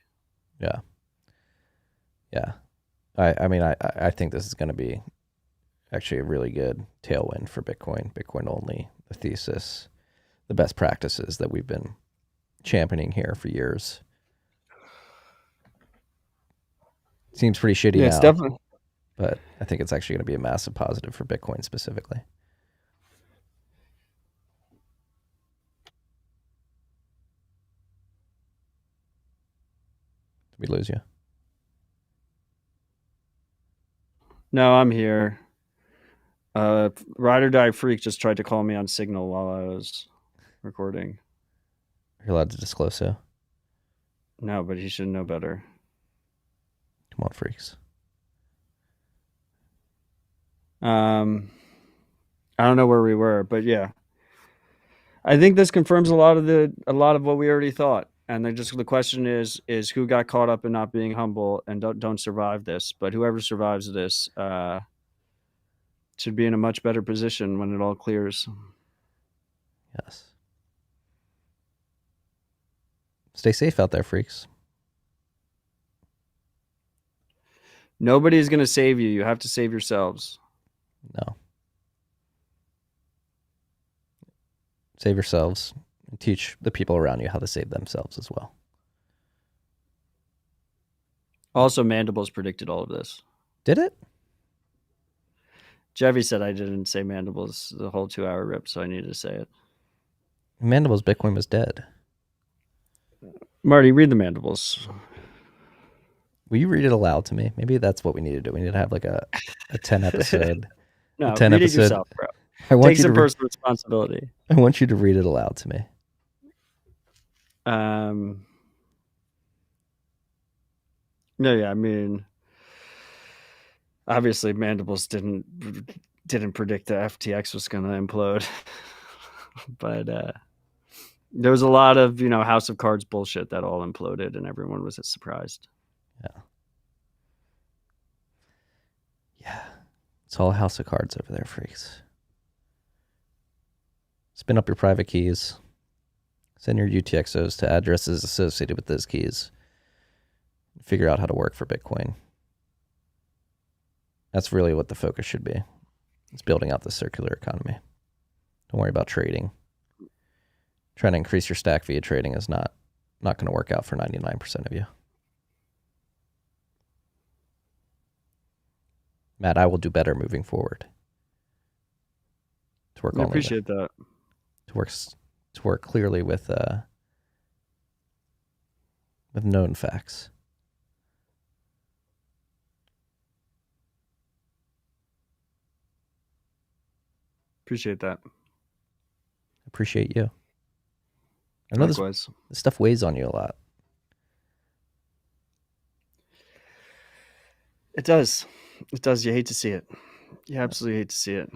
Yeah. Yeah. I mean, I think this is going to be actually a really good tailwind for Bitcoin only, the thesis, the best practices that we've been championing here for years. Seems pretty shitty now. It's definitely. But I think it's actually going to be a massive positive for Bitcoin specifically. Did we lose you? No, I'm here. Ride or Die Freak just tried to call me on Signal while I was recording. You're allowed to disclose so? No, but he should know better. Come on, freaks. I don't know where we were, but yeah. I think this confirms a lot of what we already thought. And then just the question is who got caught up in not being humble and don't survive this. But whoever survives this should be in a much better position when it all clears. Yes. Stay safe out there, freaks. Nobody's going to save you. You have to save yourselves. No. save yourselves, and teach the people around you how to save themselves as well. Also, Mandibles predicted all of this. Did it? Jeffy said I didn't say Mandibles the whole 2-hour rip, so I needed to say it. Mandibles Bitcoin was dead. Marty, read the Mandibles. Will you read it aloud to me? Maybe that's what we need to do. We need to have like a 10 episode. No, 10 read episode. it yourself, bro. Take some personal responsibility. I want you to read it aloud to me. No, yeah, I mean, obviously Mandibles didn't predict that FTX was going to implode, but there was a lot of House of Cards bullshit that all imploded, and everyone was surprised. Yeah, it's all House of Cards over there, freaks. Spin up your private keys. Send your UTXOs to addresses associated with those keys. Figure out how to work for Bitcoin. That's really what the focus should be. It's building out the circular economy. Don't worry about trading. Trying to increase your stack via trading is not going to work out for 99% of you. Matt, I will do better moving forward. To work I appreciate that. To work clearly with known facts. Appreciate that. Appreciate you. I know this stuff weighs on you a lot. It does. It does. You hate to see it. You absolutely hate to see it.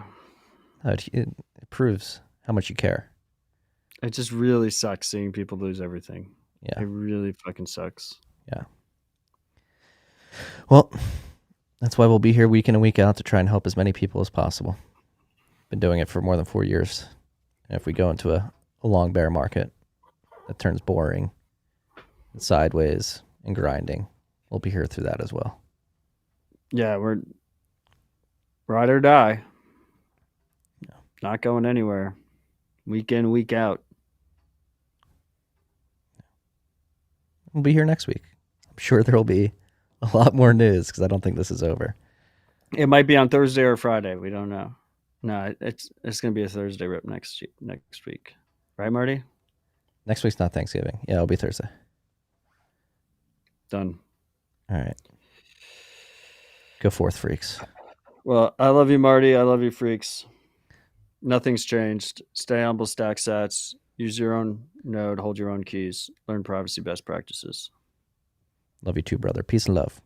It proves how much you care. It just really sucks seeing people lose everything. Yeah. It really fucking sucks. Yeah. Well, that's why we'll be here week in and week out to try and help as many people as possible. Been doing it for more than 4 years. And if we go into a long bear market that turns boring and sideways and grinding, we'll be here through that as well. Yeah, we're ride or die. Yeah. Not going anywhere. Week in, week out. We'll be here next week. I'm sure there'll be a lot more news because I don't think this is over. It might be on Thursday or Friday. We don't know. No, it's going to be a Thursday rip next week. Right, Marty? Next week's not Thanksgiving. Yeah, it'll be Thursday. Done. All right. Go forth, freaks. Well, I love you, Marty. I love you, freaks. Nothing's changed. Stay humble, stack sats. Use your own node. Hold your own keys. Learn privacy best practices. Love you too, brother. Peace and love.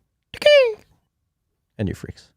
And you, freaks.